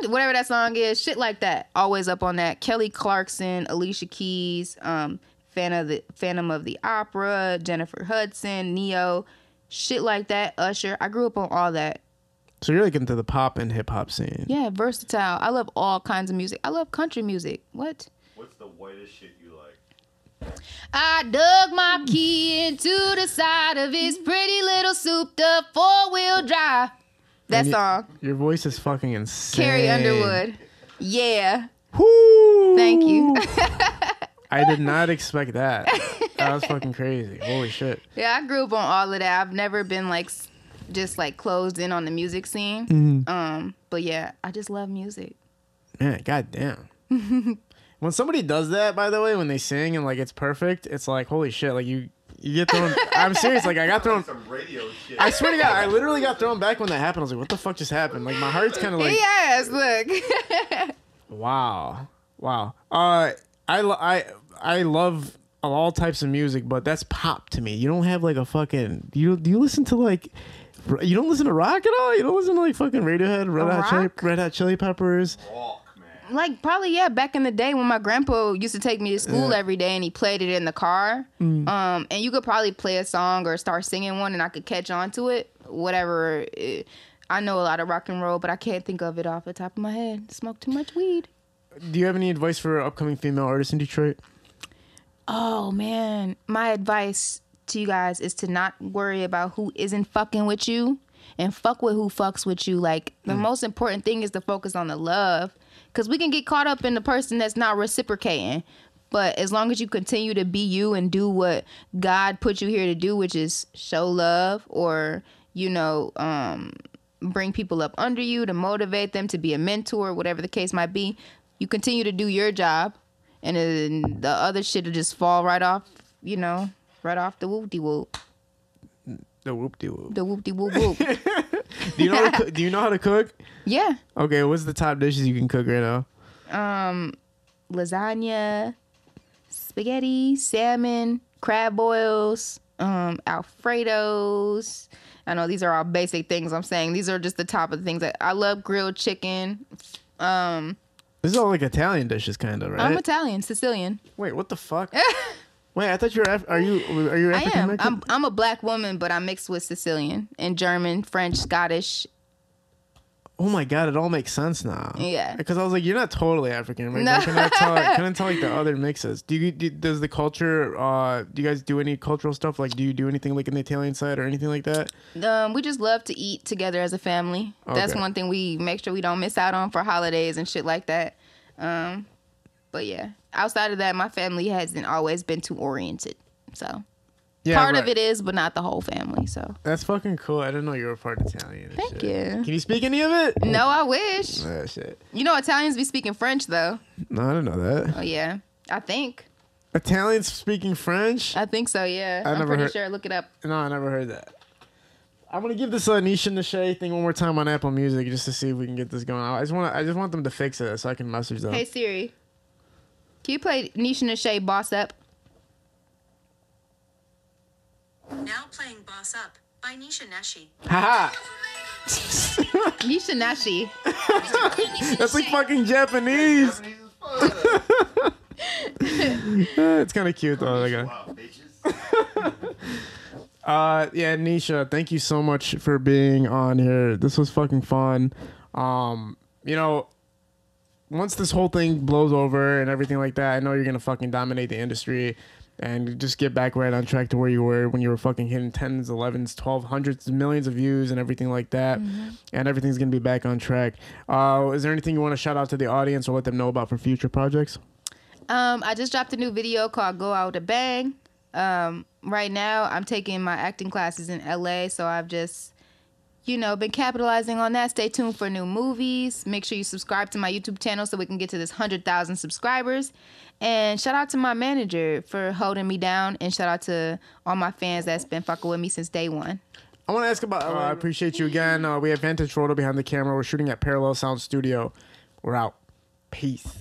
Speaker 2: whatever that song is, shit like that. Always up on that. Kelly Clarkson, Alicia Keys, Phantom of the Opera, Jennifer Hudson, Neo, shit like that. Usher. I grew up on all that.
Speaker 1: So you're like into the pop and hip hop scene.
Speaker 2: Yeah, versatile. I love all kinds of music. I love country music. What?
Speaker 3: What's the whitest shit you like?
Speaker 2: I dug my key into the side of his pretty little souped up 4-wheel drive. That song.
Speaker 1: Your voice is fucking insane.
Speaker 2: Carrie Underwood. Yeah.
Speaker 1: Woo!
Speaker 2: Thank you.
Speaker 1: I did not expect that. That was fucking crazy. Holy shit.
Speaker 2: Yeah, I grew up on all of that. I've never been like just like closed in on the music scene. But yeah, I just love music.
Speaker 1: Man, goddamn. When somebody does that, by the way, when they sing and like it's perfect, it's like holy shit. Like you get thrown. I'm serious. Like I got thrown.
Speaker 3: Some radio shit.
Speaker 1: I swear to God, I literally got thrown back when that happened. I was like, what the fuck just happened? Like my heart's kind of like.
Speaker 2: Yes, look.
Speaker 1: Wow. I love all types of music, but that's pop to me. You don't have like a fucking. Do you listen to like? You don't listen to rock at all? You don't listen to like fucking Radiohead, Red Hot Chili Peppers?
Speaker 3: Rock, man.
Speaker 2: Like probably back in the day when my grandpa used to take me to school every day and he played it in the car. And you could probably play a song or start singing one and I could catch on to it. Whatever. I know a lot of rock and roll, but I can't think of it off the top of my head. Smoke too much weed.
Speaker 1: Do you have any advice for upcoming female artists in Detroit?
Speaker 2: Oh man, my advice to you guys is to not worry about who isn't fucking with you and fuck with who fucks with you. Like the most important thing is to focus on the love, because we can get caught up in the person that's not reciprocating, but as long as you continue to be you and do what God put you here to do, which is show love or bring people up under you to motivate them, to be a mentor, whatever the case might be, you continue to do your job and then the other shit will just fall right off right off the whoop-de-whoop.
Speaker 1: The whoop-de-whoop.
Speaker 2: The whoop-de-whoop-whoop.
Speaker 1: Do you know how to cook?
Speaker 2: Yeah.
Speaker 1: Okay, what's the top dishes you can cook right now?
Speaker 2: Lasagna, spaghetti, salmon, crab boils, Alfredos. I know these are all basic things I'm saying. These are just the top of the things that I love. Grilled chicken.
Speaker 1: This is all like Italian dishes, kind of, right?
Speaker 2: I'm Italian, Sicilian.
Speaker 1: Wait, what the fuck? Wait, I thought you were. Are you African
Speaker 2: I
Speaker 1: American?
Speaker 2: am. I'm a black woman, but I'm mixed with Sicilian and German, French, Scottish.
Speaker 1: Oh my God, it all makes sense now.
Speaker 2: Yeah.
Speaker 1: Because I was like, you're not totally African American.
Speaker 2: No.
Speaker 1: I couldn't tell like the other mixes. Does the culture? Do you guys do any cultural stuff? Like, do you do anything like in the Italian side or anything like that?
Speaker 2: We just love to eat together as a family. That's one thing we make sure we don't miss out on for holidays and shit like that. But yeah, outside of that, my family hasn't always been too oriented. So part of it is, but not the whole family. So
Speaker 1: that's fucking cool. I didn't know you were part Italian.
Speaker 2: Thank you.
Speaker 1: Can you speak any of it?
Speaker 2: No, I wish.
Speaker 1: Oh, shit.
Speaker 2: You know, Italians be speaking French though.
Speaker 1: No, I didn't know that.
Speaker 2: Oh yeah, I think
Speaker 1: Italians speaking French.
Speaker 2: I think so. Yeah, I'm pretty sure. Look it up.
Speaker 1: No, I never heard that. I'm gonna give this Neisha Neshae thing one more time on Apple Music just to see if we can get this going. I just want them to fix it so I can message them.
Speaker 2: Hey Siri, can you play Neisha Neshae "Boss Up"?
Speaker 4: Now playing Boss Up by Neisha Neshae.
Speaker 1: Haha.
Speaker 2: Neisha Neshae.
Speaker 1: That's like fucking Japanese. It's kind of cute though. Yeah, Neisha, thank you so much for being on here. This was fucking fun. Once this whole thing blows over and everything like that, I know you're gonna fucking dominate the industry. and just get back right on track to where you were when you were fucking hitting 10s, 11s, 12, hundreds, millions of views and everything like that. And everything's going to be back on track. Is there anything you want to shout out to the audience or let them know about for future projects?
Speaker 2: I just dropped a new video called Go Out with a Bang. Right now, I'm taking my acting classes in LA, so I've just, been capitalizing on that. Stay tuned for new movies. Make sure you subscribe to my YouTube channel so we can get to this 100,000 subscribers. And shout out to my manager for holding me down, and shout out to all my fans that's been fucking with me since day one.
Speaker 1: I want to ask about, I appreciate you again. We have Vantage Photo behind the camera. We're shooting at Parallel Sound Studio. We're out. Peace.